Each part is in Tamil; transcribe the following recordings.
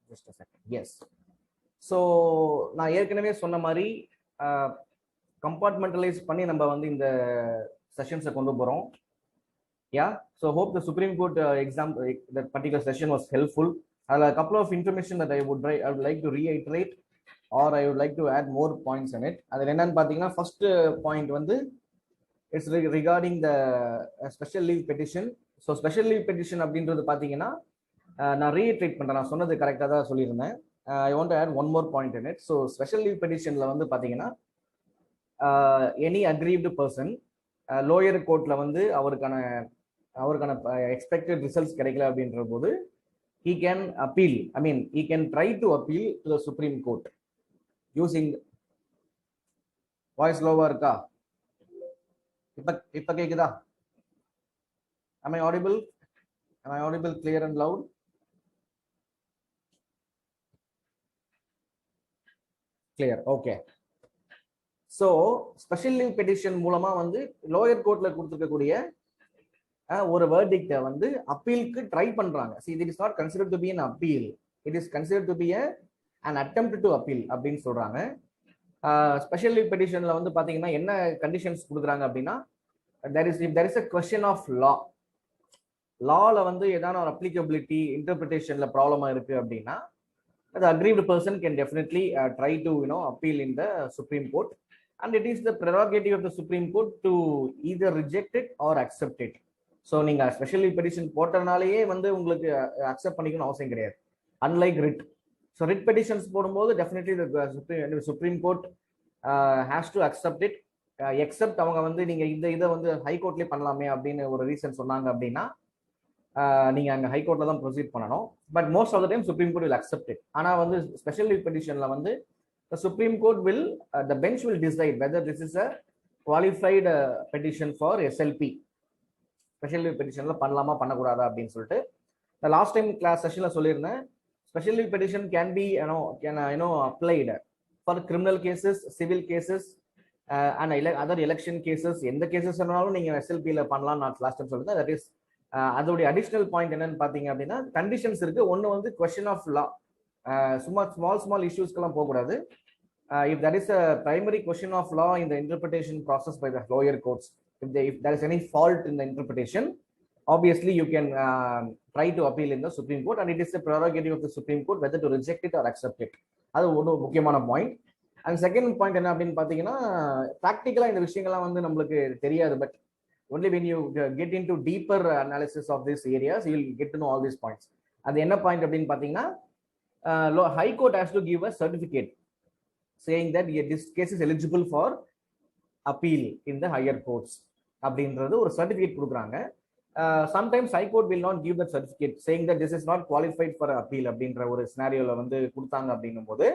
just a second. Yes. So நான் ஏற்கனவே சொன்ன மாதிரி கம்பார்ட்மெண்டலைஸ் பண்ணி நம்ம வந்து இந்த செஷன்ஸை கொண்டு போறோம். Yeah, so hope the Supreme Court exam that particular session was helpful. A couple of information that I would like to reiterate, or I would like to add more points in it. அது என்னன்னு பாத்தீங்கன்னா first point வந்து it's regarding the special leave petition. So special leave petition அப்படின்றது பாத்தீங்கன்னா நான் reiterate பண்றேன், நான் சொன்னது கரெக்டா தான் சொல்லியிருந்தேன். I want to add one more point in it. So special leave petitionல வந்து பாத்தீங்கன்னா any aggrieved person லோயர் கோர்ட்ல வந்து அவருக்கான expected results கிடைக்கல அப்படின்ற போது he can appeal, I mean he can try to appeal to the Supreme Court using voice lower இருக்கா? இப்ப கேக்குதா? Am I audible? Am I audible clear and loud? Clear, okay. So special leave petition மூலமா வந்து லோயர் கோர்ட்ல கொடுத்திருக்கக்கூடிய ஒரு வேர்டிக்ட வந்து அப்பீலுக்கு ட்ரை பண்றாங்க. See, it is not considered to be an appeal, it is considered to be an attempt to appeal அப்படின்னு சொல்றாங்க. ஸ்பெஷல் லீவ் பெட்டிஷன்ல வந்து பாத்தீங்கன்னா என்ன கண்டிஷன்ஸ் கொடுக்குறாங்க அப்படின்னா, if there is a question of lawல வந்து ஏதாவது ஒரு applicability interpretationல ப்ராப்ளமா இருக்கு அப்படின்னா the aggrieved person can definitely try to appeal in the Supreme Court, and it is the prerogative of the Supreme Court to either reject it or accept it. So நீங்க ஸ்பெஷல் லீவ் பெட்டிஷன் போட்டனாலேயே வந்து உங்களுக்கு அக்செப்ட் பண்ணிக்கணும் அவசியம் கிடையாது, unlike writ. So writ petitions போடும்போது definitely the Supreme Court has to accept it, except அவங்க வந்து நீங்க இதை வந்து ஹை கோர்ட்லயே பண்ணலாமே அப்படின்னு ஒரு ரீசன் சொன்னாங்க அப்படின்னா நீங்க அங்க ஹை கோர்ட்ல தான் ப்ரொசீட் பண்ணணும். But most of the time supreme court will accept it. ஆனா வந்து ஸ்பெஷல் லீவ் பெட்டிஷன்ல வந்து the Supreme Court will the bench will decide whether this is a qualified petition for SLP, special leave பெட்டிஷன்ல பண்ணலாமா பண்ணக்கூடாதா அப்படின்னு சொல்லிட்டு லாஸ்ட் டைம் கிளாஸ் செஷன்ல சொல்லியிருந்தேன். Special leave petition can be applied for criminal cases, civil cases and other election cases. எந்த கேசஸ் வேணாலும் நீங்க SLP ல பண்ணலாம் நான் லாஸ்ட் டைம் சொல்லியிருந்தேன். தட் இஸ் அதோடைய அடிஷனல் பாயிண்ட் என்னன்னு பாத்தீங்க அப்படின்னா கண்டிஷன்ஸ் இருக்கு. ஒன்னு வந்து கொஸ்டின் ஆஃப் லா, சும்மா ஸ்மால் இஷ்யூஸ்க்கெல்லாம் போகக்கூடாது. if there is a primary question of law in the interpretation process by the lower courts, if there is any fault in the interpretation, obviously you can try to appeal in the Supreme Court, and it is the prerogative of the Supreme Court whether to reject it or accept it. அது ஒரு முக்கியமான பாயிண்ட். அண்ட் செகண்ட் பாயிண்ட் என்ன அப்படின்னு பாத்தீங்கன்னா, ப்ராக்டிக்கலா இந்த விஷயங்கள்லாம் வந்து நம்மளுக்கு தெரியாது, but only when you get into deeper analysis of these areas you will get to know all these points. அது என்ன பாயிண்ட் அப்படின்னு பாத்தீங்கன்னா, high court has to give a certificate saying that this case is eligible for appeal in the higher courts அப்படின்றது ஒரு சர்டிபிகேட் கொடுக்குறாங்க. sometimes high court will not give that certificate saying that this is not qualified for appeal அப்படின்ற ஒரு சினாரியோல வந்து கொடுத்தாங்க அப்படின்னும் போது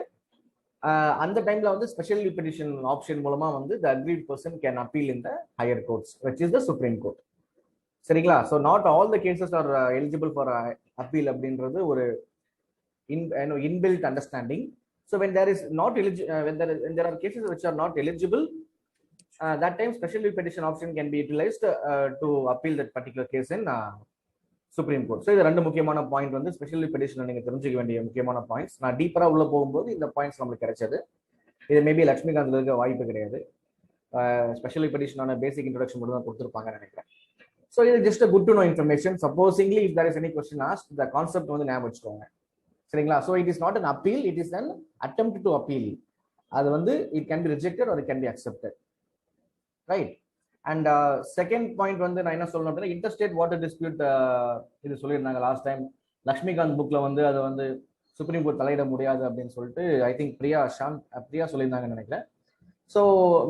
அந்த டைம்ல வந்து ஸ்பெஷல் லீவ் பெட்டிஷன் ஆப்ஷன் மூலமா வந்து the aggrieved person can appeal in the higher courts, which is the Supreme Court. சரிங்களா? so not all the cases are eligible for appeal அப்படின்றது ஒரு inbuilt understanding. so when there is not when there are cases which are not eligible, that time special leave petition option can be utilized to appeal that particular case in Supreme Court. So இது ரெண்டு முக்கியமான பாயிண்ட் வந்து ஸ்பெஷல் லீவ் பெட்டிஷன் நீங்க தெரிஞ்சுக்க வேண்டிய முக்கியமான பாயிண்ட்ஸ். நான் டீப்பரா உள்ள போகும்போது இந்த பாயிண்ட்ஸ் நம்மளுக்கு கிடைச்சது. இது மேபி லட்சுமிகாந்த்ல இருக்க வாய்ப்பு கிடையாது. ஸ்பெஷல் லீவ் பெட்டிஷனான பேசிக் இன்ட்ரோடக்ஷன் மட்டும் தான் கொடுத்துருப்பாங்கன்னு நினைக்கிறேன். ஸோ இது just good to know information. Supposingly if there is any question ask, the concept வந்து ஞாபகம் வச்சுக்கோங்க. சரிங்களா? So it is not an appeal, it is an attempt to appeal. அது வந்து it can be rejected or it can be accepted, right? And second point வந்து நான் என்ன சொல்லணும் அப்படின்னா, இன்டர்ஸ்டேட் வாட்டர் டிஸ்பியூட் இது சொல்லியிருந்தாங்க லாஸ்ட் டைம். லக்ஷ்மிகாந்த் புக்ல வந்து அதை வந்து சுப்ரீம் கோர்ட் தலையிட முடியாது அப்படின்னு சொல்லிட்டு ஐ திங்க் பிரியா சொல்லியிருந்தாங்கன்னு நினைக்கிறேன். So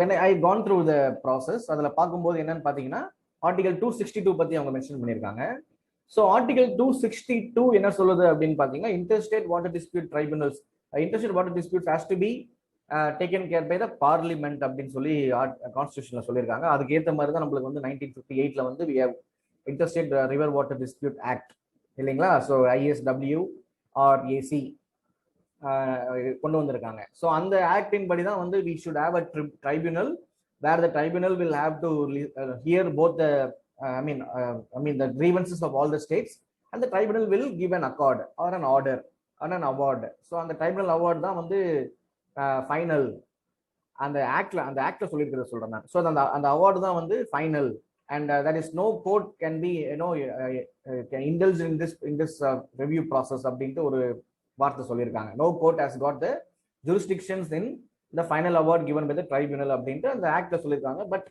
when I gone through the process, அதில் பார்க்கும்போது என்னன்னு பார்த்தீங்கன்னா, ஆர்டிகல் 262 பத்தி அவங்க மென்ஷன் பண்ணியிருக்காங்க. ஸோ ஆர்டிகல் 262 என்ன சொல்லுது அப்படின்னு பார்த்தீங்கன்னா, interstate water dispute tribunals, interstate water dispute has to be taken care by the parliament அப்படின்னு சொல்லி கான்ஸ்டியூஷன்ல சொல்லியிருக்காங்க. அதுக்கு ஏற்ற மாதிரி தான் நம்மளுக்கு வந்து 1958ல வந்து we have Interstate River Water Dispute Act இல்லைங்களா? ஸோ ISW or AC கொண்டு வந்திருக்காங்க. ஸோ அந்த ஆக்டின் படி தான் வந்து we should have a tribunal where the tribunal will have to hear both the I mean the grievances of all the states, and the tribunal will give an accord or an order an award. So அந்த ட்ரைபுனல் அவார்டு தான் வந்து ஃபைனல். அந்த ஆக்ட்ல சொல்லியிருக்கிறத சொல்றேன் நான். ஸோ அந்த அந்த அவார்டு தான் வந்து final. And that is no court can be indulge in this review process அப்படின்ட்டு ஒரு வார்த்தை சொல்லியிருக்காங்க. No court has got the jurisdictions in the final award given by the tribunal அப்படின்ட்டு அந்த ஆக்ட்ல சொல்லியிருக்காங்க. பட்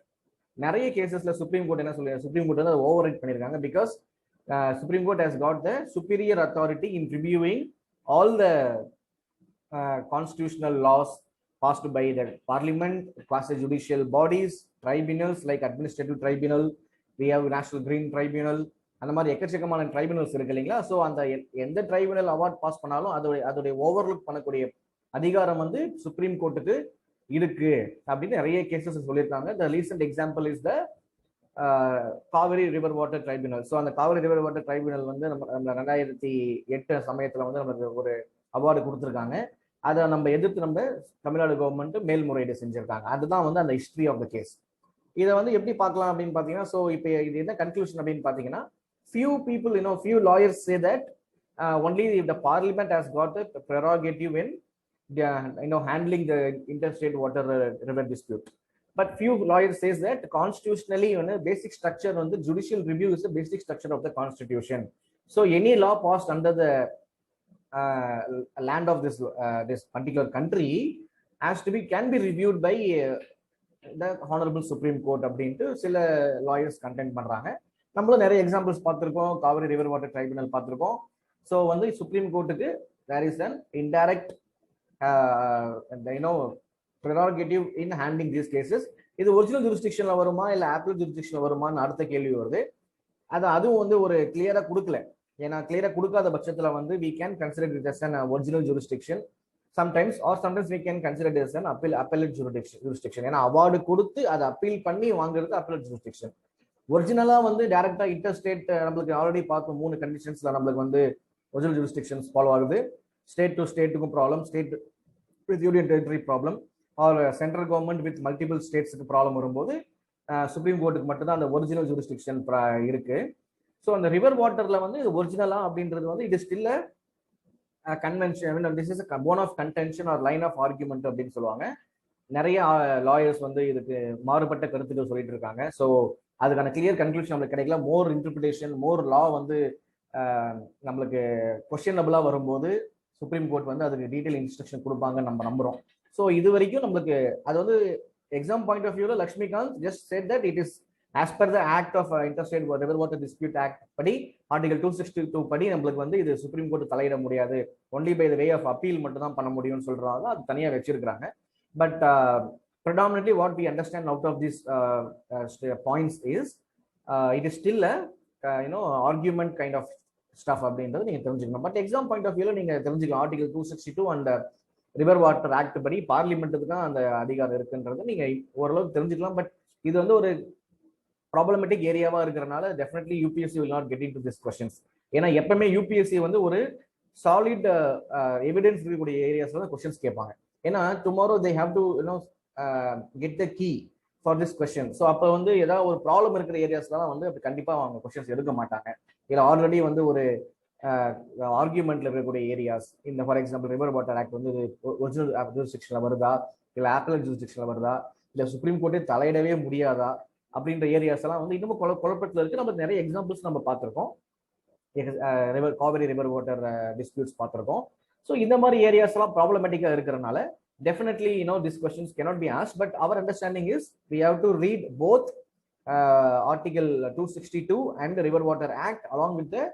நிறைய கேசஸ்ல சுப்ரீம் கோர்ட் என்ன சொல்லி சுப்ரீம் கோர்ட் வந்து ஓவர் ரைட் பண்ணியிருக்காங்க. Because supreme court has got the superior authority in reviewing all the constitutional laws passed by the parliament, quasi-judicial bodies, tribunals like administrative tribunal, we have national green tribunal, அந்த மாதிரி எக்கச்சக்கமான ட்ரைபுனல்ஸ் இருக்கு இல்லைங்களா. ஸோ அந்த எந்த ட்ரைபுனல் அவார்ட் பாஸ் பண்ணாலும் அதோடைய ஓவர்லுக் பண்ணக்கூடிய அதிகாரம் வந்து சுப்ரீம் கோர்ட்டுக்கு இருக்கு அப்படின்னு நிறைய கேசஸ் சொல்லியிருக்காங்க. த recent example is the Kaveri river water tribunal. So அந்த காவிரி ரிவர் வாட்டர் ட்ரைபுனல் வந்து நம்ம 2008 சமயத்தில் வந்து நமக்கு ஒரு அவார்டு கொடுத்துருக்காங்க. அதை நம்ம எதிர்த்து நம்ம தமிழ்நாடு கவர்மெண்ட் மேல்முறையீடு செஞ்சிருக்காங்க. அதுதான் வந்து அந்த ஹிஸ்டரி ஆஃப் த கேஸ். இதை வந்து எப்படி பார்க்கலாம் அப்படின்னு பார்த்தீங்கன்னா, ஸோ இப்போ இது என்ன கன்க்ளூஷன் அப்படின்னு பார்த்தீங்கன்னா, few people, few lawyers say that only if the parliament has got the prerogative in handling the interstate water river dispute. But few lawyers says that constitutionally basic structure on the judicial review is the basic structure of the constitution. So any law passed under the land of this particular country can be reviewed by the honorable supreme court அப்படின்ட்டு சில லாயர்ஸ் கண்டென்ட் பண்றாங்க. நம்மளும் நிறைய எக்ஸாம்பிள்ஸ் பார்த்துருக்கோம். காவிரி ரிவர் வாட்டர் ட்ரைபுனல் பார்த்துருக்கோம். ஸோ வந்து சுப்ரீம் கோர்ட்டுக்கு there is an indirect prerogative in handling these cases. இது ஒரிஜினல் ஜூரிஸ்டிக்ஷன்ல வருமா இல்லை ஆப்பிள் ஜூரிஸ்டிக்ஷன்ல வருமான்னு அடுத்த கேள்வி வருது. அதுவும் வந்து ஒரு கிளியரா கொடுக்கல. ஏன்னா கிளியரா கொடுக்காத பட்சத்தில் வந்து we can consider it as an original jurisdiction sometimes, or sometimes we can consider it as an appellate jurisdiction. ஏன்னா அவார்டு கொடுத்து அதை அப்பீல் பண்ணி வாங்குறது appellate jurisdiction. ஒரிஜினலா வந்து டைரக்டா இன்டர்ஸ்டேட் நம்மளுக்கு ஆல்ரெடி பார்த்தோம் 3 கண்டிஷன்ஸ்ல நம்மளுக்கு வந்து ஒரிஜினல் ஜூரிஸ்டிக்ஷன்ஸ் ஃபாலோ ஆகுது. ஸ்டேட் டு ஸ்டேட்டுக்கும் problem, state with union territory problem, or central government with multiple ஸ்டேட்ஸுக்கு ப்ராப்ளம் வரும்போது சுப்ரீம் கோர்ட்டுக்கு மட்டும் தான் அந்த ஒரிஜினல் ஜூரிஸ்டிக்ஷன் இருக்கு. ஸோ அந்த ரிவர் வாட்டர்ல வந்து இது ஒரிஜினலா அப்படின்றது வந்து இது still convention, this is bone of contention or line of argument அப்படின்னு சொல்லுவாங்க. நிறைய லாயர்ஸ் வந்து இதுக்கு மாறுபட்ட கருத்துக்கள் சொல்லிட்டு இருக்காங்க. ஸோ அதுக்கான கிளியர் கன்க்ளூஷன் நம்மளுக்கு கிடைக்கல. மோர் இன்டர்பிரிட்டேஷன், மோர் லா வந்து நம்மளுக்கு கொஸ்டினபிளா வரும்போது சுப்ரீம் கோர்ட் வந்து அதுக்கு டீடைல் இன்ஸ்ட்ரக்ஷன் கொடுப்பாங்கன்னு நம்ம நம்புறோம். ஸோ இது வரைக்கும் நம்மளுக்கு அது வந்து எக்ஸாம் பாயிண்ட் ஆஃப் வியூல Laxmikanth just said that it is as per the act of interstate river water dispute act படி ஆர்டிகல் 262 படி நம்மளுக்கு வந்து இது சுப்ரீம் கோர்ட் தலையிட முடியாது, only by the way of appeal மட்டும் தான் பண்ண முடியும்னு சொல்றாங்க. அது தனியாக வச்சிருக்காங்க. But predominantly what we understand out of these points is it is still a argument kind of stuff அப்படின்றது நீங்க தெரிஞ்சுக்கணும். பட் எக்ஸாம் பாயிண்ட் ஆஃப் வியூல நீங்க தெரிஞ்சுக்கலாம். Article 262 and river water act படி பார்லிமெண்ட்டுக்கு தான் அந்த அதிகாரம் இருக்குன்றது நீங்க ஓரளவுக்கு தெரிஞ்சுக்கலாம். பட் இது வந்து ஒரு ப்ராப்ளமேட்டிக் ஏரியாவா இருக்கிறனால definitely UPSC will not get into this questions. ஏன்னா எப்பவுமே யூபிஎஸ்சி வந்து ஒரு சாலிட் எவிடன்ஸ் இருக்கக்கூடிய ஏரியாஸ்ல தான் கொஸ்டின்ஸ் கேட்பாங்க. ஏன்னா tomorrow they have to get the key for this question. So அப்போ வந்து ஏதாவது ஒரு ப்ராப்ளம் இருக்கிற ஏரியாஸ்லாம் வந்து அப்படி கண்டிப்பாக அவங்க கொஸ்டின்ஸ் எடுக்க மாட்டாங்க. இல்லை ஆல்ரெடி வந்து ஒரு ஆர்கியூமெண்ட்ல இருக்கக்கூடிய ஏரியாஸ், இந்த for example river water act வந்து ஒரிஜினல் ஜூரிஸ்டிக்ஷன்ல வருதா, இல்லை ஆப்பிள் ஜூரிஸ்டிக்ஷன்ல வருதா, இல்லை சுப்ரீம் கோர்ட்டே தலையிடவே முடியாதா அப்படின்ற ஏரியாஸ் எல்லாம் வந்து இன்னமும் குழப்பத்தில் இருக்கு. நம்ம நிறைய எக்ஸாம்பிள்ஸ் நம்ம பார்த்துருக்கோம். காவிரி ரிவர் வாட்டர் டிஸ்பியூட்ஸ் பார்த்துருக்கோம். ஸோ இந்த மாதிரி ஏரியாஸ் எல்லாம் ப்ராப்ளமேட்டிக்கா இருக்கிறனால definitely these questions cannot be asked, but our understanding is we have to read both article 262 and the river water act along with the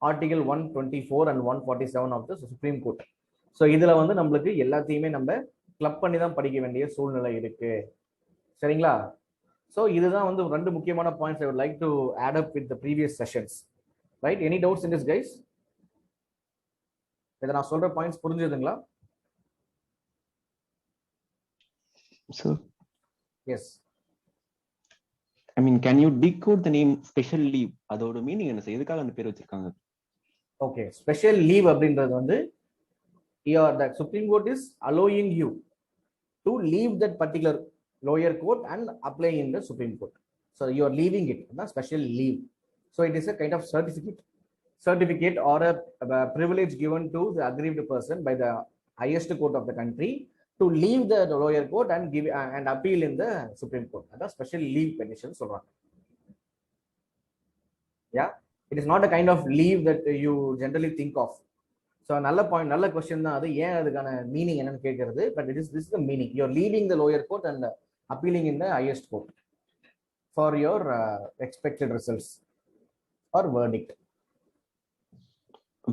article 124 and 147 of the supreme court. so இதுல வந்து நம்மளுக்கு எல்லாத்தையுமே நம்ம கிளப் பண்ணி தான் படிக்க வேண்டிய சூழ்நிலை இருக்கு. சரிங்களா? so இதுதான் வந்து ரெண்டு முக்கியமான points I would like to add up with the previous sessions. right? any doubts in this guys? இத நான் சொல்ற பாயிண்ட்ஸ் புரிஞ்சுதுங்களா? Sir. Yes. I mean, can you decode the name special leave? அதோட மீனிங் என்ன சார்? எதுக்காக அந்த பேர் வச்சிருக்காங்க? Okay, special leave அப்படின்றது வந்து the Supreme Court is allowing you to leave that particular lower court and apply in the Supreme Court. So you are leaving it, not special leave. So it is a kind of certificate. certificate or a privilege given to the aggrieved person by the highest court of the country to leave the lower court and give and appeal in the Supreme Court. That's special leave petition சொல்றாங்க. Yeah, it is not a kind of leave that you generally think of. So நல்ல பாயிண்ட், நல்ல கொஸ்டின் தான் அது. ஏன் அதுக்கான மீனிங் என்னன்னு கேட்கறது. But it is this the meaning. You are leaving the lower court and appealing in the highest court for your expected results or verdict.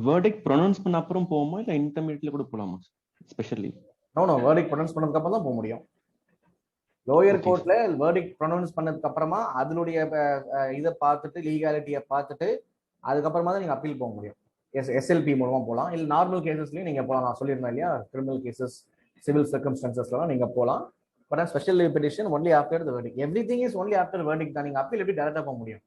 verdict pronounce பண்ண அப்புறம் போவோமா இல்ல இன்டர்மீடியட்ல கூட போலாமா ஸ்பெஷலி? நோ verdict pronounce பண்ணதுக்கு அப்புறம் தான் போக முடியும். லோயர் கோர்ட்ல verdict pronounce பண்ணதுக்கு அப்புறமா அதனுடைய இதை பார்த்துட்டு லீகாலிட்டியை பார்த்துட்டு அதுக்கப்புறமா தான் நீங்க அப்பீல் போக முடியும். எஸ்எல்பி மூலமா போகலாம், இல்லை நார்மல் கேசஸ்லயும் நீங்க போகலாம். நான் சொல்லியிருந்தேன் இல்லையா, கிரிமினல் கேசஸ், சிவில் சர்க்கம்ஸ்டன்சஸ்லாம் நீங்க போகலாம். But special leave petition only after the verdict. Everything is only after verdict தான். நீங்க அப்பீல் எப்படி டைரக்டா போக முடியும்?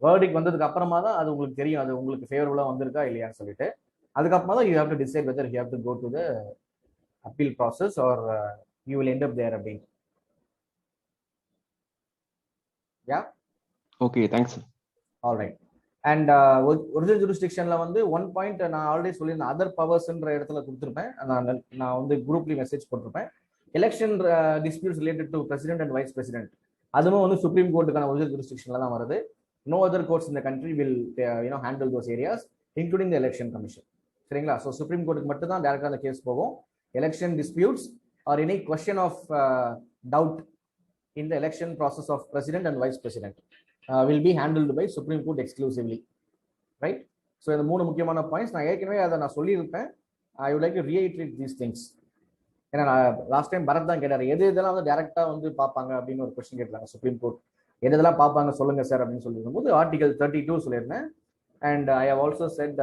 verdict வந்ததுக்கு அப்புறமா தான் அது உங்களுக்கு தெரியும், அது உங்களுக்கு ஃபேவரபுளா வந்திருக்கா இல்லையான்னு சொல்லிட்டு. அதுக்கப்புறமா தான் you have to decide whether you have to go to the appeal process or you will end up there அப்படின்னு. Yeah, okay, thanks. All right. And original ஜூரிஸ்டிக்ஷன்ல வந்து ஒன் பாயிண்ட் நான் ஆல்ரெடி சொல்லியிருந்தேன், அதர் பவர்ஸ்ன்ற இடத்துல கொடுத்துருப்பேன். நான் வந்து குரூப்லி மெசேஜ் போட்டிருப்பேன். Election disputes related to president and vice president, அதுவும் வந்து சுப்ரீம் கோர்ட்டுக்கான ஒரிஜினல் ஜூரிஸ்டிக்ஷன்ல தான் வருது. No other courts in the country will handle those areas including the election commission. சரிங்களா? ஸோ சுப்ரீம் கோர்ட்டுக்கு மட்டும் தான் டேரக்டா அந்த கேஸ் போகும். Election disputes or any question of doubt in the election process of president and vice president will be handled by Supreme Court exclusively, right? So இந்த மூணு முக்கியமான பாயிண்ட்ஸ் நான் ஏற்கனவே அதை நான் சொல்லியிருப்பேன். I would like to reiterate these things. ஏன்னா லாஸ்ட் டைம் பரத் தான் கேட்டார், எது இதெல்லாம் வந்து டைரக்டா வந்து பார்ப்பாங்க அப்படின்னு ஒரு கொஸ்டின் கேட்டாங்க சுப்ரீம் கோர்ட். எது இதெல்லாம் பார்ப்பாங்க சொல்லுங்க சார் அப்படின்னு சொல்லியிருக்கும் போது ஆர்டிகல் 32 சொல்லியிருந்தேன். And I have also said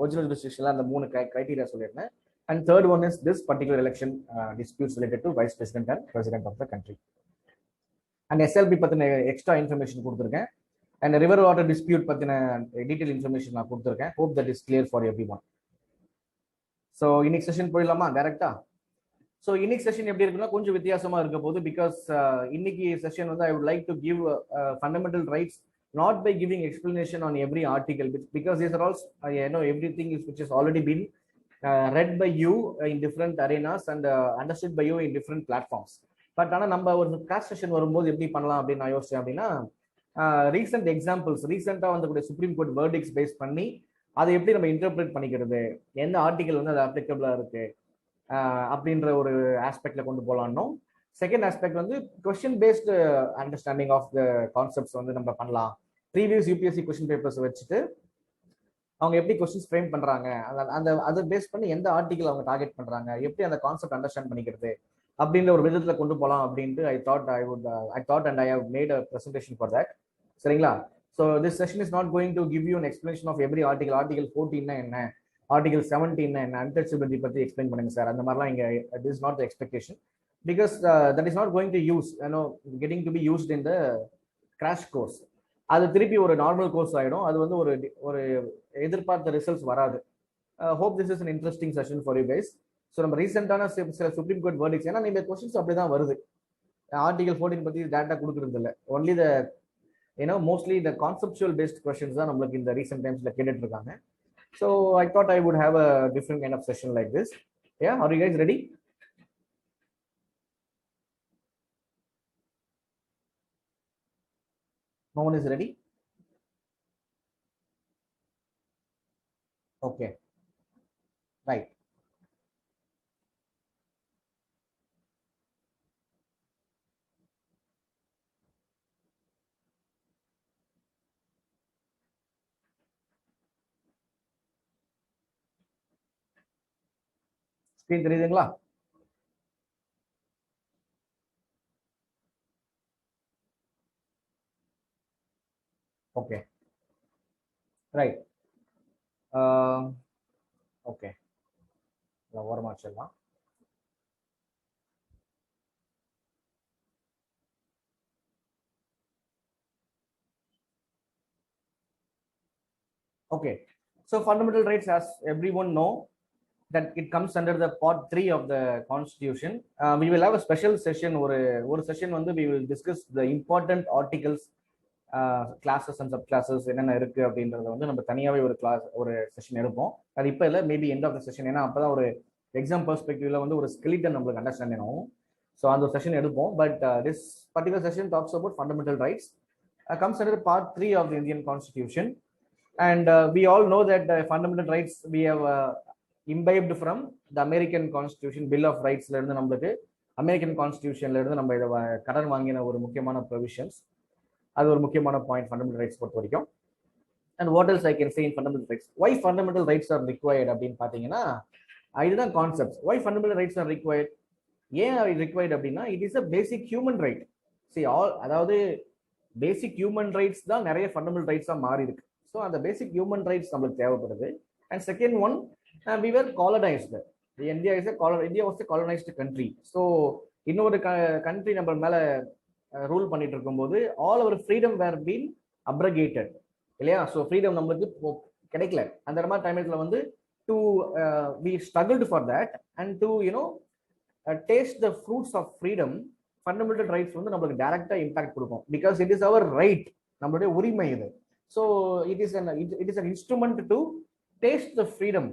original ஜூரிஸ்டிக்ஷன்ல அந்த மூணு கிரைட்டீரியா சொல்லியிருந்தேன். And third one is this particular election disputes related to vice president and president of the country. And SLB பத்தின எக்ஸ்ட்ரா இன்ஃபர்மேஷன் கொடுத்துருக்கேன். அண்ட் ரிவர் வாட்டர் டிஸ்பியூட் பத்தின டீடைல் இன்ஃபர்மேஷன் நான் கொடுத்துருக்கேன். Hope that is clear for everyone. So இன்னைக்கு செஷன் போயிடலாமா டைரக்டா? ஸோ இன்னைக்கு செஷன் எப்படி இருக்குன்னா கொஞ்சம் வித்தியாசமா இருக்க போது. பிகாஸ் இன்னைக்கு செஷன் வந்து I would like to give fundamental rights not by giving explanation on every article, because these are all everything is which has already been read by you in different arenas and understood by you in different platforms. But ஆனால் நம்ம ஒரு கிளாஸ் செஷன் வரும்போது எப்படி பண்ணலாம் அப்படின்னு நான் யோசிச்சேன் அப்படின்னா, ரீசெண்ட் எக்ஸாம்பிள்ஸ், ரீசெண்டாக வந்தக்கூடிய சுப்ரீம் கோர்ட் வேர்டிக்ஸ் பேஸ் பண்ணி அதை எப்படி நம்ம இன்டர்பிரேட் பண்ணிக்கிறது, எந்த ஆர்டிகல் வந்து அது அப்ளிகபிளா இருக்கு அப்படின்ற ஒரு ஆஸ்பெக்ட்ல கொண்டு போகலான்னோ. செகண்ட் ஆஸ்பெக்ட் வந்து question based understanding of the concepts வந்து நம்ம பண்ணலாம். ப்ரீவியஸ் யூபிஎஸ்சி கொஸ்டின் பேப்பர்ஸ் வச்சுட்டு அவங்க எப்படி கொஸ்டின்ஸ் ஃப்ரேம் பண்றாங்க, அந்த அதை பேஸ் பண்ணி எந்த ஆர்டிகல் அவங்க டார்கெட் பண்றாங்க, எப்படி அந்த கான்செப்ட் அண்டர்ஸ்டாண்ட் பண்ணிக்கிறது அப்படின்ற ஒரு விதத்துல கொண்டு போகலாம் அப்படின்ட்டு I thought and I have made a presentation for that. சரிங்களா? So this session is not going to give you an explanation of every article. Article 14 என்ன, ஆர்டிகல் 17 என்ன, அன்டச்சபிலிட்டி பத்தி எக்ஸ்பிளைன் பண்ணுங்க சார், அந்த மாதிரிலாம் இங்க this is not the expectation. Because that is not going to use getting to be used in the crash course. அது திருப்பி ஒரு நார்மல் கோர்ஸ் ஆகிடும். அது வந்து ஒரு எதிர்பார்த்த ரிசல்ட்ஸ் வராது. Hope this is an interesting session for you guys. So நம்ம ரீசெண்டான சில சுப்ரீம் கோர்ட் வேர்டிக்ஸ், ஏன்னா இந்த கொஸ்டின்ஸ் அப்படிதான் வருது. ஆர்டிகல் 14 பத்தி டேட்டா கொடுக்கறது இல்லை, only the mostly the conceptual based questions தான் நம்மளுக்கு இந்த ரீசெண்ட் டைம்ஸ்ல கேட்டுட்டு இருக்காங்க. So I thought I would have a different kind of session like this. Yeah, are you guys ready? No one is ready? Okay. Right. Screen தெரியுதுங்களா? Okay, right. ஓகே, ஓரமா வச்சிடலாம். Okay, so fundamental rights, as everyone know, that it comes under the part 3 of the constitution. We will have a special session, ஒரு session வந்து we will discuss the important articles classes and sub classes என்னென்ன இருக்கு அப்படின்றத வந்து நம்ம தனியாகவே ஒரு செஷன் எடுப்போம். அது இப்போ இல்லை, maybe end of the session, ஏன்னா அப்பதான் ஒரு எக்ஸாம் பெர்ஸ்பெக்டிவ்ல வந்து ஒரு ஸ்கெலிட்டன் நம்மளுக்கு அண்டர்ஸ்டாண்டிங் ஆகும். ஸோ அந்த செஷன் எடுப்போம். But this particular session talks about fundamental rights, comes under part 3 of the Indian Constitution. And we all know that the fundamental rights we have imbibed from the American Constitution, Bill of Rights ல இருந்து நம்மளுக்கு அமெரிக்கன் கான்ஸ்டிடியூஷன்ல இருந்து நம்ம இதை கடன் வாங்கின ஒரு முக்கியமான ப்ரொவிஷன்ஸ். அது ஒரு முக்கியமான பாயிண்ட் ஃபண்டமெண்டல் ரைட்ஸ் பொறுத்த வரைக்கும். And what else I can say in fundamental rights? Why fundamental rights are required அப்படின்னு பார்த்தீங்கன்னா இதுதான் concept. Why fundamental rights are required? ஏன் ரிக்வயர்ட் அப்படின்னா it is a basic human right. அதாவது பேசிக் ஹியூமன் ரைட்ஸ் தான் நிறைய ஃபண்டமெண்டல் ரைட்ஸாக மாறி இருக்கு. ஸோ அந்த பேசிக் ஹியூமன் ரைட்ஸ் நம்மளுக்கு தேவைப்படுது. And second one, we were colonized. India was a colonized country. So இன்னொரு கண்ட்ரி நம்ம மேல ரூல் பண்ணிட்டு இருக்கும்போது all our freedom were been abrogated இல்லையா? ஸோ ஃப்ரீடம் நம்மளுக்கு கிடைக்கல. அந்த மாதிரி டைம்ல வந்து to we struggled for that and to taste the fruits of freedom. Fundamental rights வந்து நம்மளுக்கு டைரக்டா இம்பாக்ட் கொடுக்கும். Because it is our right, நம்மளுடைய உரிமை இது. So it is an instrument to taste the freedom,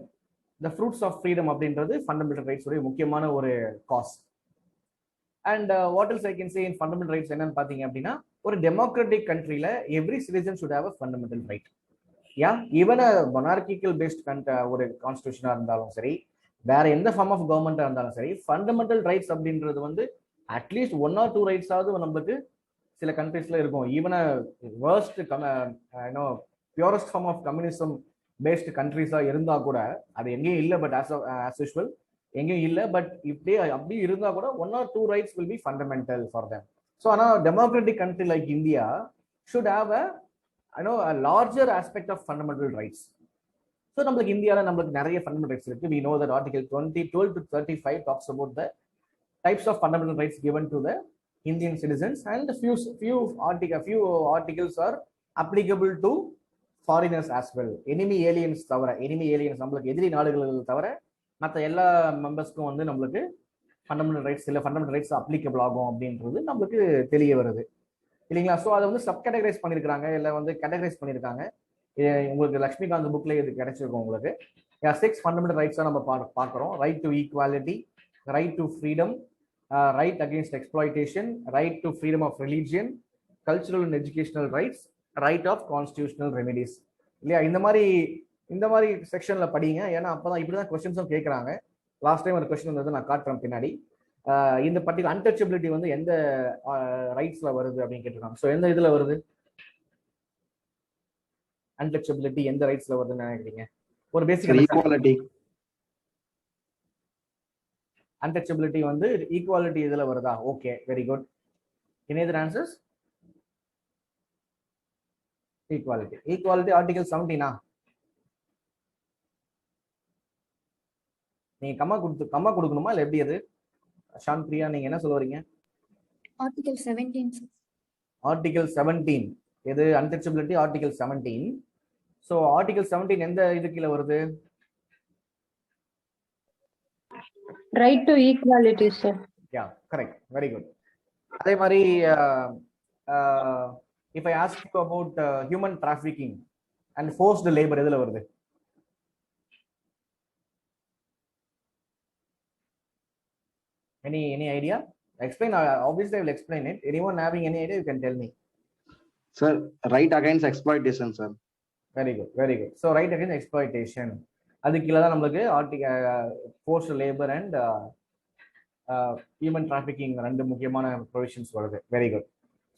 the fruits of freedom அப்படின்றது ஃபண்டமெண்டல் ரைட்ஸ் உடைய முக்கியமான ஒரு cause. And what else I can say in fundamental rights என்னன்னு பார்த்தீங்க அப்படின்னா, ஒரு டெமோக்ராட்டிக் கண்ட்ரியில every citizen should have a fundamental right. Even monarchical based ஒரு கான்ஸ்டியூஷனா இருந்தாலும் சரி, வேற எந்த ஃபார்ம் ஆஃப் கவர்மெண்டா இருந்தாலும் சரி, ஃபண்டமெண்டல் ரைட்ஸ் அப்படின்றது வந்து அட்லீஸ்ட் 1 or 2 ரைட்ஸாவது நம்மளுக்கு சில கண்ட்ரீஸ்ல இருக்கும். Even worst purest form of communism based கண்ட்ரீஸா இருந்தா கூட, அது எங்கேயும் இல்லை, பட் ஆஸ் யூஷுவல் எங்கேயும் இல்லை, பட் இப்படியே அப்படி இருந்தா கூட 1 or 2 rights will be fundamental for them. So ஆனால் democratic country like India should have a larger aspect of fundamental rights. So நம்மளுக்கு இந்தியாவில் நம்மளுக்கு நிறைய ஃபண்டமெண்டல் ரைட்ஸ் இருக்கு. We know that Article 12 to 35 talks about the types of fundamental rights given to the Indian citizens, and few articles are applicable to foreigners as well. Enemy aliens நம்மளுக்கு எதிரி நாடுகள் தவிர மற்ற எல்லா மெம்பர்ஸ்க்கும் வந்து நம்மளுக்கு ஃபண்டமெண்டல் ரைட்ஸ், சில ஃபண்டமெண்டல் ரைட்ஸ் அப்ளிகபிள் ஆகும் அப்படின்றது நம்மளுக்கு தெரிய வருது இல்லைங்களா? ஸோ அதை வந்து சப் கேட்டகரைஸ் பண்ணியிருக்காங்க, இல்லை வந்து கேட்டகரைஸ் பண்ணியிருக்காங்க. உங்களுக்கு லக்ஷ்மிகாந்த் புக்ல இது கிடைச்சிருக்கும் உங்களுக்கு. 6 ஃபண்டமெண்டல் ரைட்ஸாக நம்ம பார்க்குறோம். Right to equality, right to freedom, right against exploitation, right to freedom of religion, cultural and educational rights, right of constitutional remedies. இல்லையா? இந்த மாதிரி செக்ஷன்ல படிங்க. ஏன்னா அப்பதான் இப்படிதான் கொஸ்டின்ஸும் கேட்கறாங்க. லாஸ்ட் டைம் ஒரு கொஸ்டின் வந்தது, நான் காட்டுறேன் பின்னாடி. இந்த பர்டிகுலர் அன்டச்சபிலிட்டி வந்து எந்த ரைட்ஸ்ல வருது அப்படின்னு கேட்டிருக்காங்க. ஸோ எந்த இதுல வருது அன்டச்சபிலிட்டி, எந்த ரைட்ஸ்ல வருதுன்னு நினைக்கிறீங்க? ஒரு பேசிக் ஈக்குவாலிட்டி. அன்டச்சபிலிட்டி வந்து ஈக்குவாலிட்டி இதுல வருதா? Okay, very good. Any other answers? Equality article 17. நீங்க கம்மா கொடுக்கணுமா இல்ல எப்படி? அது ஷான் பிரியா, நீங்க என்ன சொல்ல வரீங்க? Article 17. ஆர்டிகல் 17 எது? Untouchability article 17. ஸோ ஆர்டிகல் 17 எந்த இது கீழே வருது? Right to equality, sir. Yeah, correct. Very good. அதே மாதிரி if I ask you about human trafficking and forced labor, எதுல வருது? Any idea? Explain. Obviously, I will explain it. Anyone having any idea, you can tell me. Sir, right against exploitation, sir. Very good, very good. So right against exploitation. அது கீழே தான் நம்மளுக்கு forced labor and human trafficking 2 முக்கியமான ப்ரொவிஷன்ஸ் வருது. Very good.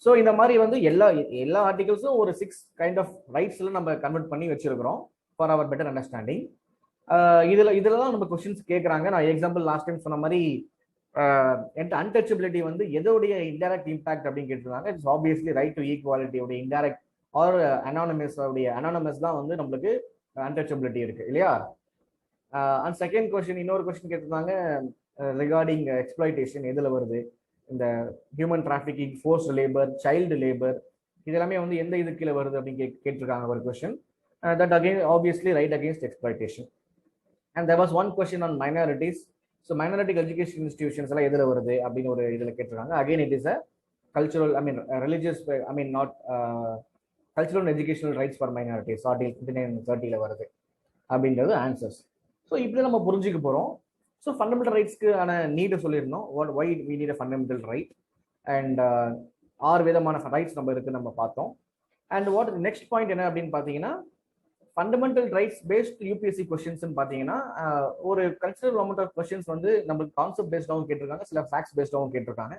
ஸோ இந்த மாதிரி வந்து எல்லா ஆர்டிகல்ஸும் ஒரு 6 கைண்ட் ஆஃப் ரைட்ஸ்ல நம்ம கன்வெர்ட் பண்ணி வச்சிருக்கிறோம் ஃபார் அவர் பெட்டர் அண்டர்ஸ்டாண்டிங். இதுல தான் நம்ம கொஸ்டின்ஸ் கேட்குறாங்க. நான் எக்ஸாம்பிள் லாஸ்ட் டைம் சொன்ன மாதிரி அன்டச்சபிலிட்டி வந்து எதோடைய இன்டைரக்ட் இம்பாக்ட் அப்படின்னு கேட்டிருந்தாங்க. இட்ஸ் ஆப்வியஸ்லி ரைட் டு ஈக்குவாலிட்டியோடைய இன்டைரக்ட் ஆர் அனானமஸ் தான் வந்து நம்மளுக்கு அன்டச்சபிலிட்டி இருக்கு இல்லையா? அண்ட் செகண்ட் கொஸ்டின், இன்னொரு கொஸ்டின் கேட்டிருந்தாங்க ரிகார்டிங் எக்ஸ்ப்ளாய்டேஷன் எதுல வருது? இந்த human trafficking, forced labour, child labour, இதெல்லாமே வந்து எந்த இது கீழே வருது அப்படின்னு கேட்டிருக்காங்க ஒரு question. That again obviously right against exploitation. And there was one question on minorities. So minority education institutions எல்லாம் எதுல வருது அப்படின்னு ஒரு இதில் கேட்டிருக்காங்க. Again it is a cultural, religious, not cultural and educational rights for minorities article 29 30 வருது அப்படின்றது ஆன்சர்ஸ். ஸோ இப்படி நம்ம புரிஞ்சுக்க போகிறோம். ஸோ ஃபண்டமெண்டல் ரைட்ஸ்க்கான நீடை சொல்லியிருந்தோம். Why we need a fundamental right and 6 விதமான ரைட்ஸ் நம்ம இருக்கு நம்ம பார்த்தோம். அண்ட் வாட் நெக்ஸ்ட் பாயிண்ட் என்ன அப்படின்னு பார்த்தீங்கன்னா, fundamental rights based UPSC questions பார்த்தீங்கன்னா ஒரு கல்ச்சரல் அமௌண்ட் ஆஃப் கொஸ்டின்ஸ் வந்து நம்மளுக்கு கான்செப்ட் பேஸ்டாகவும் கேட்டிருக்காங்க, சில ஃபேக்ட்ஸ் பேஸ்டாகவும் கேட்டிருக்காங்க.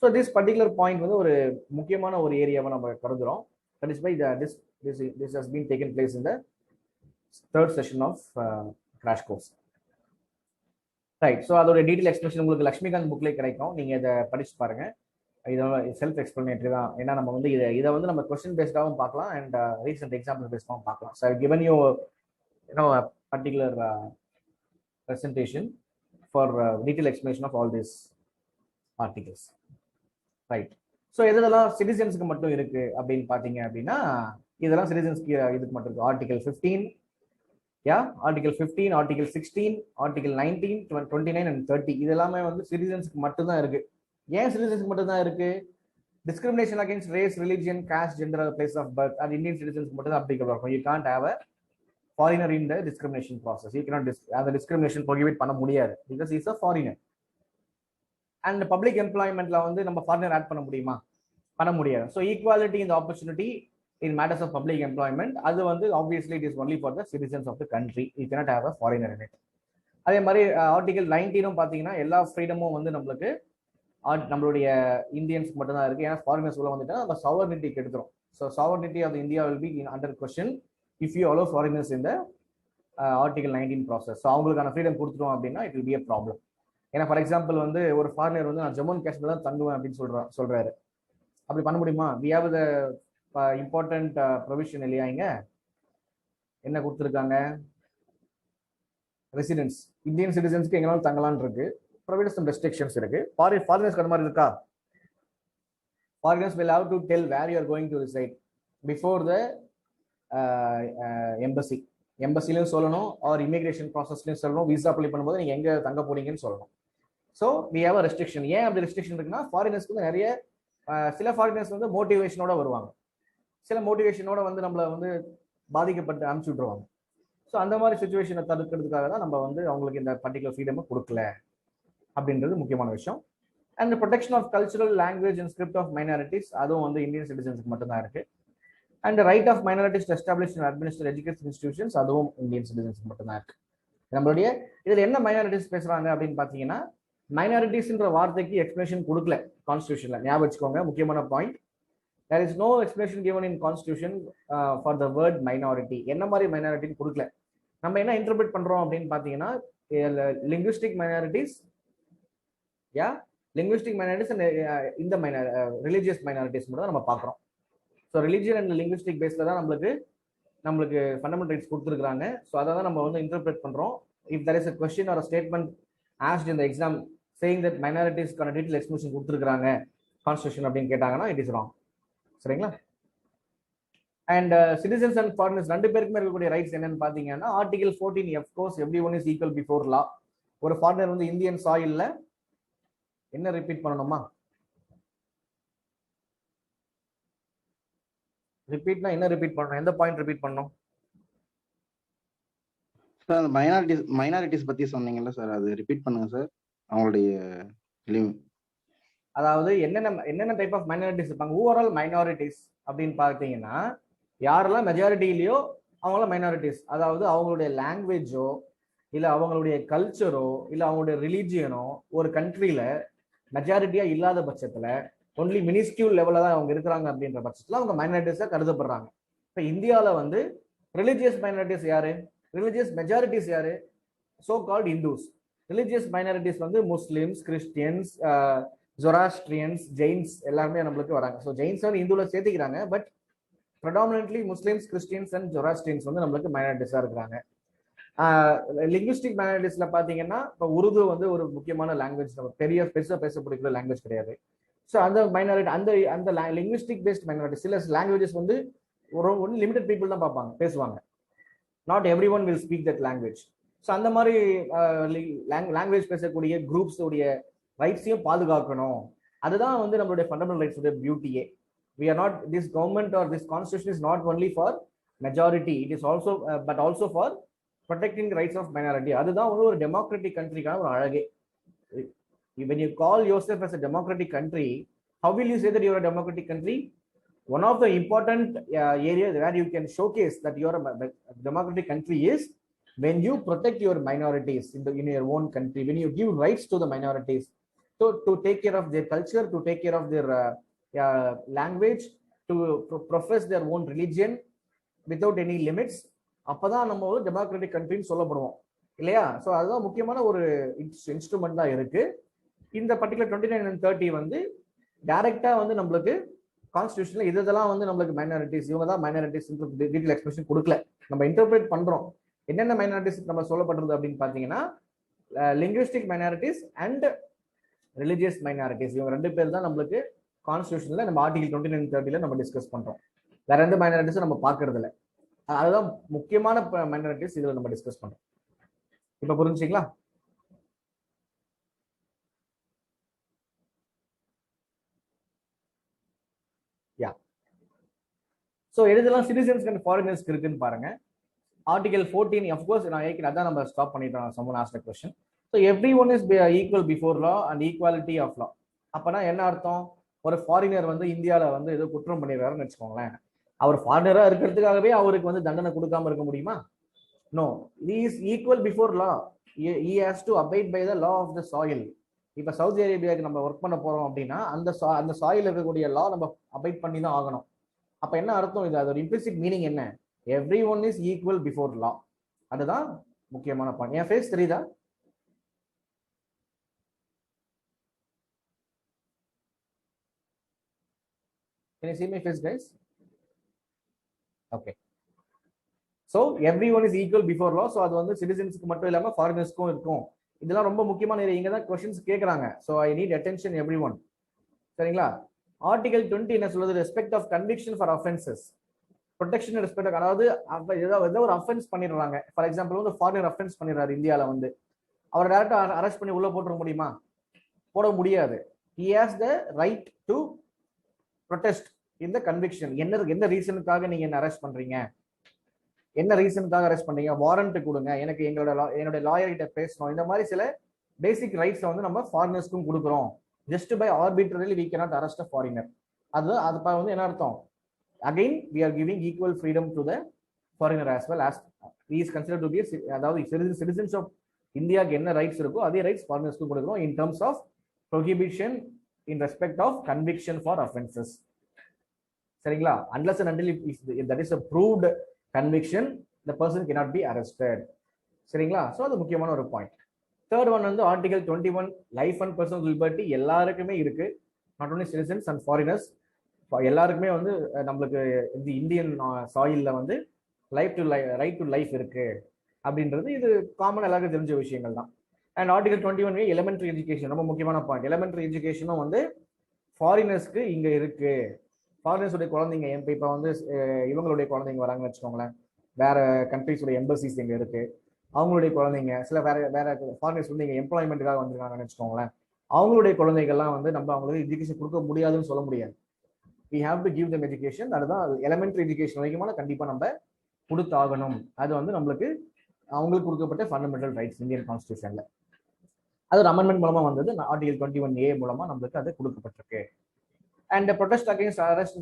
ஸோ திஸ் பர்டிகுலர் பாயிண்ட் வந்து ஒரு முக்கியமான ஒரு ஏரியாவை நம்ம கருதுறோம். That is by this has been taken place in the third session of crash course. Right. So அதோட டீட்டெயில் எக்ஸ்பிளேஷன் உங்களுக்கு லக்ஷ்மிகாந்த் புக்லேயே கிடைக்கும், நீங்க இதை படிச்சு பாருங்க. இதோட செல்ஃப் எக்ஸ்பிளனேட்டரி தான். ஏன்னா நம்ம வந்து இதை வந்து நம்ம கொஸ்டின் பேஸ்டாகவும் பார்க்கலாம் அண்ட் ரீசெண்ட் எக்ஸாம்பிள் பேஸ்டாகவும் பார்க்கலாம். So given you a particular presentation for detailed explanation of all these articles. Right. So எதெல்லாம் சிட்டிசன்ஸுக்கு மட்டும் இருக்கு அப்படின்னு பார்த்தீங்க அப்படின்னா, இதெல்லாம் சிட்டிசன்ஸ்க்கு இதுக்கு மட்டும் இருக்கு. Article 15, article 15, article 16, article 19, 29 and 30 இது எல்லாமே வந்து சிட்டிசன்ஸ்க்கு மட்டும் தான் இருக்கு. ஏன் சிட்டிசன்ஸ்க்கு மட்டும் தான் இருக்கு? Discrimination against race, religion, caste, gender, place of birth அது இந்தியன் சிட்டிசன்ஸ்க்கு மட்டும் தான் அப்ளிகபிள் இருக்கும். You can't have a foreigner in the discrimination process. You cannot அந்த டிஸ்கிரிமினேஷன் ப்ரொஹிபிட் பண்ண முடியாது because is a foreigner. And public எம்ப்ளாய்மெண்ட்ல வந்து நம்ம ஃபாரினர் ஆட் பண்ண முடியுமா? பண்ண முடியாது. ஸோ ஈக்குவாலிட்டி இந்த opportunity in matters of public employment அது வந்து obviously it is only for the citizens of the country. You cannot have a foreigner in it. அதே மாதிரி ஆர்டிகல் 19 பார்த்தீங்கன்னா எல்லா ஃப்ரீடமும் வந்து நம்மளுடைய இந்தியன்ஸ்க்கு மட்டும் தான் இருக்கு. ஏன்னா ஃபாரினர்ஸ் உள்ள வந்துட்டா நம்ம சாவர்னிட்டிக்கு எடுத்துரும். So sovereignty of India will be under question if you allow foreigners இந்த ஆர்டிகல் 19 ப்ராசஸ். ஸோ அவங்களுக்கான ஃப்ரீடம் கொடுத்துரும் அப்படின்னா it will be a problem. ஏன்னா ஃபார் எக்ஸாம்பிள் வந்து ஒரு ஃபாரினர் வந்து நான் ஜம்மு அண்ட் காஷ்மீர் தான் தங்குவேன் அப்படின்னு சொல்றாரு. அப்படி பண்ண முடியுமா? We have the important provision இல்லையா? இங்க என்ன கொடுத்துருக்காங்க? ரெசிடென்ஸ் இந்தியன் சிட்டிசன்ஸ்க்கு எங்கனாலும் தங்கலான் இருக்கு. ப்ரொவைட் சம் ரெஸ்ட்ரிக்ஷன்ஸ் இருக்கு. ஃபாரினர்ஸ்க்கு அந்த மாதிரி இருக்கா? Foreigners will have to tell where you are going to reside before the embassy. எம்பசிலையும் சொல்லணும், ஆர் இமிகிரேஷன் ப்ராசஸ்லையும் சொல்லணும். விசா அப்ளை பண்ணும்போது நீங்க எங்க தங்க போறீங்கன்னு சொல்லணும். So we have a restriction. ஏன் அப்படி ரெஸ்ட்ரிக்ஷன் இருக்குன்னா, ஃபாரினர்ஸ்க்கு வந்து நிறைய சில ஃபாரினர்ஸ் வந்து மோட்டிவேஷனோட வருவாங்க, சில மோட்டிவேஷனோட வந்து நம்மளை வந்து பாதிக்கப்பட்டு அனுப்பிச்சு விட்டுருவாங்க. ஸோ அந்த மாதிரி சுச்சுவேஷனை தடுக்கிறதுக்காக தான் நம்ம வந்து அவங்களுக்கு இந்த பர்டிகுலர் ஃப்ரீடமை கொடுக்கல அப்படின்றது முக்கியமான விஷயம். And protection of cultural, language and script of minorities அதுவும் வந்து இந்தியன் சிட்டிசன்ஸ்க்கு மட்டும்தான் இருக்கு. And right of minorities establish and administer education institutions அதுவும் இந்தியன் சிட்டிசன்ஸ்க்கு மட்டும்தான் இருக்கு. நம்மளுடைய இதில் என்ன மைனாரிட்டிஸ் பேசுறாங்க அப்படின்னு பார்த்தீங்கன்னா, மைனாரிட்டிஸ்ன்ற வார்த்தைக்கு எக்ஸ்பிளேஷன் கொடுக்கல கான்ஸ்டியூஷன்ல. ஞாபகம் வச்சுக்கோங்க, முக்கியமான point. There is no explanation given in constitution for the word minority. என்ன மாதிரி மைனாரிட்டின்னு கொடுக்கல. நம்ம என்ன இன்டர்பிரேட் பண்றோம் அப்படின்னு பார்த்தீங்கன்னா, linguistic minorities, linguistic minorities and இந்த ரிலீஜியஸ் மைனாரிட்டிஸ் மட்டும் தான் நம்ம பார்க்குறோம். ஸோ ரிலீஜியன் அண்ட் லிங்குவிஸ்டிக் பேஸ்ல தான் நம்மளுக்கு ஃபண்டமெண்டல் ரைட்ஸ் கொடுத்துருக்காங்க. ஸோ அதை தான் நம்ம வந்து இன்டர்பிரேட் பண்றோம். If there is a question or a statement asked in the exam saying that minorities-க்கான டீட்டெயில் எக்ஸ்பிளேஷன் கொடுத்துருக்காங்க கான்ஸ்டியூஷன் அப்படின்னு கேட்டாங்கன்னா இட் இஸ் ராங். சரிங்களா? அண்ட் சிட்டிசன்ஸ் அண்ட் ஃபாரினர்ஸ் ரெண்டு பேருக்குமே இருக்கக்கூடிய ரைட்ஸ் என்னன்னு பாத்தீங்கன்னா, article 14 of course everyone is equal before law. ஒரு ஃபாரினர் வந்து இந்தியன் சாயில்ல என்ன ரிப்பீட் பண்ணணுமா? ரிப்பீட்னா என்ன ரிப்பீட் பண்ணணும்? எந்த பாயிண்ட் ரிப்பீட் பண்ணணும்? சார் அந்த மைனாரிட்டிஸ் பத்தி சொன்னீங்கல்ல சார், அது ரிப்பீட் பண்ணுங்க சார். அவங்களுடைய அதாவது என்னென்ன டைப் ஆஃப் மைனாரிட்டிஸ் இருப்பாங்க, ஓவரால் மைனாரிட்டிஸ் அப்படின்னு பார்த்தீங்கன்னா, யாரெல்லாம் மெஜாரிட்டிலையோ அவங்களாம் மைனாரிட்டிஸ். அதாவது அவங்களுடைய லாங்குவேஜோ இல்லை அவங்களுடைய கல்ச்சரோ இல்லை அவங்களுடைய ரிலீஜியனோ ஒரு கண்ட்ரியில மெஜாரிட்டியா இல்லாத பட்சத்துல ஒன்லி மினிஸ்கியூல் லெவலில் தான் அவங்க இருக்கிறாங்க அப்படின்ற பட்சத்தில் அவங்க மைனாரிட்டிஸாக கருதப்படுறாங்க. இப்போ இந்தியாவில் வந்து ரிலீஜியஸ் மைனாரிட்டிஸ் யாரு? ரிலீஜியஸ் மெஜாரிட்டிஸ் யாரு? So called Hindus. Religious minorities வந்து முஸ்லிம்ஸ், கிறிஸ்டியன்ஸ், ஜொராஸ்ட்ரியன்ஸ், ஜெயின்ஸ் எல்லாருமே நம்மளுக்கு வராங்க. ஸோ ஜெயின்ஸ் வந்து இந்துல சேர்த்துக்கிறாங்க. But predominantly Muslims, Christians and Zoroastrians வந்து நம்மளுக்கு மைனாரிட்டிஸாக இருக்கிறாங்க. லிங்குவிஸ்டிக் மைனாரிட்டிஸ்ல பார்த்தீங்கன்னா, இப்போ உருது வந்து ஒரு முக்கியமான லாங்குவேஜ், நம்ம பெருசாக பேசக்கூடிய லாங்குவேஜ் கிடையாது. ஸோ அந்த மைனாரிட்டி அந்த லிங்குவிஸ்டிக் பேஸ்ட் மைனாரிட்டி சில லாங்குவேஜஸ் வந்து ஒன்லி லிமிடெட் பீப்புள் தான் பார்ப்பாங்க, பேசுவாங்க. Not every one will speak that language. So அந்த மாதிரி லாங்குவேஜ் பேசக்கூடிய குரூப்ஸ் உடைய ரைட்ஸையும் பாதுகாக்கணும். அதுதான் வந்து நம்மளுடைய ஃபண்டமெண்டல் ரைட்ஸ் உடைய பியூட்டியே. we are not, this government or this constitution is not only for majority, it is also but also for protecting the rights of minority. அதுதான் ஒரு democratic countryக்கான ஒரு அழகே. When you call yourself as a democratic country, how will you say that you are a democratic country? One of the important areas where you can showcase that you are a democratic country is when you protect your minorities in your own country, when you give rights to the minorities, to take care of their culture, to take care of their language, to profess their own religion without any limits. அப்பதான் நம்ம ஒரு டெமோக்ராட்டிக் கண்ட்ரின்னு சொல்லப்படுவோம் இல்லையா? ஸோ அதுதான் முக்கியமான ஒரு இன்ஸ்ட்ருமெண்ட் தான் இருக்கு. இந்த பர்டிகுலர் 29 and 30 வந்து டைரக்டா வந்து நம்மளுக்கு கான்ஸ்டிடியூஷன்ல இதெல்லாம் வந்து நம்மளுக்கு மைனாரிட்டிஸ், இவங்க தான் மைனாரிட்டிஸ் டீட்டெயில் எக்ஸ்பிரஷன் கொடுக்கல. நம்ம இன்டர்பிரேட் பண்றோம். என்னென்ன மைனாரிட்டிஸ் நம்ம சொல்லப்படுறது அப்படின்னு பாத்தீங்கன்னா, linguistic minorities and religious minorities, இவங்க ரெண்டு பேர் தான் நம்மளுக்கு கான்ஸ்டிடியூஷன்ல நம்ம ஆர்டிகல் 29 and 30 நம்ம டிஸ்கஸ் பண்றோம். வேற எந்த மைனாரிட்டிஸும் நம்ம பாக்குறது இல்லை. அதுதான் முக்கியமான மைனாரிட்டிஸ் இதுல நம்ம டிஸ்கஸ் பண்றோம். இப்ப புரிஞ்சுங்களா? யா. சோ எதெல்லாம் சிட்டிசன்ஸ் அண்ட் ஃபாரினர்ஸ்க்கு இருக்குன்னு பாருங்க. ஆர்டிகல் 14, of course நான் ஏற்கனவே அதான் நம்ம ஸ்டாப் பண்ணிட்டோம். someone asked a question. So everyone is equal before law and equality of law. அப்பனா என்ன அர்த்தம்? ஒரு ஃபாரினர் வந்து இந்தியால வந்து ஏதோ குற்றம் பண்ணிடுறாருன்னு வச்சுக்கோங்களேன். அவர் ஃபாரினரா இருக்கிறதுக்காகவே அவருக்கு வந்து தண்டனை கொடுக்காம இருக்க முடியுமா? No. he is equal before law. he has to abide by the law of the soil. இப்ப சவுதி அரேபியாவுக்கு நம்ம ஒர்க் பண்ண போறோம் அப்படின்னா அந்த சாயில் இருக்கக்கூடிய லா நம்ம அபைட் பண்ணி தான் ஆகணும். அப்ப என்ன அர்த்தம்? இது அதோட இம்ப்ளிசிட் மீனிங் என்ன? Every one is equal before law. அதுதான் முக்கியமான பாயிண்ட். என் ஃபேஸ் தெரியுதா? Can you see my face, guys? Okay. So everyone is equal before law. So அது வந்து சிட்டிசன்ஸ்க்கு மட்டும் இல்லாம ஃபாரினர்ஸ்க்கும் இருக்கும். இதெல்லாம் ரொம்ப முக்கியமான ஏரியா. இங்க தான் क्वेश्चंस கேக்குறாங்க. So I need attention everyone. சரிங்களா? ஆர்டிகல் 20 என்ன சொல்லுது? Respect of conviction for offences. Protection respect. அதாவது ஏதோ ஒரு அஃபென்ஸ் பண்ணிடுறாங்க. ஃபார் எக்ஸாம்பிள் வந்து ஃபாரினர் அஃபென்ஸ் பண்ணிடுறாரு இந்தியால வந்து, அவர் டைரக்டா அரெஸ்ட் பண்ணி உள்ள போட்டுற முடியுமா? போட முடியாது. he has the right to protest in the conviction. என்ன ரீசனுக்காக நீங்க என்ன அரெஸ்ட் பண்றீங்க, என்ன ரீசனுக்காக அரெஸ்ட் பண்றீங்க, வாரண்ட் கொடுங்க, எனக்கு என்னோட லாயர் கிட்ட பேசணும். இந்த மாதிரி சில பேசிக் ரைட்ஸ் வந்து நம்ம ஃபாரினர்ஸ்க்கும் கொடுக்குறோம். Just by arbitrarily we cannot arrest a foreigner. அது வந்து என்ன அர்த்தம்? again we are giving equal freedom to the foreigner as well as he is considered to be அதாவது citizens of இந்தியாக்கு என்ன ரைட்ஸ் இருக்கோ அதே ரைட்ஸ் ஃபாரினர்ஸ்க்கு கொடுக்குறோம் in terms of prohibition in respect of conviction for offenses. சரிங்களா? unless and until if that is a proved conviction, the person cannot be arrested. சரிங்களா? சோ அது முக்கியமான ஒரு பாயிண்ட். தேர்ட் ஒன் வந்து article 21, life and personal liberty எல்லாருக்குமே இருக்கு. Not only citizens and foreigners, எல்லாருக்குமே வந்து நம்மளுக்கு இந்த இந்தியன் சாயில்ல வந்து ரைட் டு லைஃப் இருக்கு அப்படின்றது இது காமன் எல்லாருக்கும் தெரிஞ்ச விஷயங்கள் தான். அண்ட் ஆர்டிகல் 21 எலிமெண்டரி எஜுகேஷன் ரொம்ப முக்கியமான பாயிண்ட். எலிமெண்டரி எஜுகேஷனும் வந்து ஃபாரினர்ஸ்க்கு இங்க இருக்கு. ஃபாரினர்ஸுடைய குழந்தைங்க இப்போ வந்து இவங்களுடைய குழந்தைங்க வராங்கன்னு வச்சுக்கோங்களேன், வேற கண்ட்ரிஸுடைய எம்பசிஸ் இங்க இருக்கு, அவங்களுடைய குழந்தைங்க சில வேற ஃபாரினர்ஸ் வந்து இங்க எம்ப்ளாய்மெண்ட்டுக்காக வந்திருக்காங்கன்னு வச்சுக்கோங்களேன், அவங்களுடைய குழந்தைகள்லாம் வந்து நம்ம அவங்களுக்கு எஜுகேஷன் கொடுக்க முடியாதுன்னு சொல்ல முடியாது. we have to give them education. அதுதான் எலிமெண்டரி எஜுகேஷன் வரைக்குமான கண்டிப்பா நம்ம கொடுத்தாகணும். அது வந்து நம்மளுக்கு அவங்களுக்கு கொடுக்கப்பட்ட ஃபண்டமெண்டல் ரைட்ஸ் இந்தியன் கான்ஸ்டிடியூஷன்ல. அது ஒரு அமெண்ட்மெண்ட் மூலமா வந்தது. ஆர்டிகல் 21A மூலமா நம்மளுக்கு அது கொடுக்கப்பட்டிருக்கு. And protest against arrest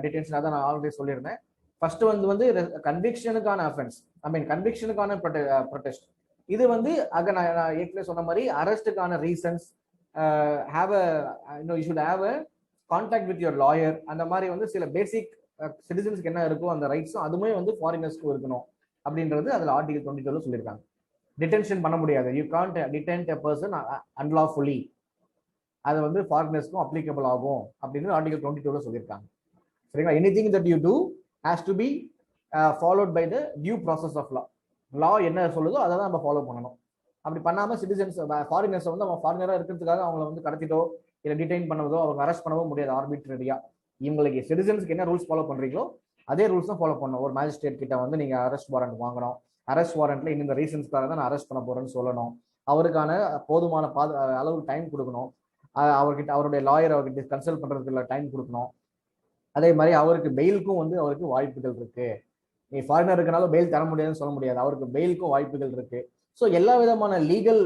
detention அதை நான் ஆல்ரெடி சொல்லியிருந்தேன். ஃபர்ஸ்ட் வந்து கன்விக்ஷனுக்கான அஃபென்ஸ், கன்விக்ஷனுக்கான ப்ரொடெஸ்ட். இது வந்து நான் ஏற்கனவே சொன்ன மாதிரி அரெஸ்டுக்கான reasons, you should have a contact with your lawyer. அந்த மாதிரி வந்து சில பேசிக் சிட்டிசன்ஸ்க்கு என்ன இருக்கோ அந்த ரைட்ஸும் அதுவுமே வந்து ஃபாரினர்ஸ்க்கும் இருக்கணும் அப்படின்றது அதில் ஆர்டிகல் 22 சொல்லியிருக்காங்க. டிடென்ஷன் பண்ண முடியாது. You can't detain a person unlawfully. அது வந்து ஃபாரினர்ஸ்க்கும் அப்ளிகபிள் ஆகும் அப்படின்னு ஆர்டிகல் 22 சொல்லியிருக்காங்க. சரிங்களா? Anything that you do has to be followed by the due process of law. Law என்ன சொல்லுதோ அதை தான் நம்ம ஃபாலோ பண்ணணும். அப்படி பண்ணாம சிட்டிசன்ஸ் ஃபாரினர்ஸ் வந்து அவங்க ஃபாரினராக இருக்கிறதுக்காக அவங்களை வந்து கடத்திட்டோ இல்லை டிடைன் பண்ணதோ அவங்க அரெஸ்ட் பண்ணவோ முடியாது ஆர்பிட்ரரியா. இவங்களுக்கு சிட்டிசன்ஸ்க்கு என்ன ரூல்ஸ் ஃபாலோ பண்றீங்களோ அதே ரூல்ஸ் தான் ஃபாலோ பண்ணணும். ஒரு மேஜிஸ்ட்ரேட் கிட்ட வந்து நீங்க அரெஸ்ட் வாரண்ட் வாங்கணும். அரெஸ்ட் வாரண்ட்ல இந்த ரீசன்ஸ்க்காக தான் நான் அரெஸ்ட் பண்ண போறேன்னு சொல்லணும். அவருக்கான போதுமான அளவுக்கு டைம் கொடுக்கணும். அவர்கிட்ட அவருடைய லாயர் அவர்கிட்ட கன்சல்ட் பண்றதுக்கு டைம் கொடுக்கணும். அதே மாதிரி அவருக்கு பெயிலுக்கும் வந்து அவருக்கு வாய்ப்புகள் இருக்கு. நீ ஃபாரினர் இருக்கனால பெயில் தர முடியாதுன்னு சொல்ல முடியாது, அவருக்கு பெயிலுக்கும் வாய்ப்புகள் இருக்கு. ஸோ எல்லா விதமான லீகல்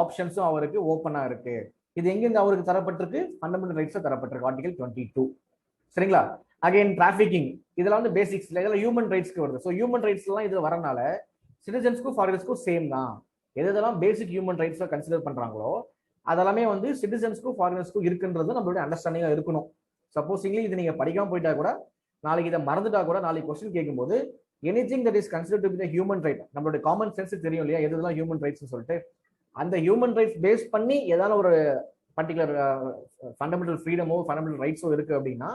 ஆப்ஷன்ஸும் அவருக்கு ஓப்பனா இருக்கு. இது எங்கிருந்து அவருக்கு தரப்பட்டிருக்கு? Fundamental ரைட்ஸ்ல தரப்பட்டிருக்கு, article 22. சரிங்களா? அகைன் டிராஃபிக்கிங், இதெல்லாம் வந்து பேசிக்ஸ், இதெல்லாம் ஹியூமன் ரைட்ஸ்க்கு வருது. ஸோ ஹியூமன் ரைட்ஸ் எல்லாம் இது வரனால சிட்டிசன்ஸ்க்கும் ஃபாரினர்ஸ்க்கும் சேம் தான். எதெல்லாம் பேசிக் ஹியூமன் ரைட்ஸை கன்சிடர் பண்றாங்களோ அதெல்லாமே வந்து சிட்டிசன்ஸ்க்கும் ஃபாரினர்ஸ்க்கும் இருக்குன்றது நம்மளுடைய அண்டர்ஸ்டாண்டிங்கா இருக்கணும். சப்போஸிங்லி இது நீங்க படிக்காம போயிட்டா கூட, நாளைக்கு இதை மறந்துட்டா கூட, நாளைக்கு கொஸ்டின் கேட்கும்போது anything that is considered to be the human right, நம்மளுடைய காமன் சென்ஸ் தெரியும் இல்லையா, எதுலாம் ஹியூமன் ரைட்ஸ் சொல்லிட்டு, அந்த ஹியூமன் ரைட்ஸ் பேஸ் பண்ணி ஏதாவது ஒரு பர்டிகுலர் ஃபண்டமெண்டல் ஃப்ரீடமோ ஃபண்டமெண்டல் ரைட்ஸோ இருக்கு அப்படின்னா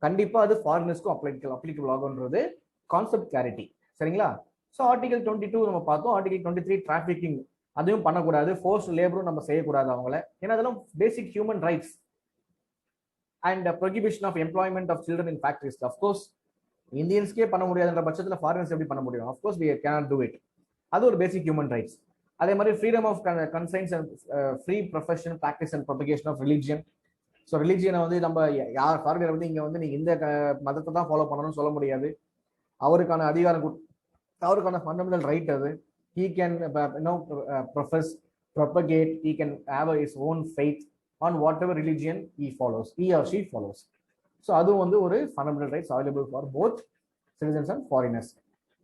கண்டிப்பா அது ஃபாரினர்ஸ்க்கும் அப்ளிகபிள் ஆகுன்றது கான்செப்ட் கிளாரிட்டி. சரிங்களா? ஸோ ஆர்டிகல் 22 நம்ம பார்த்தோம். ஆர்டிகல் 23 டிராஃபிக்கிங், அதையும் பண்ணக்கூடாது. ஃபோர்ஸ் லேபரும் நம்ம செய்யக்கூடாது அவங்கள, ஏன்னா அதெல்லாம் basic human rights. And prohibition of employment of children in factories, of course இந்தியன்ஸ்க்கே பண்ண முடியாதுன்ற பட்சத்தில் ஃபாரினர்ஸ் எப்படி பண்ண முடியும்? Of course we cannot do it. அது ஒரு பேசிக் ஹியூமன் ரைட்ஸ். அதே மாதிரி freedom of conscience and free profession practice and propagation of religion. So ரிலிஜியனை வந்து நம்ம யார் ஃபாரினர் வந்து இங்கே வந்து நீங்கள் இந்த மதத்தை தான் ஃபாலோ பண்ணணும்னு சொல்ல முடியாது. அவருக்கான அதிகாரம், அவருக்கான ஃபண்டமெண்டல் ரைட் அது. He can profess, propagate, he can have his own faith on whatever religion he follows, he or she follows. So அதுவும் வந்து ஒரு fundamental rights available for both citizens and foreigners.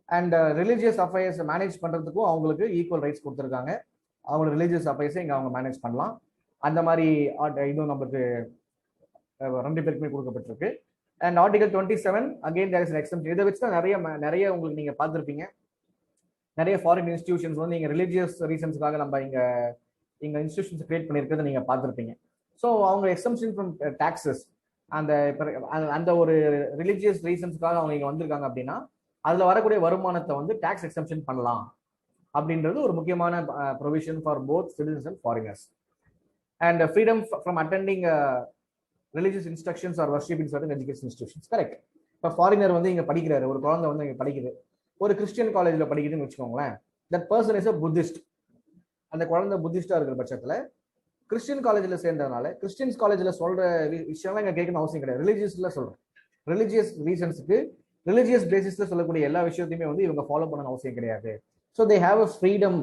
And religious affairs manage பண்றதுக்கும் அவங்களுக்கு ஈக்குவல் ரைட்ஸ் கொடுத்துருக்காங்க. அவங்களோட ரிலீஜியஸ் அஃபேர்ஸை இங்கே அவங்க மேனேஜ் பண்ணலாம். அந்த மாதிரி இதுவும் நமக்கு 2 பேருக்குமே கொடுக்கப்பட்டிருக்கு. And article 27 again there is an exemption. இதை வச்சு தான் நிறைய உங்களுக்கு நீங்க பார்த்துருப்பீங்க, நிறைய ஃபாரின் இன்ஸ்டிடியூஷன்ஸ் வந்து நீங்க ரிலீஜியஸ் ரீசன்ஸ்க்காக நம்ம இங்க இன்ஸ்டிடியூஷன்ஸ் கிரியேட் பண்ணியிருக்கிறத நீங்க பார்த்துருப்பீங்க. ஸோ அவங்க எக்ஸம்ஷன் ஃப்ரம் டாக்ஸஸ், அந்த ஒரு ரிலீஜியஸ் ரீசன்ஸ்க்காக அவங்க இங்க வந்திருக்காங்க அப்படின்னா அதுல வரக்கூடிய வருமானத்தை வந்து டாக்ஸ் எக்ஸம்ஷன் பண்ணலாம் அப்படின்றது ஒரு முக்கியமான provision for both citizens and foreigners. And freedom from attending religious instructions or worship in certain education institutions. Correct. இப்போ ஃபாரினர் வந்து இங்க படிக்கிறாரு, ஒரு குழந்தை வந்து இங்க படிக்குது, ஒரு கிறிஸ்டியன் காலேஜ்ல படிக்குதுன்னு வச்சுக்கோங்களேன். That person is a Buddhist. அந்த குழந்தை புத்திஸ்டா இருக்கிற பட்சத்துல கிறிஸ்டியன் காலேஜ்ல சேர்ந்ததுனால கிறிஸ்டியன்ஸ் காலேஜ்ல சொல்ற விஷயம்லாம் இங்க கேட்கணும் அவசியம் கிடையாது. ரிலீஜியஸ்ல சொல்றேன், ரிலீஜியஸ் ரீசன்ஸுக்கு ரிலீஜியஸ் பேசிஸ்ல சொல்லக்கூடிய எல்லா விஷயத்தையுமே வந்து இவங்க ஃபாலோ பண்ணணும் அவசியம் கிடையாது. So they have a freedom.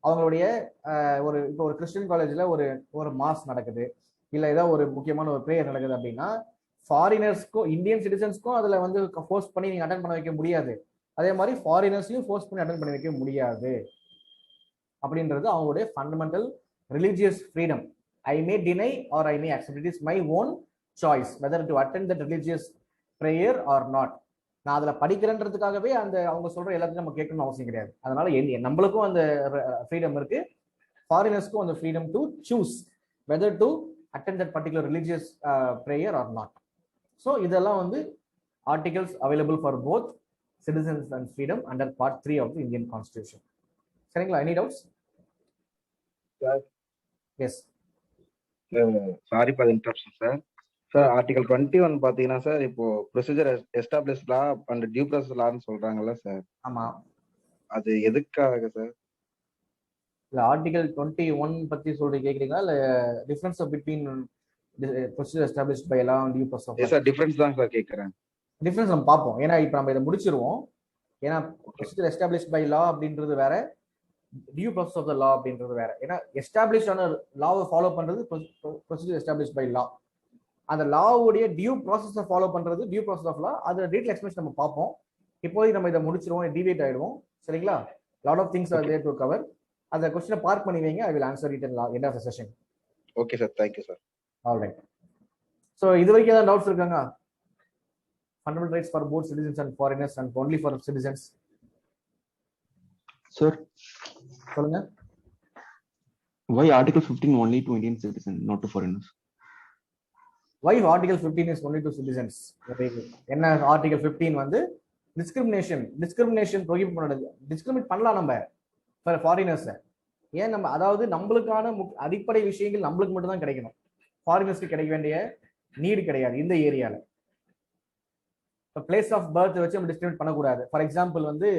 அவங்களுடைய இப்போ ஒரு கிறிஸ்டியன் காலேஜ்ல ஒரு மாஸ் நடக்குது, இல்ல ஏதாவது ஒரு முக்கியமான ஒரு ப்ரேயர் நடக்குது அப்படின்னா ஃபாரினர்ஸ்க்கும் இந்தியன் சிட்டிசன்ஸ்க்கும் அதுல வந்து ஃபோர்ஸ் பண்ணி நீங்க அட்டன் பண்ண வைக்க முடியாது. அதே மாதிரி ஃபாரினர்ஸையும் ஃபோர்ஸ் பண்ணி அட்டன் பண்ணி வைக்க முடியாது. அப்படின்றது அவங்களுடைய fundamental religious freedom. I may deny or I may accept. It is my own choice whether to attend that religious prayer or not. நான் அதுல படிக்கிறேன்றதுக்காகவே அந்த அவங்க சொல்ற எல்லாத்தையும் நம்ம கேட்கணும்னு அவசியம் கிடையாது. அதனால நம்மளுக்கும் அந்த ஃப்ரீடம் இருக்கு, ஃபாரினர்ஸ்க்கும் அந்த freedom to choose weather to attend that particular religious prayer or not. So இதெல்லாம் வந்து articles available for both citizens and freedom under part 3 of the Indian Constitution. சரிங்களா? Any doubts? Yes. Sorry for the interruption, sir. Sir, Article 21 பாத்தீங்கன்னா சார், இப்போ procedure establish law and due process லான்னு சொல்றாங்கல்ல சார், ஆமா, அது எதுக்காக சார்? இல்ல ஆர்டிகல் 21 பத்தி கேக்குறீங்களா, இல்ல difference between procedure established by law and due process of law? Sir difference தான் சார் கேக்குறேன். டிஃபரன்ஸ் நம்ம பார்ப்போம், ஏன்னா இப்போ நம்ம இதை முடிச்சிருவோம். ஏன்னா ப்ரொசீஜர் எஸ்டாப்ளிஷ்ட் பை லா அப்படின்றது வேற, டியூ ப்ராசஸ் ஆஃப் த லா அப்படின்றது வேற. ஏன்னா எஸ்டாப்ளிஷ் ஆன லாவை ஃபாலோ பண்றது ப்ரொசீஜர் எஸ்டாப்ளிஷ்ட் பை லா. அந்த லாவுடைய டியூ ப்ராசஸை ஃபாலோ பண்றது டியூ ப்ராசஸ் ஆஃப் லா. அது டீடைல் எக்ஸ்பிளேஷன் நம்ம பார்ப்போம். இப்போதைக்கு நம்ம இதை முடிச்சிருவோம், டிபேட் ஆயிடுவோம். சரிங்களா? Lot of things are there to cover. அந்த क्वेश्चन பார்க் பண்ணி வைங்க. I will answer it in end of the session. Okay sir, thank you sir. Alright. So இது வரைக்கும் ஏதாவது டவுட்ஸ் இருக்காங்க? Fundamental rights for both citizens and foreigners and only for citizens. Sir சொல்லுங்க. why article 15 only to Indian citizens, not to foreigners? why article 15 is only to citizens? என்ன article 15 வந்து டிஸ்கிரிமினேஷன் ப்ரோஹிபிட் பண்ணது. டிஸ்கிரிமினேட் பண்ணலாம் நம்ம ஃபாரினர்ஸ். ஏன் நம்ம, அதாவது நம்மளுக்கான அடிப்படை விஷயங்கள் நம்மளுக்கு மட்டும் தான் கிடைக்கணும், ஃபாரினர்ஸ்க்கு கிடைக்க வேண்டிய நீடு கிடையாது இந்த ஏரியால. இப்போ பிளேஸ் ஆஃப் பர்த் வச்சு நம்ம டிஸ்கிரிமினேட் பண்ணக்கூடாது. ஃபார் எக்ஸாம்பிள் வந்து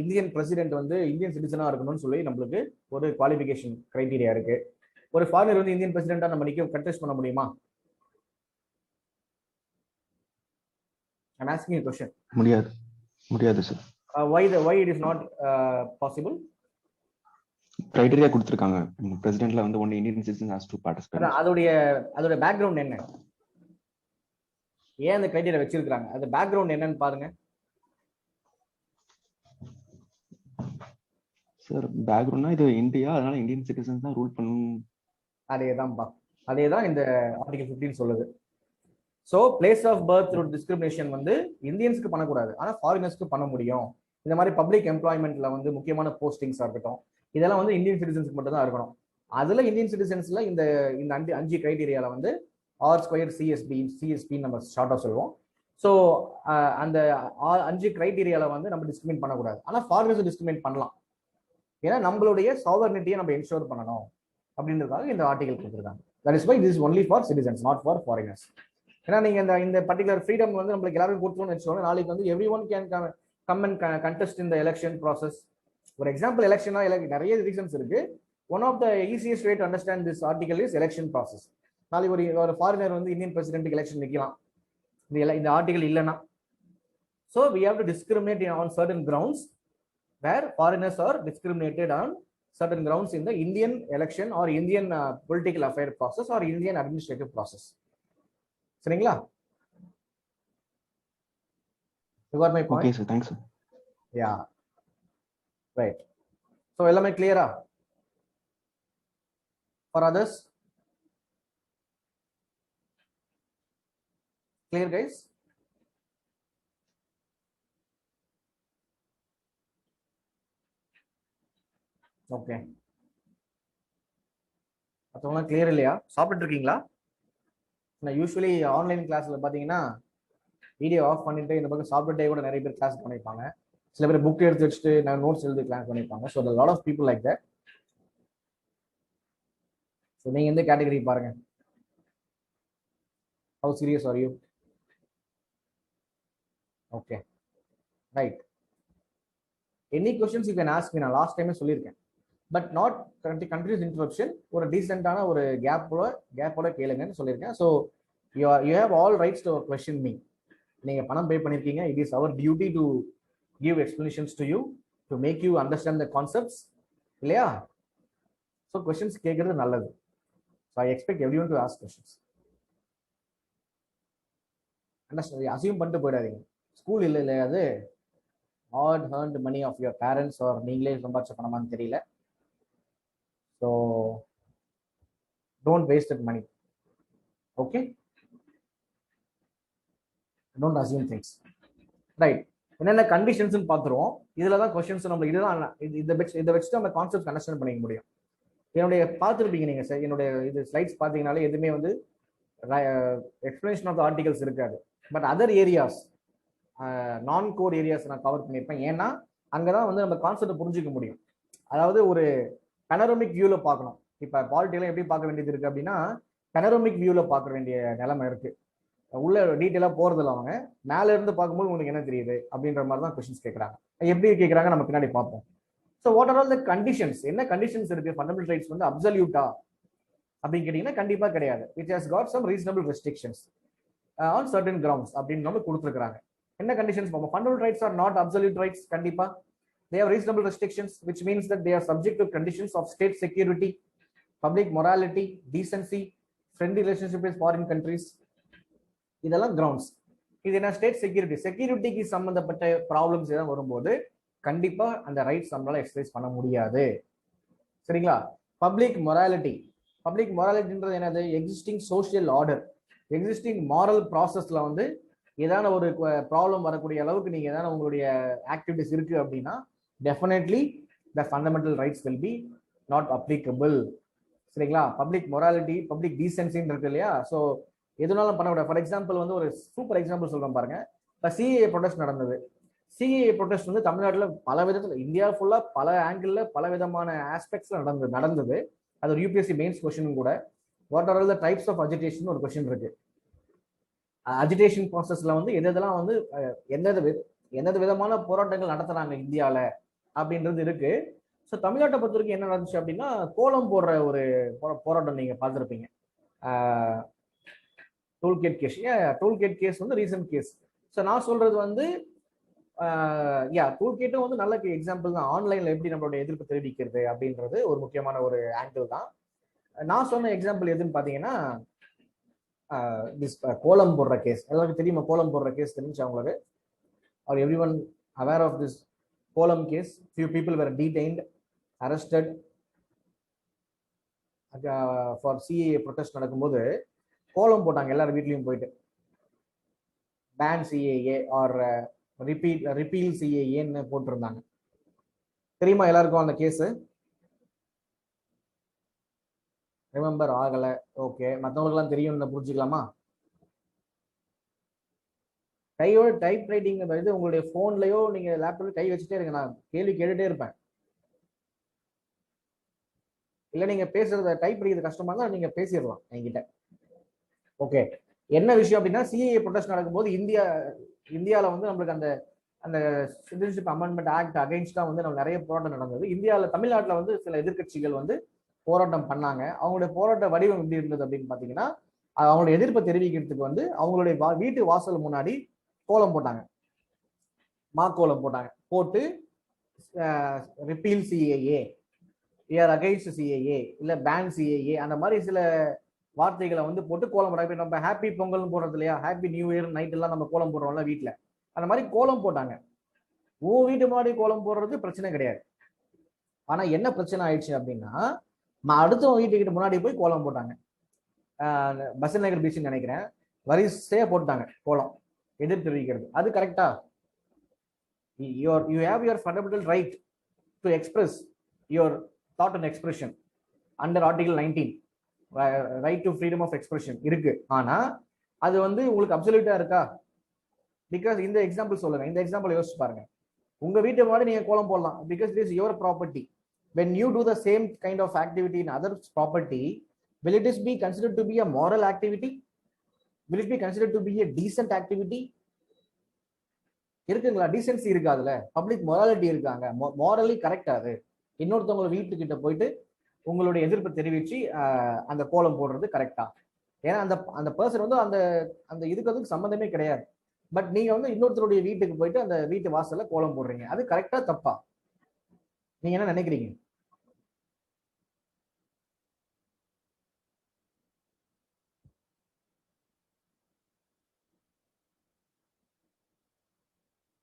இந்தியன் பிரசிடென்ட் வந்து இந்தியன் சிட்டிசனா இருக்கணும்னு சொல்லி நம்மளுக்கு ஒரு குவாலிஃபிகேஷன் கிரைட்டீரியா இருக்கு. ஒரு ஃபாரினர் வந்து இந்தியன் பிரசிடென்டா நம்ம கண்டெஸ்ட் பண்ண முடியுமா? I'm asking you a question. முடியாது sir. Why it is not possible? Criteria கொடுத்திருக்காங்க. பிரசிடென்ட்ல வந்து only Indian citizens has to participate. அதோட பேக்ரவுண்ட் என்ன? ஏன் அந்த கிரைட்டீரியா வச்சிருக்காங்க? அது பேக்ரவுண்ட் என்னன்னு பாருங்க. சார் பேக்ரவுண்ட்னா இது இந்தியா, அதனால இந்தியன் சிட்டிசன்ஸ் தான் ரூல் பண்ணணும். அதேதான் இந்த ஆர்டிகல் 15 சொல்லுது. So place of birth through discrimination வந்து இந்தியன்ஸ்க்கு பண்ணக்கூடாது, ஆனால் ஃபாரினர்ஸ்க்கு பண்ண முடியும். இந்த மாதிரி பப்ளிக் எம்ப்ளாய்மெண்ட்ல வந்து முக்கியமான போஸ்டிங்ஸாக இருக்கட்டும், இதெல்லாம் வந்து இந்தியன் சிட்டிசன்ஸ்க்கு மட்டும் தான் இருக்கணும். அதுல இந்தியன் சிட்டிசன்ஸ்ல இந்த 5 கிரைட்டீரியால வந்து R² சிஎஸ்பி நம்ம ஷார்ட்டா சொல்லுவோம். ஸோ அந்த 5 கிரைட்டீரியால வந்து நம்ம டிஸ்கிரிமினேட் பண்ணக்கூடாது, ஆனால் ஃபாரினர்ஸ் டிஸ்கிரிமினேட் பண்ணலாம். ஏன்னா நம்மளுடைய சாவர்னிட்டியை நம்ம என்ஷோர் பண்ணணும் அப்படின்றதுக்காக இந்த ஆர்டிகல் கொடுத்துருக்காங்க. That is why this is only for citizens, not for foreigners. ஏன்னா நீங்க இந்த பர்டிகுலர் ஃப்ரீடம் வந்து நம்மளுக்கு எல்லாரும் கொடுத்தோம்னு வச்சுக்கோங்க, நாளைக்கு வந்து everyone can come and contest இந்த எலெக்ஷன் ப்ராசஸ். ஒரு எக்ஸாம்பிள் எலெக்ஷனா நிறைய ரீசன்ஸ் இருக்கு. One of the easiest way to understand this article is election process. நாளைக்கு ஒரு ஃபாரினர் வந்து இந்தியன் பிரசிடென்ட்டுக்கு எலெக்ஷன் நிற்கலாம் இந்த ஆர்டிகல் இல்லைன்னா. So we have to discriminate on certain grounds where foreigners are discriminated on certain grounds in the Indian election or Indian political affair process or Indian administrative process. சரிங்களா? You got my point? Okay sir, thanks sir. Yeah, right. So எல்லாமே clear-ஆ? For others? Clear guys? Okay, மற்றவங்களாம் கிளியர் இல்லையா? சாப்பிட்டு இருக்கீங்களா? நான் யூஸ்வலி ஆன்லைன் கிளாஸ்ல பார்த்தீங்கன்னா வீடியோ ஆஃப் பண்ணிட்டு இந்த பக்கம் சாப்பிட்டுட்டே கூட நிறைய பேர் கிளாஸ் பண்ணியிருப்பாங்க. சில பேர் புக் எடுத்து வச்சுட்டு நான் நோட்ஸ் எழுதி கிளாஸ் பண்ணியிருப்பாங்க. So the lot of people like that. So நீங்கள் எந்த கேட்டகரி பாருங்க. How serious are you? Okay, right. Any questions you can ask me. நான் லாஸ்ட் டைமே சொல்லியிருக்கேன். But not continuous interruption. ஒரு டீசென்டான ஒரு கேப்போட கேளுங்கன்னு சொல்லியிருக்கேன். So you have all rights to question me. நீங்கள் பணம் பே பண்ணியிருக்கீங்க. It is our duty to give explanations to you, to make you understand the concepts, இல்லையா? ஸோ கொஸ்டின்ஸ் கேட்கறது நல்லது. So I expect every one to ask questions. Assume பண்ணிட்டு போயிடாதீங்க. ஸ்கூல் இல்லை இல்லையா, அது hard earned money of your parents or நீங்களே சம்பாதிச்ச பணமான்னு தெரியல. So don't waste that money. Okay, don't assume things. Right. என்னென்ன கண்டிஷன்ஸ் பார்த்துருவோம். இதுல தான் கொஸ்டின்ஸ் நம்ம இதுதான் இதை வச்சுட்டு நம்ம கான்செப்ட் அண்டர்ஸ்டாண்ட் பண்ணிக்க முடியும். என்னுடைய பார்த்துருப்பீங்க நீங்க சார், என்னுடைய இது ஸ்லைட்ஸ் பார்த்தீங்கனாலே எதுவுமே வந்து எக்ஸ்பிளனேஷன் ஆஃப் த ஆர்டிகல்ஸ் இருக்காது. பட் அதர் ஏரியாஸ், நான் கோர் ஏரியாஸ் நான் கவர் பண்ணியிருப்பேன். ஏன்னா அங்கதான் வந்து நம்ம கான்செப்டை புரிஞ்சுக்க முடியும். அதாவது ஒரு பனரோமிக் வியூல பார்க்கணும். இப்ப பாலிட்டிலாம் எப்படி பார்க்க வேண்டியது இருக்கு அப்படின்னா, பனரோமிக் வியூல பார்க்க வேண்டிய நிலைமை இருக்கு. உள்ள டீட்டெயிலா போறது இல்லை. அவங்க மேல இருந்து பார்க்கும்போது உங்களுக்கு என்ன தெரியுது அப்படின்ற மாதிரி தான் கொஸ்டின்ஸ் கேட்கறாங்க. எப்படி கேட்கறாங்க நம்ம பின்னாடி பார்ப்போம். So what are all the conditions? என்ன கண்டிஷன்ஸ் இருக்கு? ஃபண்டமெண்டல் ரைட்ஸ் வந்து அப்சல்யூட்டா அப்படின்னு கேட்டீங்கன்னா கண்டிப்பா கிடையாது. It has got some reasonable restrictions on certain grounds அப்படின்னு நம்ம கொடுத்துருக்காங்க. என்ன conditions? Fundamental rights are not absolute rights. கண்டிப்பா they have reasonable restrictions, which means that they are subject to conditions of state security, public morality, decency, friendly relationship with foreign countries. இதெல்லாம் கிரவுண்ட்ஸ். இது என்ன? ஸ்டேட் செக்யூரிட்டிக்கு சம்பந்தப்பட்ட ப்ராப்ளம்ஸ் ஏதாவது வரும்போது கண்டிப்பா அந்த ரைட்ஸ் நம்மளால எக்ஸசைஸ் பண்ண முடியாது. சரிங்களா? பப்ளிக் மொராலிட்டின்றது என்னது? Existing social order, existing moral ப்ராசஸ்ல வந்து ஏதான ஒரு ப்ராப்ளம் வரக்கூடிய அளவுக்கு நீங்க ஏதாவது உங்களுடைய ஆக்டிவிட்டிஸ் இருக்கு அப்படின்னா definitely the fundamental rights will be not applicable. சரிங்களா? பப்ளிக் மொராலிட்டி, பப்ளிக் டீசென்சின்னு இருக்கு இல்லையா? ஸோ எதுனாலும் பண்ணக்கூடாது. ஃபார் எக்ஸாம்பிள் வந்து ஒரு சூப்பர் எக்ஸாம்பிள் சொல்றேன் பாருங்க. இப்போ சிஏஏ ப்ரொடெஸ்ட் நடந்தது. சிஏஏ ப்ரொடெஸ்ட் வந்து தமிழ்நாட்டில் பல விதத்தில், இந்தியா ஃபுல்லா பல ஆங்கிள் பல விதமான ஆஸ்பெக்ட்ஸ்ல நடந்தது. அது ஒரு யூபிஎஸ்சி மெயின்ஸ் கொஸ்டின் கூட. What are all the types of agitation ஒரு கொஸ்டின் இருக்கு. அஜிடேஷன் ப்ராசஸ்ல வந்து எதெல்லாம் வந்து எந்தெந்த விதமான போராட்டங்கள் நடத்துறாங்க இந்தியாவில் அப்படின்றது இருக்கு. ஸோ தமிழ்நாட்டை பொறுத்த வரைக்கும் என்ன நடந்துச்சு அப்படின்னா, கோலம் போடுற ஒரு போராட்டம் நீங்க பார்த்துருப்பீங்க. டோல்கேட் கேஸ் வந்து ரீசன்ட் கேஸ். ஸோ நான் சொல்றது வந்து டூல் கிட்டும் வந்து நல்ல எக்ஸாம்பிள் தான். ஆன்லைன்ல எப்படி நம்மளோட எதிர்ப்பு தெரிவிக்கிறது அப்படின்றது ஒரு முக்கியமான ஒரு ஆங்கிள் தான். நான் சொன்ன எக்ஸாம்பிள் எதுன்னு பாத்தீங்கன்னா கோலம் போடுற கேஸ். எல்லாருக்கும் தெரியுமா கோலம் போடுற கேஸ்? தெரிஞ்சு அவங்களுக்கு or everyone aware of this கோலம் case? Few people were detained, arrested for CAA protest நடக்கும்போது கோலம் போட்டாங்க எல்லாரும் வீட்லயும் போயிட்டு. பேன் சிஏஏ ஆர் ரிப்பீல் சிஏஏன்னு போட்டிருந்தாங்க. தெரியுமா எல்லாருக்கும் அந்த கேஸ்? ரிமெம்பர் ஆகல. ஓகே, மற்றவங்களுக்குலாம் தெரியும்னு புரிஞ்சுக்கலாமா? கையோட டைப் ரைட்டிங் இது உங்களுடைய போன்லயோ நீங்க லேப்டாப்ல கை வச்சுட்டே இருங்க, நான் கேள்வி கேட்டுட்டே இருப்பேன். இல்ல நீங்க பேசுறத டைப் படிக்கிறது கஷ்டமா இருந்தா நீங்க பேசிடலாம் என்கிட்ட. ஓகே, என்ன விஷயம் அப்படின்னா சிஏஏ ப்ரொடெஸ்ட் நடக்கும்போது இந்தியாவில் வந்து நம்மளுக்கு அந்த சிட்டிசன்ஷிப் அமெண்ட்மெண்ட் ஆக்ட் அகைன்ஸ்டா வந்து நம்ம நிறைய போராட்டம் நடந்தது. இந்தியாவில் தமிழ்நாட்டில் வந்து சில எதிர்கட்சிகள் வந்து போராட்டம் பண்ணாங்க. அவங்களுடைய போராட்ட வடிவம் எப்படி இருந்தது அப்படின்னு பாத்தீங்கன்னா, அவங்களுடைய எதிர்ப்பை தெரிவிக்கிறதுக்கு வந்து அவங்களுடைய வீட்டு வாசல் முன்னாடி கோலம் போட்டாங்க, மாக்கோலம் போட்டாங்க. போட்டு ரிப்பீல் சிஏஏ, அகைன்ஸ்ட் சிஏஏ, இல்ல பேன் சிஏஏ, அந்த மாதிரி சில வார்த்தைகளை வந்து போட்டு கோலம் போட்டாங்க. நம்ம ஹாப்பி பொங்கல்னு போடுறது இல்லையா, ஹாப்பி நியூ இயர் நைட் எல்லாம் நம்ம கோலம் போடுறோம்ல வீட்டுல, அந்த மாதிரி கோலம் போட்டாங்க. வீட்டு முன்னாடி கோலம் போடுறது பிரச்சனை கிடையாது. ஆனா என்ன பிரச்சனை ஆயிடுச்சு அப்படின்னா, அடுத்த வீட்டுக்கிட்ட முன்னாடி போய் கோலம் போட்டாங்க. பசன் நகர் பீச் நினைக்கிறேன், வரிசையா போட்டாங்க கோலம் எதிர்ப்பு தெரிவிக்கிறது. அது கரெக்டா? You have your fundamental right to express your thought and expression under article 19, right to freedom of expression இருக்கு. ஆனா அது வந்து உங்களுக்கு அப்சல்யூட்டா இருக்கா? பிகாஸ் இந்த எக்ஸாம்பிள் சொல்லுங்க, இந்த எக்ஸாம்பிள் யோசிச்சு பாருங்க. உங்க வீட்டு முன்னாடி நீங்க கோலம் போடலாம், because it is your property. When you do the same kind of activity in others' property, will it be considered to be a moral activity? Will it be considered to be a decent activity? இருக்குங்களா? டீசென்சி இருக்கு, அதுல பப்ளிக் மொராலிட்டி இருக்காங்க, மோரலி கரெக்டா? அது இன்னொருத்தவங்க வீட்டுக்கிட்ட போயிட்டு உங்களுடைய எதிர்ப்பு தெரிவிச்சு அந்த கோலம் போடுறது கரெக்டா? ஏன்னா அந்த பர்சன் வந்து அந்த இதுக்கு அதுக்கு சம்பந்தமே கிடையாது. பட் நீங்க வந்து இன்னொருத்தருடைய வீட்டுக்கு போயிட்டு அந்த வீட்டு வாசல்ல கோலம் போடுறீங்க, அது கரெக்டா தப்பா? நீங்க என்ன நினைக்கிறீங்க?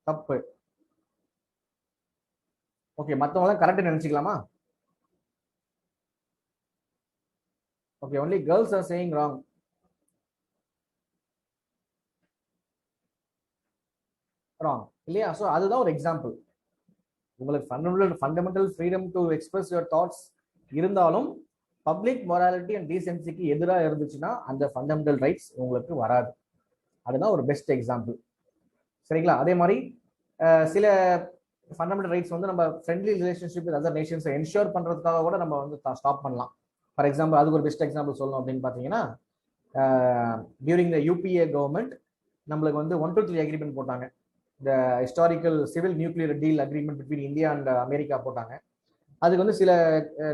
தப்பு. ஓகே, மத்தவங்க கரெக்ட் நினைச்சுக்கலாமா? Okay, only girls are saying wrong. wrong இல்லையா? சோ அதுதான் ஒரு எக்ஸாம்பிள். உங்களுக்கு fundamental freedom to express your thoughts இருந்தாலும் பப்ளிக் மொராலிட்டி அண்ட் டீசென்சிக்கு எதிராக இருந்துச்சுன்னா அந்த ஃபண்டமெண்டல் ரைட்ஸ் உங்களுக்கு வராது. அதுதான் ஒரு பெஸ்ட் எக்ஸாம்பிள். சரிங்களா? அதே மாதிரி சில ஃபண்டமெண்டல் ரைட்ஸ் வந்து நம்ம ஃப்ரெண்ட்லி ரிலேஷன்ஷிப் வித் அதர் நேஷன்ஸை என்ஷூர் பண்றதுக்காக கூட நம்ம வந்து ஸ்டாப் பண்ணலாம். ஃபார் எக்ஸாம்பிள், அதுக்கு ஒரு பெஸ்ட் எக்ஸாம்பிள் சொல்லணும் அப்படின்னு பார்த்தீங்கன்னா, டியூரிங் த யூபிஏ கவர்மெண்ட் நம்மளுக்கு வந்து 123 அக்ரிமெண்ட் போட்டாங்க. இந்த historical civil nuclear deal agreement between India and America போட்டாங்க. அதுக்கு வந்து சில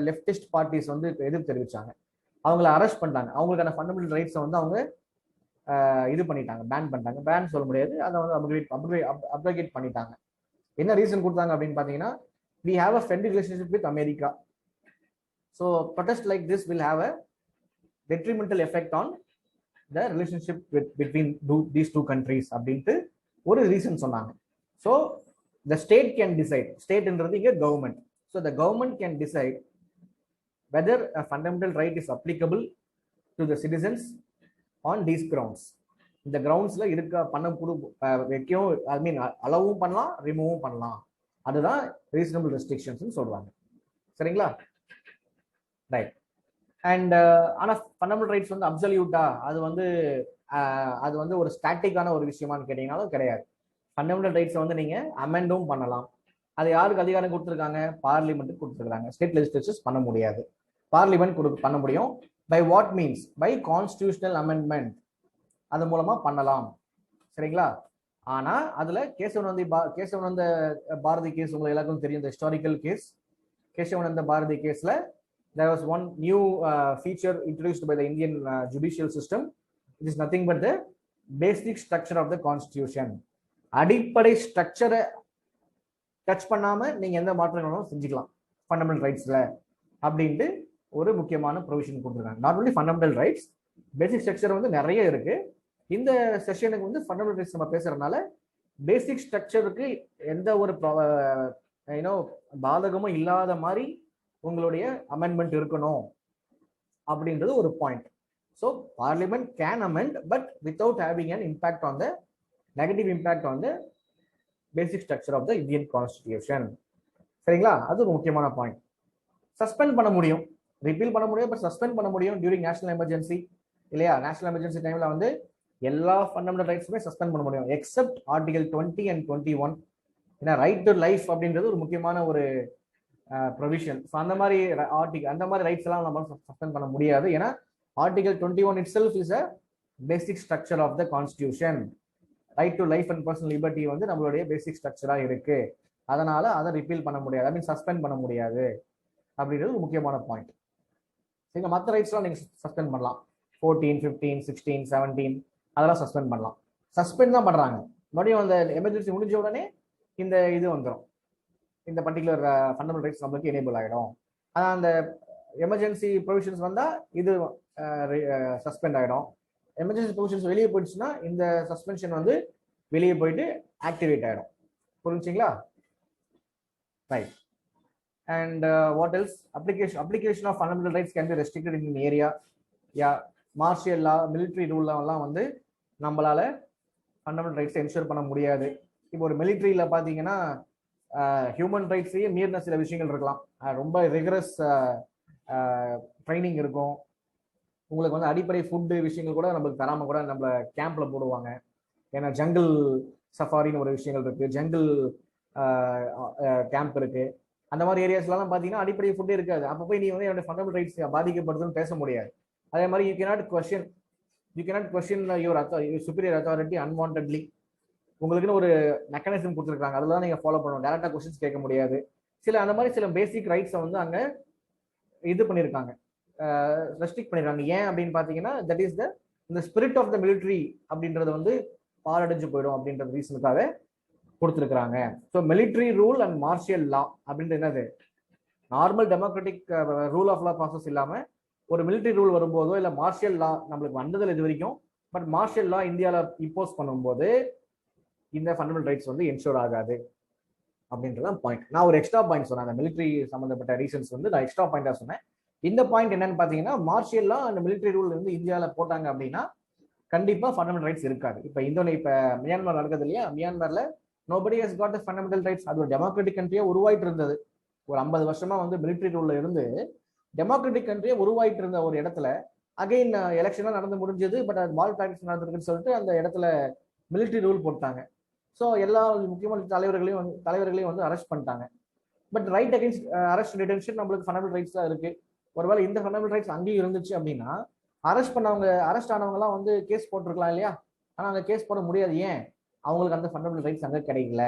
லெஃப்டிஸ்ட் பார்ட்டிஸ் வந்து எதிர்ப்பு தெரிவிச்சாங்க. அவங்கள அரெஸ்ட் பண்ணிட்டாங்க. அவங்களுக்கான ஃபண்டமெண்டல் ரைட்ஸை வந்து அவங்க இது பண்ணிட்டாங்க, பேன் பண்ணிட்டாங்க. பேன் சொல்ல முடியாது, அதை வந்து அப்ரிகேட் பண்ணிட்டாங்க. என்ன ரீசன் கொடுத்தாங்க அப்படின்னு பார்த்தீங்கன்னா, we have a friendly relationship with America, so protest like this will have a detrimental effect on the relationship between these two countries அப்படின்ட்டு ஒரு ரீசன் சொன்னாங்க. So the state can decide, ஸ்டேட்ன்றது இங்க government. So the government can decide whether a fundamental right is applicable to the citizens on these grounds. இந்த கிரவுண்ட்ஸ்ல இருக்க பண்ண வைக்கவும், ஐ மீன் அலவும் பண்ணலாம், ரிமூவும் பண்ணலாம். அதுதான் ரீசனபிள் ரெஸ்ட்ரிக்ஷன்ஸ் சொல்றாங்க. சரிங்களா? ரைட். அண்ட் ஆனா ஃபண்டமெண்டல் ரைட்ஸ் வந்து அப்சல்யூட்டா, அது வந்து ஒரு ஸ்டாட்டிக்கான ஒரு விஷயமானு கேட்டீங்கன்னாலும் கிடையாது. ஃபண்டமெண்டல் ரைட்ஸை வந்து நீங்க அமெண்டும் பண்ணலாம். அது யாருக்கு அதிகாரம் கொடுத்துருக்காங்க? பார்லிமெண்ட்டுக்கு கொடுத்துருக்காங்க. ஸ்டேட் லெஜிஸ்லேச்சர்ஸ் பண்ண முடியாது, பார்லிமெண்ட் பண்ண முடியும். By what means? By constitutional amendment, அது மூலமா பண்ணலாம். சரிங்களா? ஆனா அதுல கேசவனந்த பாரதி கேஸ் உங்களுக்கு எல்லாருக்கும் தெரியும். இந்த ஹிஸ்டாரிக்கல் கேஸ் கேசவனந்த பாரதி கேஸ்ல there was one new feature introduced by the Indian judicial system. It is nothing but the basic structure of the constitution. அடிப்படை ஸ்ட்ரக்சரை டச் பண்ணாம நீங்க எந்த மாற்றங்களும் செஞ்சுக்கலாம் ஃபண்டமெண்டல் ரைட்ஸ்ல அப்படின்ட்டு ஒரு முக்கியமான ப்ரொவிஷன் கொடுத்துருக்காங்க. Not only fundamental rights, basic structure வந்து நிறைய இருக்கு. இந்த செஷனுக்கு வந்து ஃபண்டமெண்டல் ரைட்ஸ் நம்ம பேசுறதுனால பேசிக் ஸ்ட்ரக்சருக்கு எந்த ஒரு பாதகமும் இல்லாத மாதிரி உங்களுடைய அமெண்ட்மெண்ட் இருக்கணும் அப்படின்றது ஒரு point. So parliament can amend but without having an impact on the negative impact on the basic structure of the Indian constitution. சரிங்களா? அது ஒரு முக்கியமான பாயிண்ட். சஸ்பெண்ட் பண்ண முடியும், ரிப்பீல் பண்ண முடியும், பட் சஸ்பெண்ட் பண்ண முடியும் டியூரிங் நேஷனல் எமர்ஜென்சி இல்லையா? நேஷனல் எமர்ஜென்சி டைம்ல வந்து எல்லா ஃபண்டமெண்டல் ரைட்ஸுமே சஸ்பெண்ட் பண்ண முடியும் எக்ஸப்ட் ஆர்டிகல் 20 and 21. ஏன்னா ரைட் டு லைஃப் அப்படின்றது ஒரு முக்கியமான ஒரு ப்ரொவிஷன். ஸோ அந்த மாதிரி அந்த மாதிரி ரைட்ஸ் எல்லாம் நம்ம சஸ்பெண்ட் பண்ண முடியாது. ஏன்னா article 21 itself is a basic structure of the constitution. Right to life and personal liberty வந்து நம்மளுடைய பேசிக் ஸ்ட்ரக்சரா இருக்கு. அதனால அதை ரிப்பீல் பண்ண முடியாது, ஐ மீன் சஸ்பெண்ட் பண்ண முடியாது அப்படின்றது ஒரு முக்கியமான பாயிண்ட். சரிங்க, மற்ற ரைட்ஸ்லாம் நீங்க சஸ்பெண்ட் பண்ணலாம். 14, 15, 16, 17 அதெல்லாம் சஸ்பெண்ட் பண்ணலாம். சஸ்பெண்ட் தான் பண்றாங்க, மறுபடியும் அந்த எமர்ஜென்சி முடிஞ்ச உடனே இந்த இது வந்துடும், இந்த பர்டிகுலர் ஃபண்டமெண்டல் ரைட்ஸ் நம்மளுக்கு எனேபிள் ஆகிடும். ஆனால் அந்த எமர்ஜென்சி ப்ரொவிஷன்ஸ் வந்தா இது சஸ்பெண்ட் ஆகிடும். எமர்ஜென்சி ப்ரொவிஷன்ஸ் வெளியே போயிடுச்சுன்னா இந்த சஸ்பென்ஷன் வந்து வெளியே போயிட்டு ஆக்டிவேட் ஆகிடும். புரிஞ்சுங்களா? Right. And what else? Application of fundamental rights can be restricted in an area. Yeah, martial law, military rule எல்லாம் வந்து நம்மளால ஃபண்டமெண்டல் ரைட்ஸ் என்ஷூர் பண்ண முடியாது. இப்போ ஒரு மிலிட்ரியில பாத்தீங்கன்னா ஹியூமன் ரைட்ஸையே மீறின சில விஷயங்கள் இருக்கலாம். ரொம்ப ரிகரஸ் ட்ரைனிங் இருக்கும். உங்களுக்கு வந்து அடிப்படை ஃபுட்டு விஷயங்கள் கூட நம்மளுக்கு தராம கூட நம்ம கேம்ப்ல போடுவாங்க. ஏன்னா ஜங்கிள் சஃபாரின்னு ஒரு விஷயங்கள் இருக்கு, ஜங்கிள் கேம்ப் இருக்கு. அந்த மாதிரி ஏரியாஸ்லாம் பார்த்தீங்கன்னா அடிப்படை ஃபுட்டே இருக்காது. அப்போ போய் நீ வந்து என்னோட ஃபண்டமெண்டல் ரைட்ஸ் பாதிக்கப்படுதுன்னு பேச முடியாது. அதே மாதிரி you cannot question your superior authority unwantedly. உங்களுக்குன்னு ஒரு மெக்கானிசம் கொடுத்துருக்காங்க, அதில் தான் நீங்கள் ஃபாலோ பண்ணணும். டேரக்டாக கொஸ்டின்ஸ் கேட்க முடியாது. அந்த மாதிரி சில பேசிக் ரைட்ஸை வந்து அங்கே இது பண்ணியிருக்காங்க, ரெஸ்ட்ரிக்ட் பண்ணியிருக்காங்க. ஏன் அப்படின்னு பார்த்தீங்கன்னா தட் இஸ் இந்த ஸ்பிரிட் ஆஃப் த மிலிட்ரி அப்படின்றது வந்து பாலடைஞ்சு போயிடும் அப்படின்ற ரீசனுக்காக கொடுத்துருக்காங்க. So military rule and martial law அப்படின்றது என்னது? Normal democratic rule of law process இல்லாம ஒரு மிலிட்ரி ரூல் வரும்போதோ இல்லை மார்ஷியல் லா நம்மளுக்கு வந்ததில் இது வரைக்கும், பட் மார்ஷியல் லா இந்தியாவில் இம்போஸ் பண்ணும்போது இந்த ஃபண்டமெண்டல் ரைட்ஸ் வந்து என்ஷூர் ஆகாது அப்படின்றதான் பாயிண்ட். நான் ஒரு எக்ஸ்ட்ரா பாயிண்ட் சொன்னேன், அந்த மிலிட்ரி சம்பந்தப்பட்ட ரீசன்ஸ் வந்து நான் எக்ஸ்ட்ரா பாயிண்டா சொன்னேன். இந்த பாயிண்ட் என்னன்னு பாத்தீங்கன்னா, மார்ஷியல் லா அந்த மிலிட்ரி ரூல் வந்து இந்தியாவில் போட்டாங்க அப்படின்னா கண்டிப்பா ஃபண்டமெண்டல் ரைட்ஸ் இருக்காது. இப்ப மியான்மர் நடக்குது இல்லையா? மியான்மர்ல nobody has got the fundamental rights. அது ஒரு டெமோக்ராட்டிக் கண்ட்ரியா உருவாயிட்டு இருந்தது. ஒரு 50 வருஷமா வந்து மிலிட்ரி ரூல்ல இருந்து டெமோக்ராட்டிக் கண்ட்ரியா உருவாயிட்டு இருந்த ஒரு இடத்துல அகைன் எலெக்ஷன்லாம் நடந்து முடிஞ்சது, பட் அது மால் பிராக்டிஸ் நடந்திருக்குன்னு சொல்லிட்டு அந்த இடத்துல மிலிட்ரி ரூல் போட்டாங்க. ஸோ எல்லா முக்கியமான தலைவர்களையும் வந்து அரெஸ்ட் பண்ணிட்டாங்க. But right against arrest detention நம்மளுக்கு ஃபண்டமெண்டல் ரைட்ஸ் தான் இருக்கு. ஒருவேளை இந்த ஃபண்டமெண்டல் ரைட்ஸ் அங்கேயும் இருந்துச்சு அப்படின்னா அரெஸ்ட் ஆனவங்கலாம் வந்து கேஸ் போட்டிருக்கலாம் இல்லையா? ஆனால் அங்கே கேஸ் போட முடியாது. ஏன்? அவங்களுக்கு அந்த ஃபண்டமெண்டல் ரைட்ஸ் அங்கே கிடைக்கல,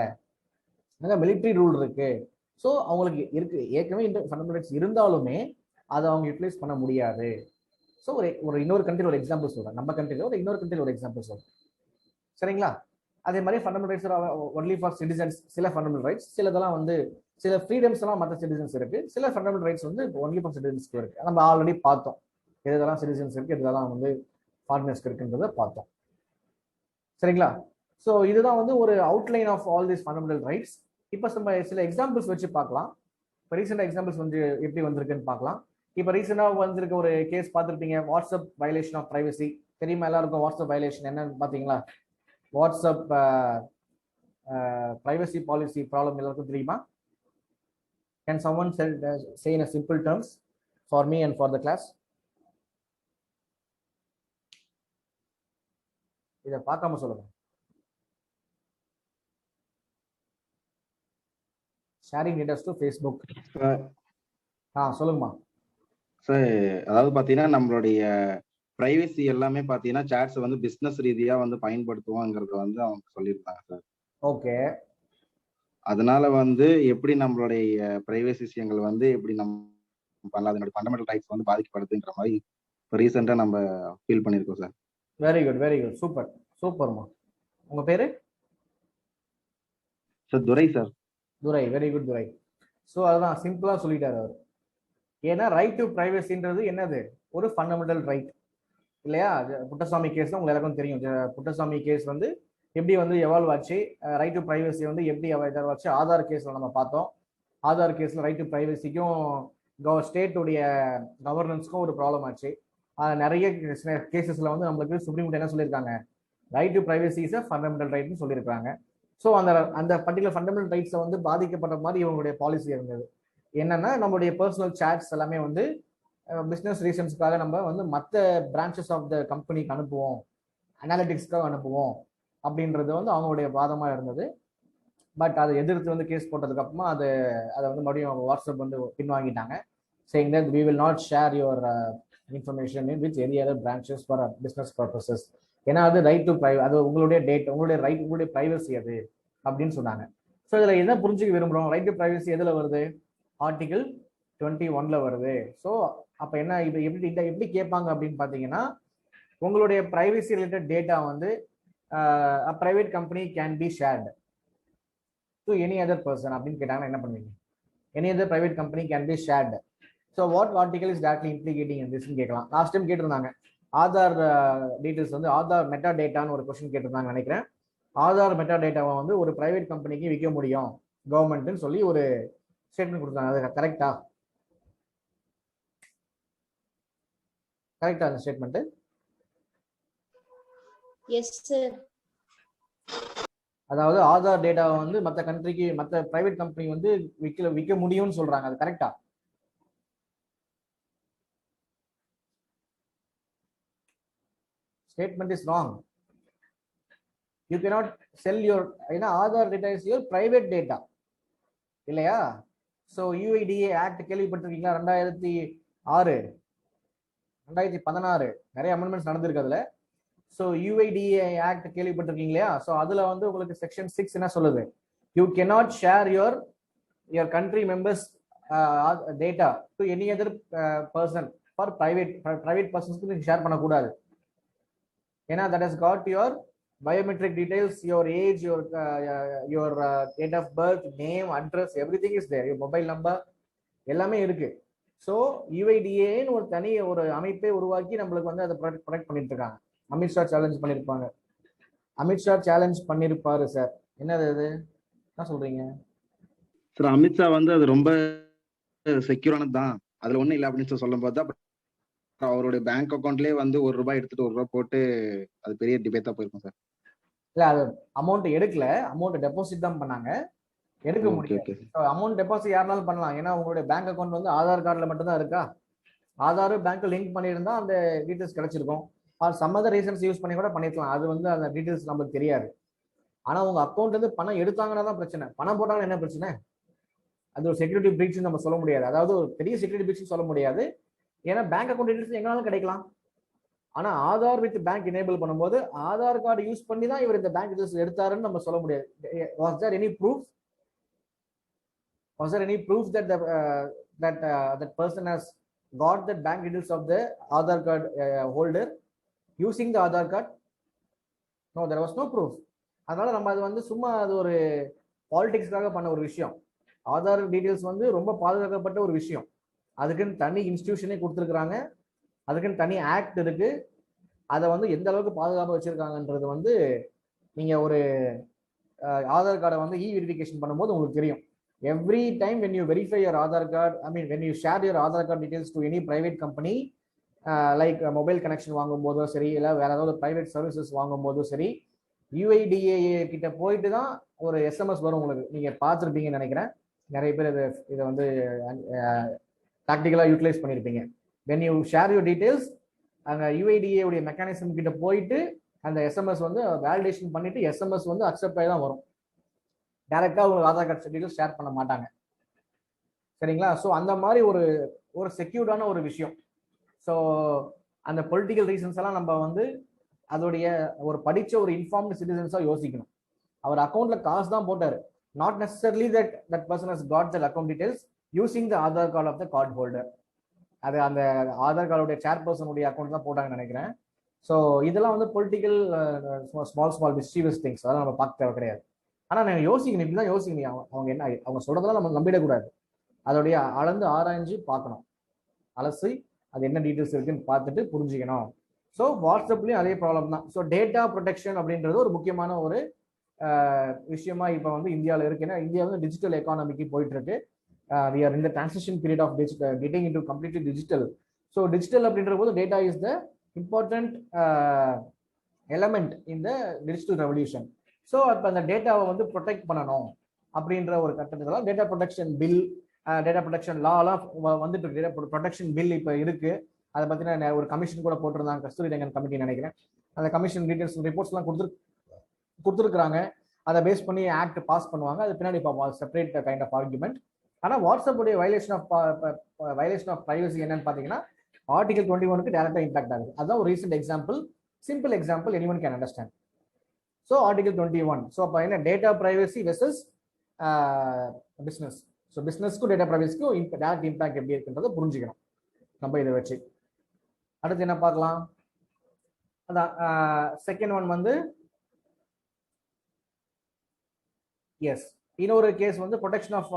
அங்கே மிலிட்ரி ரூல் இருக்கு. ஸோ அவங்களுக்கு இருக்கு, ஏற்கனவே இந்த ஃபண்டமெண்டல் ரைட்ஸ் இருந்தாலுமே அதை அவங்க யூட்டிலைஸ் பண்ண முடியாது. ஸோ ஒரு இன்னொரு கண்ட்ரியில் ஒரு எக்ஸாம்பிள் சொல்றேன், நம்ம கண்ட்ரியில் இன்னொரு கண்ட்ரியில் ஒரு எக்ஸாம்பிள் சொல்றேன். சரிங்களா? அதே மாதிரி fundamental rights only for citizens. சில ஃபண்டமெண்டல் ரைட்ஸ் சிலதெல்லாம் வந்து சில ஃப்ரீடம்ஸ் எல்லாம் மற்ற சிட்டிசன்ஸ் இருக்கு, சில ஃபண்டமெண்டல் ரைட்ஸ் வந்து ஒன்லி ஃபார் சிட்டிசன்ஸ்க்கு இருக்கு. நம்ம ஆல்ரெடி பார்த்தோம் எதெல்லாம் சிட்டிசன்ஸ் இருக்கு, எதெல்லாம் வந்து ஃபாரினர்ஸ்க்கு இருக்குன்றதை பார்த்தோம். சரிங்களா? ஸோ இதுதான் வந்து ஒரு outline of all this fundamental rights. இப்போ நம்ம சில எக்ஸாம்பிள்ஸ் வச்சு பார்க்கலாம். இப்போ ரீசெண்டாக எக்ஸாம்பிள்ஸ் வந்து எப்படி வந்திருக்குன்னு பார்க்கலாம். இப்போ ரீசெண்டாக வந்திருக்க ஒரு கேஸ் பார்த்துருப்பீங்க, வாட்ஸ்அப் வயலேஷன் ஆஃப் பிரைவசி. தெரியுமா எல்லாருக்கும் வாட்ஸ்அப் வயலேஷன் என்னன்னு பார்த்தீங்களா? வாட்ஸ்அப் பிரைவசி பாலிசி ப்ராப்ளம் எல்லாருக்கும் தெரியுமா? Can someone say in a simple terms for me and for the class? இதை பார்க்காம சொல்லுங்க. Sharing datas to Facebook. சொல்லுங்கம்மா சார். அதாவது பாத்தீங்கன்னா நம்மளுடைய பிரைவசி எல்லாமே பாத்தீங்கன்னா சாட்ஸ் வந்து பிசினஸ் ரீதியா வந்து பயன்படுத்துவோங்கிறத வந்து அவங்க சொல்லியிருந்தாங்க சார். ஓகே. அதனால வந்து எப்படி நம்மளுடைய பிரைவசி விஷயங்கள் வந்து எப்படி நம்ம பண்ணலாம், அதனுடைய ஃபண்டமெண்டல் ரைட்ஸ் வந்து பாதிக்கப்படுதுன்ற மாதிரி ரீசெண்டா நம்ம ஃபீல் பண்ணியிருக்கோம் sir. Very good, very good, super. சூப்பர்மா. உங்க பேரு? சார் துரை சார். துரை, வெரி குட் துரை. ஸோ அதுதான் சிம்பிளா சொல்லிட்டாரு அவர். ஏன்னா ரைட் டு பிரைவசின்றது என்னது, ஒரு ஃபண்டமெண்டல் ரைட் இல்லையா? புட்டசாமி கேஸ் உங்களுக்கு எல்லாருக்கும் தெரியும். புட்டசாமி கேஸ் வந்து எப்படி வந்து எவால்வ் ஆச்சு, ரைட் டு பிரைவசி வந்து எப்படி எவால்வ் ஆச்சு, ஆதார் கேஸ்ல நம்ம பார்த்தோம். ஆதார் கேஸ்ல ரைட் டு பிரைவசிக்கும் ஸ்டேட்டுடைய கவர்னன்ஸ்க்கும் ஒரு ப்ராப்ளம் ஆச்சு. நிறைய கேசஸ்ல வந்து நம்மளுக்கு சுப்ரீம் கோர்ட் என்ன சொல்லியிருக்காங்க, right to privacy is a fundamental ரைட்னு சொல்லியிருக்காங்க. ஸோ அந்த அந்த பர்டிகுலர் ஃபண்டமெண்டல் ரைட்ஸை வந்து பாதிக்கப்பட்ட மாதிரி இவங்களுடைய பாலிசி இருந்தது. என்னன்னா நம்மளுடைய பர்சனல் சாட்ஸ் எல்லாமே வந்து பிஸ்னஸ் ரீசன்ஸ்க்காக நம்ம வந்து மற்ற பிரான்ச்சஸ் ஆஃப் த கம்பெனிக்கு அனுப்புவோம், அனாலிட்டிக்ஸ்க்காக அனுப்புவோம் அப்படின்றது வந்து அவங்களுடைய வாதமாக இருந்தது. பட் அதை எதிர்த்து வந்து கேஸ் போட்டதுக்கு அப்புறமா அதை வந்து மறுபடியும் வாட்ஸ்அப் வந்து பின்வாங்கிட்டாங்க. saying that we will not share your information in which any other branches for business purposes. ஏன்னா அது ரைட் டு அது உங்களுடைய டேட், உங்களுடைய ரைட், உங்களுடைய பிரைவசி அது அப்படின்னு சொன்னாங்க. ஸோ இதில் என்ன புரிஞ்சுக்க விரும்புகிறோம், ரைட் டு பிரைவசி எதில் வருது, ஆர்டிகிள் 21 வருது. ஸோ அப்போ என்ன இது எப்படி கேட்பாங்க அப்படின்னு பார்த்தீங்கன்னா, உங்களுடைய பிரைவசி ரிலேட்டட் டேட்டா வந்து private company can be shared to any other person அப்படின்னு கேட்டாங்கன்னா என்ன பண்ணுவீங்க? Any other private company can be shared. So what article is directly implicating in திஸ்ன்னு கேட்கலாம். லாஸ்ட் டைம் கேட்டிருந்தாங்க ஆதார் டீட்டெயில்ஸ் வந்து ஆதார் மெட்டா டேட்டான்னு ஒரு கொஸ்டின் கேட்டிருந்தாங்க நினைக்கிறேன். ஆதார் மெட்டா டேட்டாவை வந்து ஒரு பிரைவேட் கம்பெனிக்கு விற்க முடியும் கவர்மெண்ட்னு சொல்லி ஒரு ஸ்டேட்மெண்ட் கொடுத்தாங்க. அது கரெக்டா? கரெக்டா அந்த ஸ்டேட்மெண்ட்? Yes sir. அதாவது ஆதார் டேட்டாவை வந்து மற்ற கண்ட்ரிக்கு, மற்ற பிரைவேட் கம்பெனி வந்து விற்க முடியும்னு சொல்றாங்க. அது கரெக்டா? Statement is wrong. You cannot sell your, Aadhaar data is your private data இல்லையா? ஸோ UIDA ஆக்ட் கேள்விப்பட்டிருக்கீங்களா? 2016 நிறைய அமெண்ட்மெண்ட்ஸ் நடந்திருக்கு அதுல. ஸோ UIDA ஆக்ட் கேள்விப்பட்டிருக்கீங்க இல்லையா? ஸோ அதுல வந்து உங்களுக்கு செக்ஷன் 6 என்ன சொல்லுது, you cannot share your country members data to any other person for private persons நீங்க ஷேர் பண்ணக்கூடாது. ஏன்னா that has got your biometric details, your age, your date of birth, name, address, everything is there, your mobile number எல்லாமே இருக்கு. ஸோ UIDAன்னு ஒரு தனி ஒரு அமைப்பை உருவாக்கி நம்மளுக்கு வந்து அதை ப்ரொடெக்ட் பண்ணிட்டு இருக்காங்க. அமித்ஷா சேலஞ்ச் பண்ணியிருப்பாங்க, அமித்ஷா சேலஞ்ச் பண்ணியிருப்பாரு சார். என்னது அது, என்ன சொல்றீங்க சார்? அமித்ஷா வந்து அது ரொம்ப செக்யூரானது தான், அதுல ஒண்ணும் இல்லை அப்படின்னு சொல்லும் போது தான் அவருடைய பேங்க் அக்கௌண்ட்லயே வந்து ₹1 எடுத்துட்டு ₹1 போட்டு அது பெரிய டிபேட்டா போயிருக்கும் சார். இல்ல அது அமௌண்ட் எடுக்கல, அமௌண்ட் டெபாசிட் தான் பண்ணாங்க, எடுக்க முடியாது. அமௌண்ட் டெபாசிட் யாருனாலும் பண்ணலாம். ஏன்னா உங்களுடைய பேங்க் அக்கௌண்ட் வந்து ஆதார் கார்டுல மட்டும் தான் இருக்கா, ஆதார் பேங்க் லிங்க் பண்ணியிருந்தா அந்த டீடைல்ஸ் கிடைச்சிருக்கும். Or some other reasons use பண்ணி கூட பண்ணிருக்கலாம். அது வந்து அந்த டீடைல்ஸ் நமக்கு தெரியாது. ஆனா உங்க அக்கௌண்ட் வந்து பணம் எடுத்தாங்கன்னா தான் பிரச்சனை, பணம் போட்டாங்கன்னா என்ன பிரச்சனை? அது ஒரு செக்யூரிட்டி பிரீச் நம்ம சொல்ல முடியாது. அதாவது ஒரு பெரிய செக்யூரிட்டி பிரீச் சொல்ல முடியாது. ஏன்னா பேங்க் அக்கௌண்ட் டீடைல்ஸ் எங்கனாலும் கிடைக்கலாம். ஆனா ஆதார் வித் பேங்க் எனேபிள் பண்ணும்போது ஆதார் கார்டு யூஸ் பண்ணி தான் இவர் இந்த பேங்க் டீடைல்ஸ் எடுத்தாருன்னு நம்ம சொல்ல முடியாது. Was there any proof? Was there any proof that that person has got the bank details of the Aadhaar card holder using the Aadhaar card? No, there was no proof. அதனால நம்ம அது வந்து சும்மா அது ஒரு பாலிடிக்ஸ்க்காக பண்ண ஒரு விஷயம். ஆதார் டீடைல்ஸ் வந்து ரொம்ப பாதுகாக்கப்பட்ட ஒரு விஷயம். அதுக்குன்னு தனி இன்ஸ்டிடியூஷனே கொடுத்துருக்குறாங்க, அதுக்குன்னு தனி ஆக்ட் இருக்கு. அதை வந்து எந்த அளவுக்கு பாதுகாப்பாக வச்சிருக்காங்கன்றது வந்து நீங்க ஒரு ஆதார் கார்டை வந்து வெரிஃபிகேஷன் பண்ணும்போது உங்களுக்கு தெரியும். Every time when you verify your Aadhaar card, when you share your Aadhaar card details to any private company, like mobile connection வாங்கும் போதோ சரி, இல்லை வேற ஏதாவது private services வாங்கும் போதோ சரி, UIDAI கிட்ட போயிட்டு தான் ஒரு SMS வரும் உங்களுக்கு. நீங்க பார்த்துருப்பீங்கன்னு நினைக்கிறேன், நிறைய பேர் இதை வந்து ப்ராக்டிக்கலாக யூட்டிலைஸ் பண்ணியிருப்பீங்க. when you share your details, அங்க UIDAI உடைய மெக்கானிசம் கிட்ட போயிட்டு அந்த SMS வந்து வேலிடேஷன் பண்ணிட்டு SMS வந்து அக்செப்ட் ஆகி தான் வரும். டைரக்டா உங்களுக்கு ஆதார் கார்டு டீடைல்ஸ் ஷேர் பண்ண மாட்டாங்க, சரிங்களா? ஸோ அந்த மாதிரி ஒரு செக்யூர்டான ஒரு விஷயம். ஸோ அந்த பொலிட்டிக்கல் ரீசன்ஸ் எல்லாம் நம்ம வந்து அதோடைய ஒரு படிச்ச ஒரு இன்ஃபார்ம்டு சிட்டிசன்ஸா யோசிக்கணும். அவர் அக்கௌண்ட்ல காசு தான் போட்டாரு, not necessarily that person has got that account details using the Aadhaar card of the card holder. அது அந்த ஆதார் கார்டுடைய சேர்பர்சனுடைய அக்கௌண்ட் தான் போட்டாங்கன்னு நினைக்கிறேன். ஸோ இதெல்லாம் வந்து பொலிட்டிக்கல் ஸ்மால் மிஸ்டீவியஸ் திங்ஸ், அதெல்லாம் நம்ம பார்க்க தேவை கிடையாது. ஆனால் நீங்கள் யோசிக்கணும், இப்படி தான் யோசிக்கணும். அவங்க என்ன அவங்க சொல்றதெல்லாம் நம்ம நம்பிடக்கூடாது. அதோடைய அளந்து ஆராய்ஞ்சு பார்க்கணும், அலசி அது என்ன டீட்டெயில்ஸ் இருக்குன்னு பார்த்துட்டு புரிஞ்சுக்கணும். ஸோ வாட்ஸ்அப்லேயும் அதே ப்ராப்ளம் தான். ஸோ டேட்டா ப்ரொடெக்ஷன் அப்படின்றது ஒரு முக்கியமான ஒரு விஷயமா இப்போ வந்து இந்தியாவில் இருக்கு. ஏன்னா இந்தியா வந்து டிஜிட்டல் எக்கானமிக்கு போயிட்டு இருக்கு. we are in the transition period of getting into completely digital. So digital அப்படின்ற போது data is the important element in the digital revolution. So அப்போ அந்த டேட்டாவை வந்து ப்ரொடெக்ட் பண்ணணும் அப்படின்ற ஒரு கட்டத்தில் data protection bill, data protection லாலாம் வந்துட்டு இருக்கு. டேட்டா ப்ரொடெக்ஷன் பில் இப்போ இருக்கு. அதை பற்றின ஒரு கமிஷன் கூட போட்டிருந்தாங்க, கஸ்தூரி ரங்கன் கமிட்டி நினைக்கிறேன். அந்த கமிஷன் டீட்டெயில்ஸ் ரிப்போர்ட்ஸ்லாம் கொடுத்துருக்குறாங்க. அதை பேஸ் பண்ணி ஆக்ட் பாஸ் பண்ணுவாங்க. அது பின்னாடி பார்ப்போம், செப்பரேட் கைண்ட் ஆஃப் ஆர்குமெண்ட். ஆனால் வாட்ஸ்அப்புடைய வயலேஷன் ஆஃப் பிரைவசி என்னன்னு பார்த்தீங்கன்னா ஆர்டிகல் 21க்கு டேரக்டா இம்பாக்ட் ஆகுது. அதுதான் ஒரு recent example, simple example, anyone can understand. So article 21. So அப்போ என்ன data privacy versus business. So பிஸ்னஸ்க்கும் டேட்டா பிரைவசிக்கும் டேரக்ட் இம்பாக்ட் எப்படி இருக்குன்றதை புரிஞ்சுக்கணும் நம்ம இதை வச்சு. அடுத்து என்ன பார்க்கலாம்? அதான் செகண்ட் ஒன் வந்து எஸ், இன்னொரு கேஸ் வந்து ப்ரொடெக்ஷன் ஆஃப்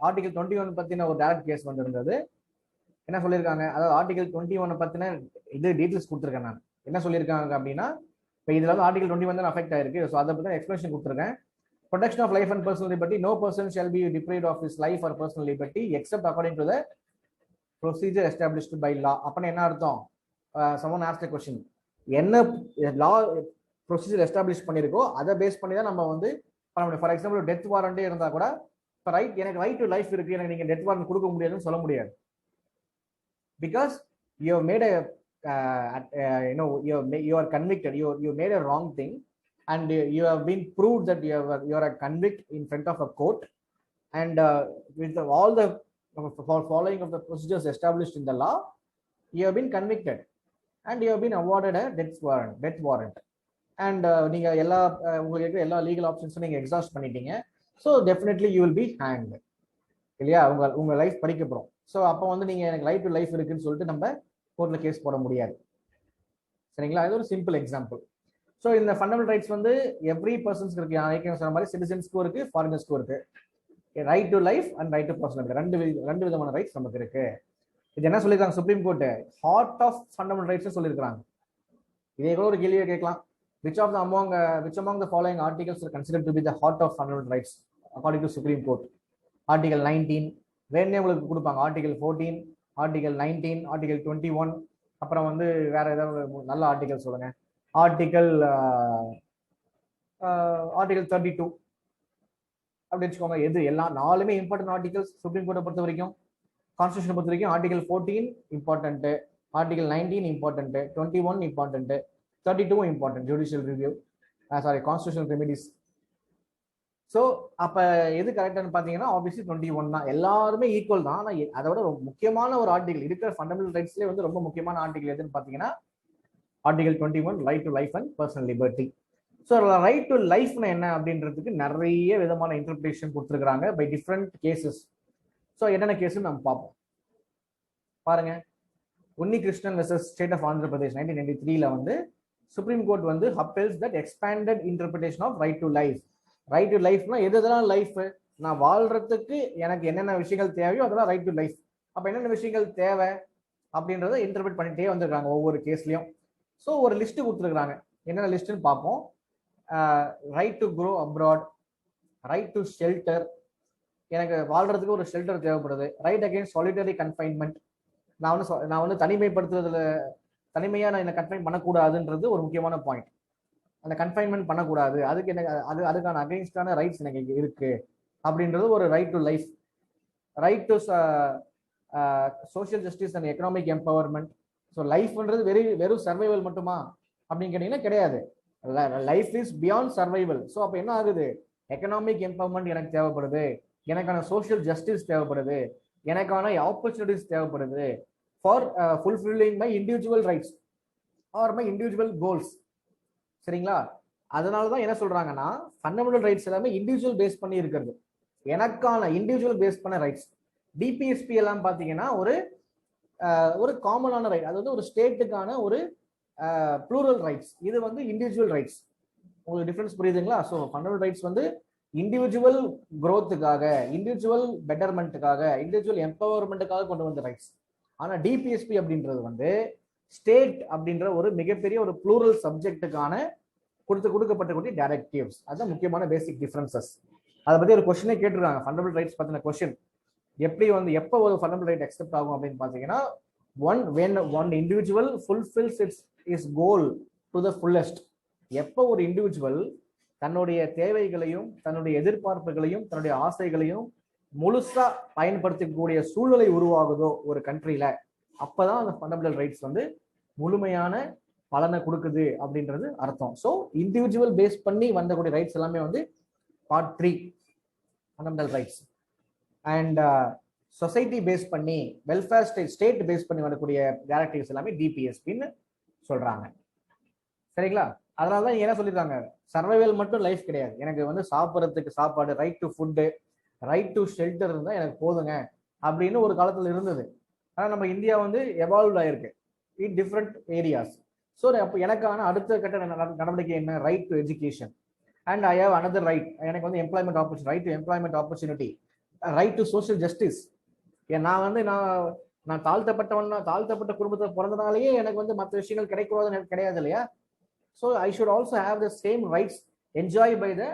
ஆர்டிகல் 21 பத்தின ஒரு டைரக்ட் கேஸ் வந்து இருந்தது. என்ன சொல்லியிருக்காங்க, அதாவது ஆர்டிகல் 21 பத்தின இது டீட்டெயில்ஸ் கொடுத்துருக்கேன் நான். என்ன சொல்லியிருக்காங்க அப்படின்னா, இப்போ இதுல வந்து ஆர்டிகல் 21 தான் அஃபெக்ட் ஆயிருக்கு. ஸோ அதை பத்தி எக்ஸ்பிளேஷன் கொடுத்துருக்கேன். Protection of life and personal liberty, no person shall be deprived of his life or personal liberty except according to the procedure established by law. அப்போ என்ன அர்த்தம்? someone asked a question, என்ன லா ப்ரொசீஜர் எஸ்டாப்ளிஷ் பண்ணியிருக்கோ அதை பேஸ் பண்ணி தான் நம்ம வந்து பண்ண முடியும். ஃபார் எக்ஸாம்பிள் டெத் வாரண்டே இருந்தா கூட இப்போ எனக்கு ரைட் டு லைஃப் இருக்கு, எனக்கு நீங்க டெத் வாரண்ட் கொடுக்க முடியாதுன்னு சொல்ல முடியாது. Because you made you are convicted, you made a wrong thing and you have been proved that you are a convict in front of a court, and with all the following of the procedures established in the law, you have been convicted and you have been awarded a death warrant. And நீங்க எல்லா உங்களுக்கு எல்லா லீகல் ஆப்ஷன்ஸும் நீங்க எக்ஸாஸ்ட் பண்ணிட்டீங்க. So definitely you will be hanged, இல்லையா? உங்க லைஃப் படிக்க போறோம். ஸோ அப்போ வந்து நீங்க எனக்கு ரைட் டு லைஃப் இருக்குன்னு சொல்லிட்டு நம்ம கோர்ட்ல கேஸ் போட முடியாது. சரிங்களா? இது ஒரு சிம்பிள் எக்ஸாம்பிள். ஸோ இந்த ஃபண்டமெண்டல் ரைட்ஸ் வந்து எவ்ரி பர்சன்ஸ்க்கு இருக்கு. நான் சொன்ன மாதிரி சிட்டிசன்ஸ்க்கும் இருக்கு, ஃபாரினர்ஸ்க்கும் இருக்கு. Right to life and right to personal, ரெண்டு விதமான ரைட்ஸ் நமக்கு இருக்கு. இது என்ன சொல்லியிருக்காங்க supreme court? Heart of fundamental rights சொல்லியிருக்காங்க. இதே கூட ஒரு கேள்வியை கேட்கலாம், which among the following articles are considered to be the heart of fundamental rights according to Supreme Court? Article 19 வேணே உங்களுக்கு கொடுப்பாங்க, Article 14, Article 19, Article 21, அப்புறம் வந்து வேற ஏதாவது நல்ல ஆர்டிகல் சொல்லுங்க. Article 32 அப்படி வச்சுக்கோங்க. எது எல்லாம் நாலுமே இம்பார்ட்டன்ட் ஆர்டிகல்ஸ் சுப்ரீம் கோர்ட்டை பொறுத்த வரைக்கும். கான்ஸ்டியூஷனை பொறுத்த வரைக்கும் Article 14 important, Article 19 important, 21 important, 32 important, judicial review, constitutional remedies. So அப்போ எது கரெக்டானு பார்த்தீங்கன்னா ஆப்வியஸ்லி 21 தான். எல்லாருமே ஈக்குவல் தான். ஆனால் அதோட முக்கியமான ஒரு ஆர்டிகல் இருக்கிற ஃபண்டமெண்டல் ரைட்ஸ்லேயே வந்து ரொம்ப முக்கியமான ஆர்டிகல் எதுன்னு பார்த்தீங்கன்னா Article 21, right to life and personal liberty. So right to லைஃப்னா என்ன அப்படின்றதுக்கு நிறைய விதமான இன்டர்பிரேஷன் கொடுத்துருக்காங்க பை டிஃப்ரெண்ட் கேசஸ். ஸோ என்னென்ன கேஸ்ன்னு நம்ம பார்ப்போம். பாருங்க, Unni Krishnan versus state of Andhra Pradesh 1993ல வந்து சுப்ரீம் கோர்ட் வந்து upholds that expanded interpretation of right to life. Right to லைஃப்னா எதுதான் லைஃப்? நான் வாழ்றதுக்கு எனக்கு என்னென்ன விஷயங்கள் தேவையோ அதெல்லாம் ரைட் டு லைஃப். அப்போ என்னென்ன விஷயங்கள் தேவை அப்படின்றத இன்டர்பிரேட் பண்ணிட்டே வந்திருக்காங்க ஒவ்வொரு கேஸ்லயும். ஸோ ஒரு லிஸ்ட் கொடுத்துருக்காங்க, என்னென்ன லிஸ்ட்னு பார்ப்போம். Right to grow abroad, right to shelter, எனக்கு வாழ்றதுக்கு ஒரு ஷெல்டர் தேவைப்படுது. ரைட் அகெயின்ஸ்ட் சாலிட்டரி கன்ஃபைன்மெண்ட், நான் வந்து தனிமையா நான் என்ன கன்ஃபைன் பண்ணக்கூடாதுன்றது ஒரு முக்கியமான பாயிண்ட். அந்த கன்ஃபைன்மெண்ட் பண்ணக்கூடாது, அதுக்கு எனக்கு அதுக்கான அகெயின்ஸ்டான ரைட்ஸ் எனக்கு இருக்கு அப்படின்றது ஒரு right to life. Right to social justice and economic empowerment. So லைஃப்ன்றது வெறும் சர்வைவல் மட்டுமா அப்படின்னு கேட்டீங்கன்னா கிடையாது. Life is beyond survival. So அப்போ என்ன ஆகுது? எக்கனாமிக் எம்பவர்மெண்ட் எனக்கு தேவைப்படுது, எனக்கான சோஷியல் ஜஸ்டிஸ் தேவைப்படுது, எனக்கான ஆப்பர்ச்சுனிட்டிஸ் தேவைப்படுது for fulfilling my individual rights or my individual goals. சரிங்களா? அதனால தான் என்ன சொல்றாங்கன்னா ஃபண்டமெண்டல் ரைட்ஸ் எல்லாமே இண்டிவிஜுவல் பேஸ் பண்ணி இருக்கிறது, எனக்கான இண்டிவிஜுவல் பேஸ் பண்ண ரைட்ஸ். டிபிஎஸ்பி எல்லாம் பார்த்தீங்கன்னா ஒரு காமனான ரைட், அது வந்து ஒரு ஸ்டேட்டுக்கான ஒரு ப்ளூரல் ரைட்ஸ், இது வந்து இண்டிவிஜுவல் ரைட்ஸ். உங்களுக்கு டிஃபரன்ஸ் புரியுதுங்களா? ஸோ ஃபண்டமெண்டல் ரைட்ஸ் வந்து இண்டிவிஜுவல் growthக்காக, இண்டிவிஜுவல் பெட்டர்மெண்ட்டுக்காக, இண்டிவிஜுவல் எம்பவர்மெண்ட்டுக்காக கொண்டு வந்த ரைட்ஸ். ஆனா டிபிஎஸ்பி அப்படின்றது வந்து ஸ்டேட் அப்படின்ற ஒரு மிகப்பெரிய ஒரு ப்ளூரல் சப்ஜெக்ட்டுக்கான கொடுக்கப்பட்டக்கூடிய டைரக்டிவ்ஸ். அதுதான் முக்கியமான பேசிக் டிஃபரன்சஸ். அதை பத்தி ஒரு கொஸ்டினே கேட்டிருக்காங்க, ஃபண்டமெண்டல் ரைட்ஸ் பத்தின கொஸ்டின். எப்படி வந்து எப்போ ஒரு ஃபண்டமெண்டல் ரைட் அக்செப்ட் ஆகும் அப்படின்னு பாத்தீங்கன்னா, when one individual fulfills its goal to the fullest. எப்போ ஒரு இண்டிவிஜுவல் தன்னுடைய தேவைகளையும் தன்னுடைய எதிர்பார்ப்புகளையும் தன்னுடைய ஆசைகளையும் முழுசா பயன்படுத்தக்கூடிய சூழ்நிலை உருவாகுதோ ஒரு கண்ட்ரியில, அப்பதான் அந்த ஃபண்டமெண்டல் ரைட்ஸ் வந்து முழுமையான பலனை கொடுக்குது அப்படின்றது அர்த்தம். ஸோ இண்டிவிஜுவல் பேஸ் பண்ணி வந்தக்கூடிய ரைட்ஸ் எல்லாமே வந்து part 3 fundamental rights. And society base பண்ணி, வெல்ஃபேர் ஸ்டேட் பேஸ் பண்ணி வரக்கூடிய டைரக்டிவ்ஸ் எல்லாமே டிபிஎஸ்பின்னு சொல்றாங்க. சரிங்களா? அதனாலதான் என்ன சொல்லிருக்காங்க, சர்வைவல் மட்டும் லைஃப் கிடையாது, எனக்கு வந்து சாப்பிட்றதுக்கு சாப்பாடு, right to food, right to shelter இருந்தால் எனக்கு போதுங்க அப்படின்னு ஒரு காலத்தில் இருந்தது. ஆனால் நம்ம இந்தியா வந்து எவால்வ் ஆயிருக்கு இன் டிஃப்ரெண்ட் ஏரியாஸ். ஸோ அப்போ எனக்கான அடுத்த கட்ட நடவடிக்கை என்ன, right to education. And I have another right, எனக்கு வந்து employment opportunity, right to employment opportunity, right to social justice. நான் வந்து நான் தாழ்த்தப்பட்ட குடும்பத்தில் பிறந்தனாலேயே எனக்கு வந்து மற்ற விஷயங்கள் கிடைக்கூடாதுன்னு எனக்கு கிடையாது இல்லையா? So I should also have the same rights enjoy by the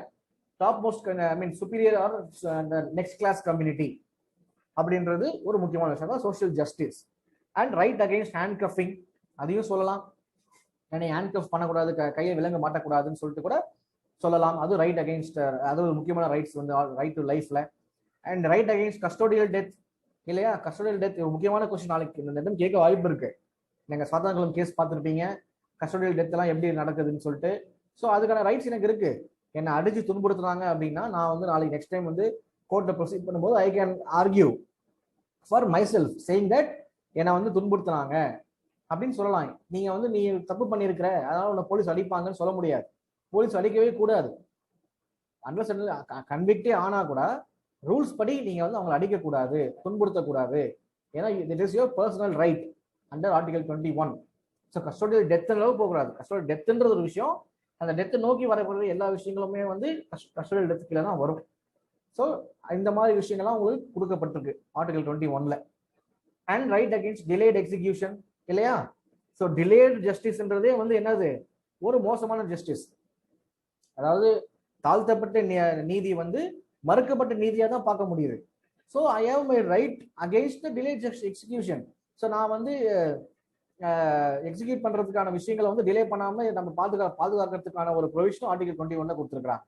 topmost, I mean superior or next class community அப்படின்றது ஒரு முக்கியமான விஷயம் தான் social justice. And right against handcuffing, அதையும் சொல்லலாம். என்னை ஹேண்ட் கஃப் பண்ணக்கூடாது, கையை விலங்க மாட்டக்கூடாதுன்னு சொல்லிட்டு கூட சொல்லலாம். அது ரைட் அகைன்ஸ்ட், அது ஒரு முக்கியமான ரைட்ஸ் வந்து ரைட் டு லைஃப்ல. And right against custodial death இல்லையா? கஸ்டோடியல் டெத் ஒரு முக்கியமான கொஸ்டின், நாளைக்கு இந்த கேட்க வாய்ப்பு இருக்கு. நீங்க சாத்தான்குளம் கேஸ் பார்த்துருப்பீங்க, கஸ்டோடியல் டெத் எல்லாம் எப்படி நடக்குதுன்னு சொல்லிட்டு. ஸோ அதுக்கான ரைட்ஸ் எனக்கு இருக்கு. என்னை அடிச்சு துன்புறுத்துறாங்க அப்படின்னா நான் வந்து நாளைக்கு நெக்ஸ்ட் டைம் வந்து கோர்ட்ல ப்ரொசீட் பண்ணும்போது I can argue for my self saying that என்னை வந்து துன்புறுத்துனாங்க அப்படின்னு சொல்லலாம். நீங்க வந்து நீ தப்பு பண்ணியிருக்கிற அதனால உன்னை போலீஸ் அடிப்பாங்கன்னு சொல்ல முடியாது. போலீஸ் அடிக்கவே கூடாது. அன்லஸ் கன்விக்டே ஆனா கூட ரூல்ஸ் படி நீங்க வந்து அவங்களை அடிக்கக்கூடாது, துன்புறுத்தக்கூடாது. ஏன்னா it is your personal right under article 21. So custodial death அளவு போகக்கூடாது. கஸ்டோடியல் டெத்துன்றது ஒரு விஷயம், அந்த டெத்தை நோக்கி வரக்கூடிய எல்லா விஷயங்களுமே வந்து கஸ்டோடியல் டெத் கீழே தான் வரும். ஸோ இந்த மாதிரி விஷயங்கள்லாம் உங்களுக்கு கொடுக்கப்பட்டிருக்கு ஆர்டிகல் 21ல. And right against delayed execution இல்லையா? ஸோ டிலேட் ஜஸ்டிஸ்ன்றதே வந்து என்னது, ஒரு மோசமான ஜஸ்டிஸ். அதாவது தாழ்த்தப்பட்ட நீதி வந்து மறுக்கப்பட்ட நீதியா தான் பார்க்க முடியுது. So I have my right against the delay execution. So நான் வந்து எக்ஸிக்யூட் பண்றதுக்கான விஷயங்களை வந்து டிலே பண்ணாம நம்ம பாதுகாக்கிறதுக்கான ஒரு ப்ரொவிஷனும் ஆர்டிகல் 21 கொடுத்துருக்காங்க.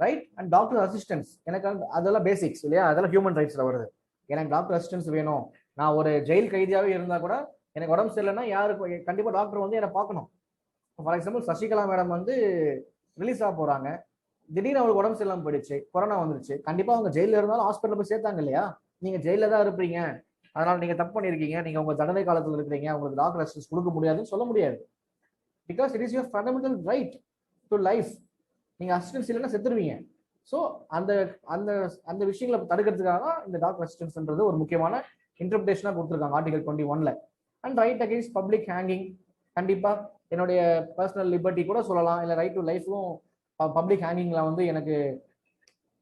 ரைட். அண்ட் டாக்டர் அசிஸ்டன்ஸ், எனக்கு அதெல்லாம் பேசிக்ஸ் இல்லையா, அதெல்லாம் ஹியூமன் ரைட்ஸ்ல வருது. எனக்கு டாக்டர் அசிஸ்டன்ஸ் வேணும். நான் ஒரு ஜெயில் கைதியாவே இருந்தா கூட எனக்கு உடம்பு சரியில்லைன்னா யாருக்கு கண்டிப்பா டாக்டர் வந்து என்னை பார்க்கணும். ஃபார் எக்ஸாம்பிள் சசிகலா மேடம் வந்து ரிலீஸ் ஆக போறாங்க, திடீர்னு அவங்களுக்கு உடம்பு சரியில்லாம போயிடுச்சு, கொரோனா வந்துருச்சு, கண்டிப்பா அவங்க ஜெயில இருந்தாலும் ஹாஸ்பிட்டல் போய் சேர்த்தாங்க இல்லையா? நீங்க ஜெயில தான் இருப்பீங்க, அதனால நீங்க தப்பு பண்ணிருக்கீங்க, நீங்க உங்க தண்டனை காலத்துல இருக்கிறீங்க, உங்களுக்கு டாக்டர் அசிஸ்டன்ஸ் கொடுக்க முடியாதுன்னு சொல்ல முடியாது. Because it is your fundamental right to life. நீங்க அசிஸ்டன்ஸ் இல்லைன்னா செத்துருவீங்க. ஸோ அந்த அந்த அந்த விஷயங்களை தடுக்கிறதுக்காக தான் இந்த டாக்டர் அசிஸ்டன்ஸ்ன்றது ஒரு முக்கியமான இன்டர்பிரேஷனா கொடுத்துருக்காங்க ஆர்டிகல் 21ல. And right against public hanging, கண்டிப்பா என்னுடைய பர்சனல் லிபர்ட்டி கூட சொல்லலாம், இல்லை ரைட் டு லைஃப்லும் பப்ளிக் ஹேங்கிங்ல வந்து எனக்கு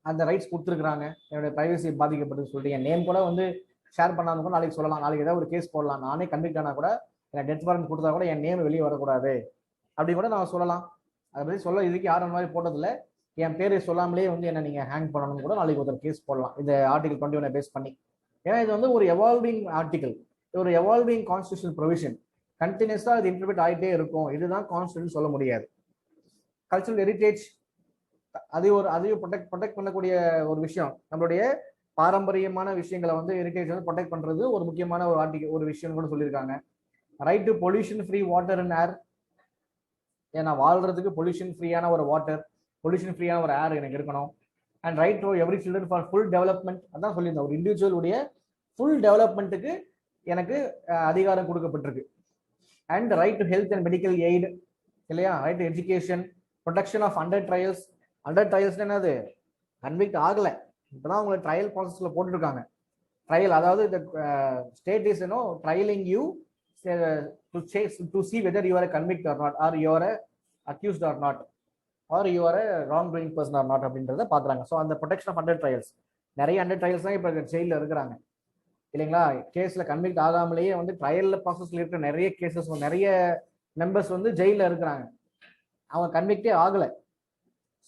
அந்த ரைட்ஸ் கொடுத்துருக்காங்க. என்னுடைய பிரைவசி பாதிக்கப்பட்டது சொல்லிட்டு என் நேம் கூட வந்து ஷேர் பண்ணாம கூட நாளைக்கு சொல்லலாம், நாளைக்கு ஏதாவது ஒரு கேஸ் போடலாம், நானே கன்விக்ட் ஆனா கூட எனக்கு டெத் வாரண்ட் கொடுத்தா கூட என் நேம் வெளியே வரக்கூடாது அப்படி கூட நான் சொல்லலாம். அதை பத்தி சொல்ல இதுக்கு யாரும் அந்த மாதிரி போட்டதில்லை. என் பேரை சொல்லாமலே வந்து என்ன நீங்க ஹேங் பண்ணணும் கூட நாளைக்கு ஒரு கேஸ் போடலாம் இந்த ஆர்டிகல் 21 பேஸ் பண்ணி. ஏன்னா இது வந்து ஒரு எவால்விங் ஆர்டிகல், ஒரு எவால்விங் கான்ஸ்டிடியூஷனல் ப்ரொவிஷன், கண்டினியூஸா இது இன்டர்பிரேட் ஆகிட்டே இருக்கும். இதுதான் கான்ஸ்டிடியூஷன் சொல்ல முடியாது. கல்ச்சரல் ஹெரிட்டேஜ், அதையும் ப்ரொடெக்ட் பண்ணக்கூடிய ஒரு விஷயம். நம்மளுடைய பாரம்பரியமான விஷயங்களை வந்து ஹெரிட்டேஜ் வந்து ப்ரொடெக்ட் பண்றது ஒரு முக்கியமான ஒரு ஆர்டிகல், ஒரு விஷயம் கூட சொல்லியிருக்காங்க. Right to pollution free water and ஏர், ஏன்னா வாழ்றதுக்கு பொல்யூஷன் ஃப்ரீயான ஒரு வாட்டர், பொல்யூஷன் ஃப்ரீயான ஒரு ஏர் எனக்கு இருக்கணும். And right to every children for full development, அதான் சொல்லியிருந்தேன், ஒரு இண்டிவிஜுவலுடைய ஃபுல் டெவலப்மெண்ட்டுக்கு எனக்கு அதிகாரம் கொடுக்கப்பட்டிருக்கு. And right to health and medical aid இல்லையா? Right to education, protection of undertrials. Undertrials என்னது, கன்விக்ட் ஆகலை, இப்போதான் உங்களை ட்ரையல் ப்ராசஸ்ல போட்டுருக்காங்க. ட்ரையல், அதாவது இந்த state is trialing you to see whether you are a convict or not, or you are a accused or not, or you are a wrong doing person or not அப்படின்றத பாக்குறாங்க. ஸோ அந்த ப்ரொடெக்ஷன் ஆஃப் அண்டர் ட்ரையல்ஸ், நிறைய அண்டர் ட்ரையல்ஸ் தான் இப்போ ஜெயிலில் இருக்கிறாங்க இல்லைங்களா. கேஸ்ல கன்விக்ட் ஆகாமலேயே வந்து ட்ரையல் ப்ராசஸ்ல இருக்கிற நிறைய கேசஸ், நிறைய மெம்பர்ஸ் வந்து ஜெயிலில் இருக்கிறாங்க, அவங்க கன்விக்டே ஆகலை.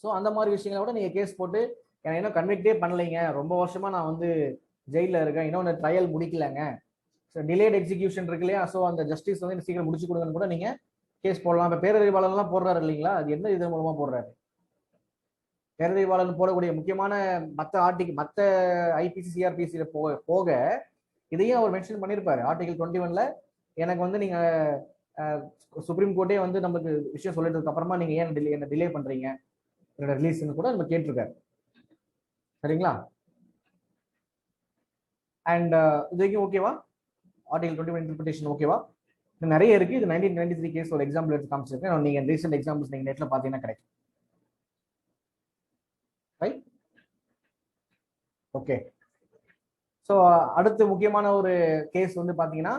ஸோ அந்த மாதிரி விஷயங்களை விட நீங்கள் கேஸ் போட்டு எனக்கு இன்னும் கன்விக்டே பண்ணலைங்க, ரொம்ப வருஷமா நான் வந்து ஜெயிலில் இருக்கேன், இன்னொன்று ட்ரையல் முடிக்கலைங்க, ஸோ டிலேட் எக்ஸிகியூஷன் இருக்கு இல்லையா, ஸோ அந்த ஜஸ்டிஸ் வந்து சீக்கிரம் முடிச்சு கொடுங்கன்னு கூட நீங்கள் கேஸ் போடலாம். இப்போ பேரறிவாளர்லாம் போடுறாரு இல்லைங்களா, அது எந்த இது மூலமா போடுறாரு? பேரறிவாளர் போடக்கூடிய முக்கியமான மற்ற ஐபிசி சிஆர்பிசியில போக இதையும் அவர் மென்ஷன் பண்ணியிருப்பாரு. ஆர்டிகல் 21ல எனக்கு வந்து நீங்க சுப்ரீம் கோர்ட்டே வந்து நமக்கு விஷயம் சொல்லிட்டதுக்கு அப்புறமா நீங்க ஏன் என்ன டிலே பண்றீங்க என்னோட ரிலீஸ்ன்னு கூட நம்ம கேட்டிருக்காரு. சரிங்களா? அண்ட் இதுக்கும் ஓகேவா? ஆர்டிகல் 21 இன்டர்பிரேஷன் ஓகேவா? இது நிறைய இருக்கு. இது 1993 கேஸ் ஒரு எக்ஸாம்பிள் எடுத்து காமிச்சிருக்கேன். நீங்க ரீசெண்ட் எக்ஸாம்பிள்ஸ் நீங்க நெட்ல பாத்தீங்கன்னா கிடைக்கும். ரைட்? ஓகே. ஸோ அடுத்து முக்கியமான ஒரு கேஸ் வந்து பாத்தீங்கன்னா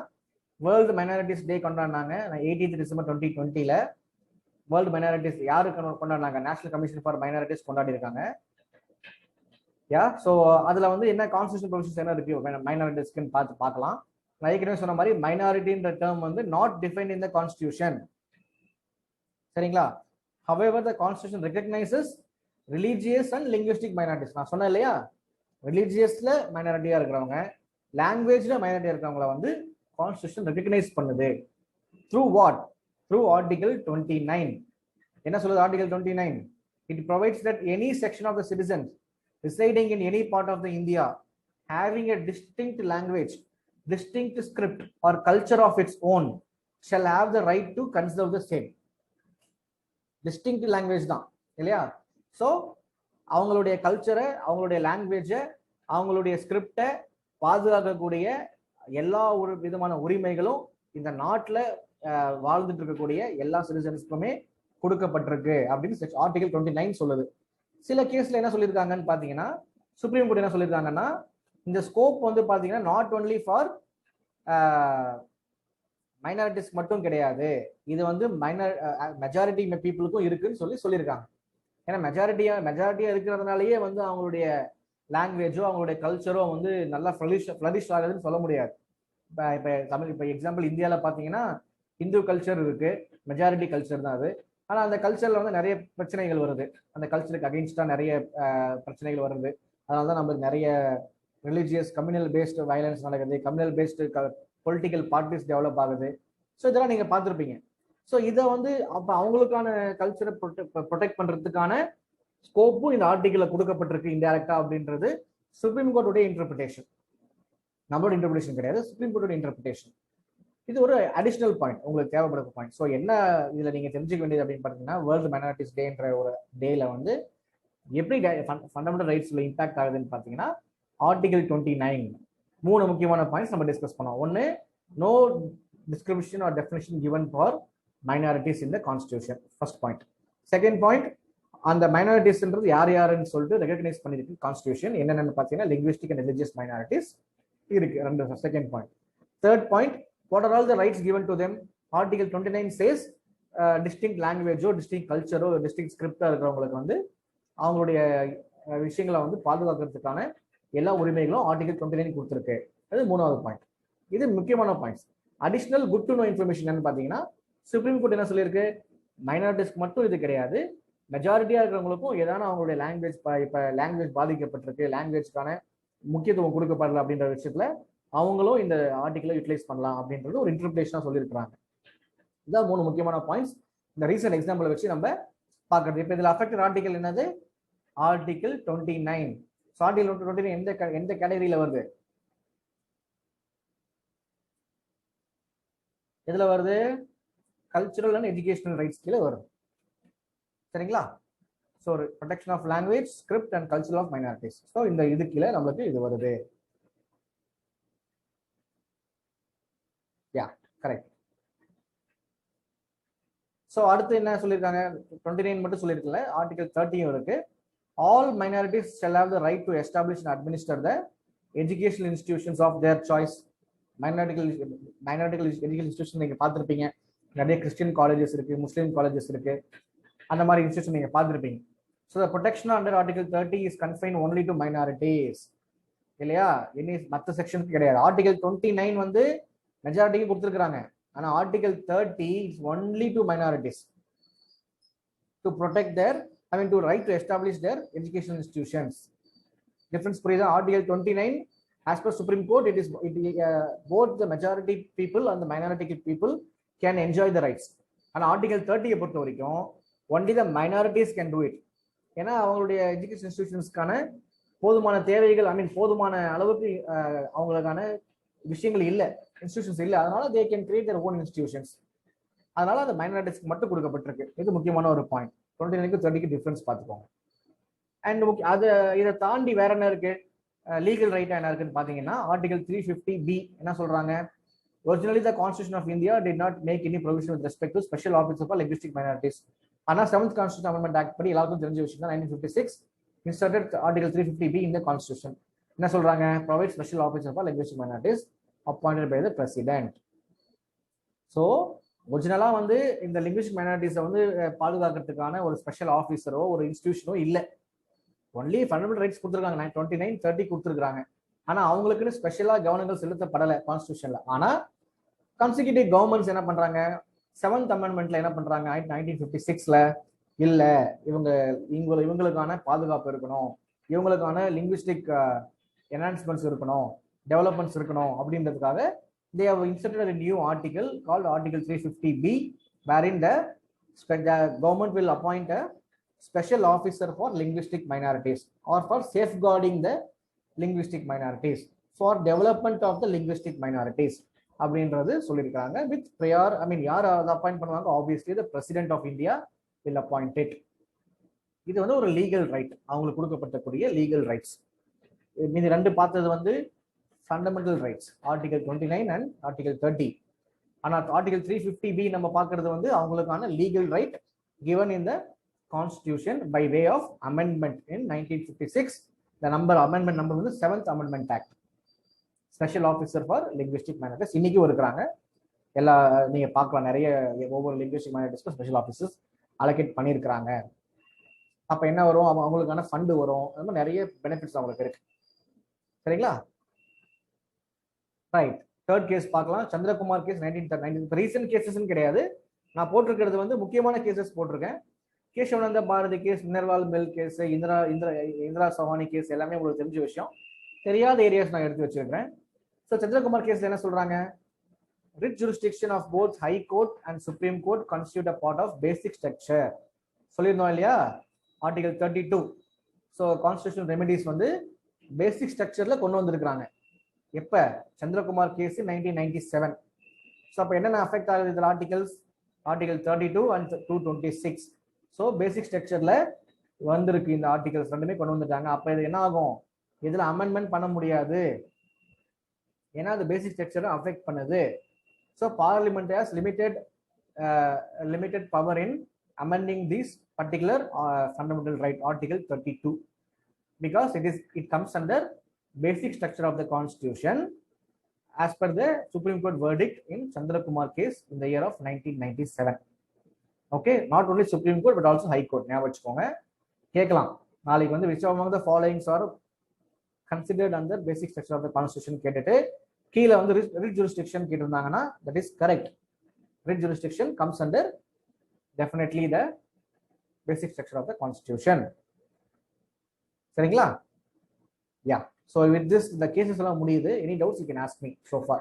வேர்ல்டு மைனாரிட்டிஸ் டே கொண்டாடினாங்க 18th December 2020ல. வேர்ல்டு மைனாரிட்டிஸ் யாரு கொண்டாடினாங்க? நேஷனல் கமிஷன் ஃபார் மைனாரிட்டிஸ் கொண்டாடி இருக்காங்க. யா, ஸோ அதுல வந்து என்ன கான்ஸ்டியூஷன் ப்ரொவிஷன்ஸ் என்ன இருக்கு மைனாரிட்டிஸ்க்குன்னு பார்க்கலாம். நான் ஏற்கனவே சொன்ன மாதிரி மைனாரிட்டின்ற டேர்ம் வந்து not defined in the constitution. சரிங்களா? However the constitution recognises religious and linguistic minorities. நான் சொன்னேன் இல்லையா, ரிலீஜியஸ்ல மைனாரிட்டியா இருக்கிறவங்க, லாங்குவேஜ்ல மைனாரிட்டியா இருக்கிறவங்கள வந்து கான்ஸ்டியூஷன் ரெகக்னைஸ் பண்ணுது. Through what? Through article 29. என்ன சொல்லுது article 29? It provides that any section of the citizens residing in any part of the India having a distinct language, distinct script or culture of its own shall have the right to conserve the same. Distinct language தான் இல்லையா? ஸோ அவங்களுடைய கல்ச்சரை, அவங்களுடைய லாங்குவேஜை, அவங்களுடைய ஸ்கிரிப்டை பாதுகாக்கக்கூடிய எல்லா ஒரு விதமான உரிமைகளும் இந்த நாட்டில் வாழ்ந்துட்டு இருக்கக்கூடிய எல்லா சிட்டிசன்ஸ்க்குமே கொடுக்கப்பட்டிருக்கு அப்படின்னு ஆர்டிகல் 29 சொல்லுது. சில கேஸ்ல என்ன சொல்லியிருக்காங்கன்னு பாத்தீங்கன்னா, சுப்ரீம் கோர்ட் என்ன சொல்லியிருக்காங்கன்னா, இந்த ஸ்கோப் வந்து பாத்தீங்கன்னா நாட் ஒன்லி ஃபார் மைனாரிட்டிஸ் மட்டும் கிடையாது, இது வந்து மெஜாரிட்டி பீப்புளுக்கும் இருக்குன்னு சொல்லியிருக்காங்க. ஏன்னா மெஜாரிட்டியா இருக்கிறதுனாலயே வந்து அவங்களுடைய லாங்குவேஜோ அவங்களுடைய கல்ச்சரோ வந்து நல்லா ஃபிளரிஷ் ஆகுதுன்னு சொல்ல முடியாது. இப்போ எக்ஸாம்பிள் இந்தியாவில் பார்த்தீங்கன்னா இந்து கல்ச்சர் இருக்கு, மெஜாரிட்டி கல்ச்சர் தான் அது. ஆனால் அந்த கல்ச்சரில் வந்து நிறைய பிரச்சனைகள் வருது, அந்த கல்ச்சருக்கு அகெயின்ஸ்டாக நிறைய பிரச்சனைகள் வருது. அதனால தான் நமக்கு நிறைய ரிலீஜியஸ் கம்யூனல் பேஸ்டு வயலன்ஸ் நடக்குது, communal based political parties develop ஆகுது. ஸோ இதெல்லாம் நீங்கள் பார்த்துருப்பீங்க. ஸோ இதை வந்து அப்போ அவங்களுக்கான கல்ச்சரை ப்ரொடெக்ட் பண்ணுறதுக்கான ஸ்கோப்பும் இந்த ஆர்டிகிளில் கொடுக்கப்பட்டிருக்கு இன்டைரக்டா அப்படின்றது சுப்ரீம் கோர்ட்டுடைய இன்டர்பிரிட்டேஷன், நம்மளோட இன்டர்பிரிட்டேஷன் கிடையாது, சுப்ரீம் கோர்ட்டோட இன்டர்பிரிட்டேஷன். இது ஒரு அடிஷனல் பாயிண்ட், உங்களுக்கு தேவைப்படுற பாயிண்ட். ஸோ என்ன இதில் நீங்கள் தெரிஞ்சுக்க வேண்டியது அப்படின்னு பார்த்தீங்கன்னா, வேர்ல்டு மைனாரிட்டிஸ் டேன்ற ஒரு டேல வந்து எப்படி ஃபண்டமெண்டல் ரைட்ஸ்ல இம்பாக்ட் ஆகுதுன்னு பார்த்தீங்கன்னா, ஆர்டிகல் 29 3 முக்கியமான பாயிண்ட்ஸ் நம்ம டிஸ்கஸ் பண்ணோம். ஒன்று, no discrimination or definition given for minorities in the constitution, first point. Second point, அந்த மைனாரிட்டிஸ்ன்றது யார் யாருன்னு சொல்லிட்டு ரெகக்னைஸ் பண்ணிருக்கு கான்ஸ்டியூஷன். என்னென்னு பார்த்தீங்கன்னா லிங்குவிஸ்டிக் அண்ட் ரிலிஜியஸ் மைனாரிட்டிஸ் இருக்கு, ரெண்டு second point. Third point, what are all the rights given to them? Article 29 says distinct language or distinct culture or distinct script இருக்கிறவங்களுக்கு வந்து அவங்களுடைய விஷயங்களை வந்து பாதுகாக்கிறதுக்கான எல்லா உரிமைகளும் ஆர்டிகல் 29 கொடுத்துருக்கு. அது மூணாவது பாயிண்ட். இது முக்கியமான points. Additional good to know information என்னன்னு பார்த்தீங்கன்னா, சுப்ரீம் கோர்ட் என்ன சொல்லியிருக்கு, மைனாரிட்டிஸ்க்கு மட்டும் இது கிடையாது, மெஜாரிட்டியா இருக்கிறவங்களுக்கும் ஏதான அவங்களுடைய லாங்குவேஜ் இப்போ லாங்குவேஜ் பாதிக்கப்பட்டிருக்கு, லாங்குவேஜ்க்கான முக்கியத்துவம் கொடுக்கப்படல அப்படின்ற விஷயத்துல அவங்களும் இந்த ஆர்டிகிளை யூட்டிலைஸ் பண்ணலாம் அப்படின்றது ஒரு இன்டர்பிரேஷனா சொல்லியிருக்காங்க. இதான் 3 முக்கியமான பாயிண்ட்ஸ் இந்த ரீசன்ட் எக்ஸாம்பிள் வச்சு நம்ம பார்க்கறது. இப்போ இதில் அஃபெக்டட் ஆர்டிகல் என்னது? ஆர்டிகல் 29. ஸோ ஆர்டிகல் 29 எந்த கேட்டகரியில வருது? எதுல வருது? கல்ச்சுரல் அண்ட் எஜுகேஷனல் ரைட்ஸ் கீழே வருது. சரிங்களா? So protection of language, script and culture of minorities. So இந்த இது கீழே நம்மளுக்கு இது வருது. யா, கரெக்ட். ஸோ அடுத்து என்ன சொல்லியிருக்காங்க? 29 மட்டும் சொல்லியிருக்கல, ஆர்டிகல் 30 இருக்கு. All minorities shall have the right to establish and administer the educational institutions of their choice மைனாரிட்டிகள் எஜுகேஷன் இன்ஸ்டிடியூஷன் நீங்க பார்த்துருப்பீங்க. நிறைய கிறிஸ்டியன் காலேஜஸ் இருக்கு, முஸ்லீம் காலேஜஸ் இருக்கு, அந்த மாதிரி இன்ஸ்டிடியூஷன் நீங்க பார்த்துருப்பீங்க. So the protection under article 30 is confine only to minorities இல்லையா? இனி மற்ற செக்ஷனுக்கு கிடையாது. ஆர்டிகல் 29 வந்து மெஜாரிட்டிக்கு கொடுத்துருக்காங்க. ஆனா article 30 is only to minorities to protect their to right to establish their education institutions. Difference புரியுதா? Article 29 as per Supreme Court it is both the majority people and the minority people can enjoy the rights. ஆனா ஆர்டிகல் 30 பொறுத்த வரைக்கும் only the minorities can do it. ஏன்னா அவங்களுடைய எஜுகேஷன் இன்ஸ்டிடியூஷன்ஸ்க்கான போதுமான தேவைகள் போதுமான அளவுக்கு அவங்களுக்கான விஷயங்கள் இல்லை, இன்ஸ்டிடியூஷன்ஸ் இல்லை. அதனால they can create their own institutions. அதனால அந்த மைனாரிட்டிஸ்க்கு மட்டும் கொடுக்கப்பட்டிருக்கு. இது முக்கியமான ஒரு பாயிண்ட். 29க்கு 30க்கு டிஃபரன்ஸ் பார்த்துக்கோங்க. அண்ட் அது இதை தாண்டி வேற என்ன இருக்கு? லீகல் ரைட்டா என்ன இருக்குன்னு பாத்தீங்கன்னா ஆர்டிகல் 350B என்ன சொல்றாங்க? Originally the constitution of India did not make any provision with respect to special office for linguistic minorities. ஆனா 7th கான்ஸ்டிடியூஷன் அமெண்ட்மெண்ட் ஆக்ட் படி எல்லாருக்கும் தெரிஞ்ச விஷயம் தான் 1956 inserted article 350B in the constitution. என்ன சொல்றாங்க? Provide special officer for linguistic minorities appointed by the president. So ஒரிஜினலா வந்து இந்த லிங்குவிஸ்டிக் மைனாரிட்டிஸை வந்து பாதுகாக்கிறதுக்கான ஒரு ஸ்பெஷல் ஆஃபீஸரோ ஒரு இன்ஸ்டிடியூஷனோ இல்லை. ஒன்லி ஃபண்டமெண்டல் ரைட்ஸ் கொடுத்துருக்காங்க. 29, 30 கொடுத்துருக்காங்க. ஆனா அவங்களுக்குன்னு ஸ்பெஷலா கவனங்கள் செலுத்தப்படலை கான்ஸ்டிடியூஷன்ல. ஆனா கான்சிக்யூட்டிவ் கவர்மெண்ட்ஸ் என்ன பண்றாங்க? 7th அமெண்ட்மெண்ட்ல என்ன பண்றாங்க? 1956ல இல்ல இவங்களுக்கான பாதுகாப்பு இருக்கணும், இவங்களுக்கான லிங்குவிஸ்டிக் என்ஹான்ஸ்மெண்ட்ஸ் இருக்கணும், டெவலப்மெண்ட்ஸ் இருக்கணும் அப்படின்றதுக்காக they have inserted a new article called Article 350B, wherein the government will appoint a special officer for linguistic minorities or for safeguarding the linguistic minorities, for development of the linguistic minorities அப்படின்றது சொல்லியிருக்காங்க. வித் ப்ரையர் யார் அதை அப்பாயிண்ட் பண்ணுவாங்க? Obviously the president of India will appoint it. இது வந்து ஒரு லீகல் ரைட், அவங்களுக்கு கொடுக்கப்பட்டக்கூடிய லீகல் ரைட்ஸ். மீதி ரெண்டு பார்த்தது வந்து fundamental rights, article 29 and article 30. ஆனா ஆர்டிகல் 350B நம்ம பார்க்கறது வந்து அவங்களுக்கான legal right given in the constitution by way of amendment in 1956. the amendment number வந்து 7th amendment act. Special officer for linguistic minorities இன்னைக்கும் இருக்கிறாங்க. எல்லா நீங்க பார்க்கலாம், நிறைய ஒவ்வொரு லிங்குவிஸ்டிக் மைனாரிட்டிஸ்க்கும் ஸ்பெஷல் ஆஃபீஸர்ஸ் அலோகேட் பண்ணியிருக்கிறாங்க. அப்ப என்ன வரும்? அவங்களுக்கான ஃபண்டு வரும். அது மாதிரி நிறைய பெனிஃபிட்ஸ் அவங்களுக்கு இருக்கு. சரிங்களா? ரைட். தேர்ட் கேஸ் பார்க்கலாம். சந்திரகுமார் கேஸ் 1990. ரீசன்ட் கேசஸ் கிடையாது, நான் போட்டிருக்கிறது வந்து முக்கியமான கேசஸ் போட்டிருக்கேன். Kesavananda Bharati case, Minerva mill case, Indira Sawhney case எல்லாமே உங்களுக்கு தெரிஞ்ச விஷயம். தெரியாத ஏரியாஸ் நான் எடுத்து வச்சிருக்கிறேன். ஸோ சந்திரகுமார் கேஸ்ல என்ன சொல்றாங்க? Writ jurisdiction of both high court and supreme court constitute a part of basic structure சொல்லியிருந்தோம் இல்லையா? ஆர்டிகல் 32. ஸோ கான்ஸ்டிடியூஷன் ரெமெடிஸ் வந்து பேசிக் ஸ்ட்ரக்சர்ல கொண்டு வந்திருக்கிறாங்க. எப்ப? சந்திரகுமார் கேஸ் 1997. ஸோ அப்போ என்னென்ன அஃபெக்ட் ஆகுது இதில்? Article 32 and 226. ஸோ பேசிக் ஸ்ட்ரக்சர்ல வந்திருக்கு இந்த ஆர்டிகல்ஸ் ரெண்டுமே கொண்டு வந்துட்டாங்க. அப்போ இது என்ன ஆகும்? இதுல அமெண்ட்மெண்ட் பண்ண முடியாது, ஏன்னா அது பேசிக் ஸ்ட்ரக்சரை அஃபெக்ட் பண்ணுது. So parliament has limited power in amending this particular fundamental right, article 32, because it comes under basic structure of the constitution as per the Supreme Court verdict in Chandrakumar case in the year of 1997. okay, not only Supreme Court but also High Court. ஞாபகம் வச்சுக்கோங்க. கேட்கலாம் நாளைக்கு வந்து which among the following are considered under basic structure of the constitution கேட்டுட்டு கீழே வந்து writ jurisdiction கேட்டிருந்தாங்கன்னா that is correct. writ jurisdiction comes under definitely the basic structure of the constitution. சரிங்களா? yeah, so with this the cases எல்லாம் முடியுது. any doubts you can ask me so far.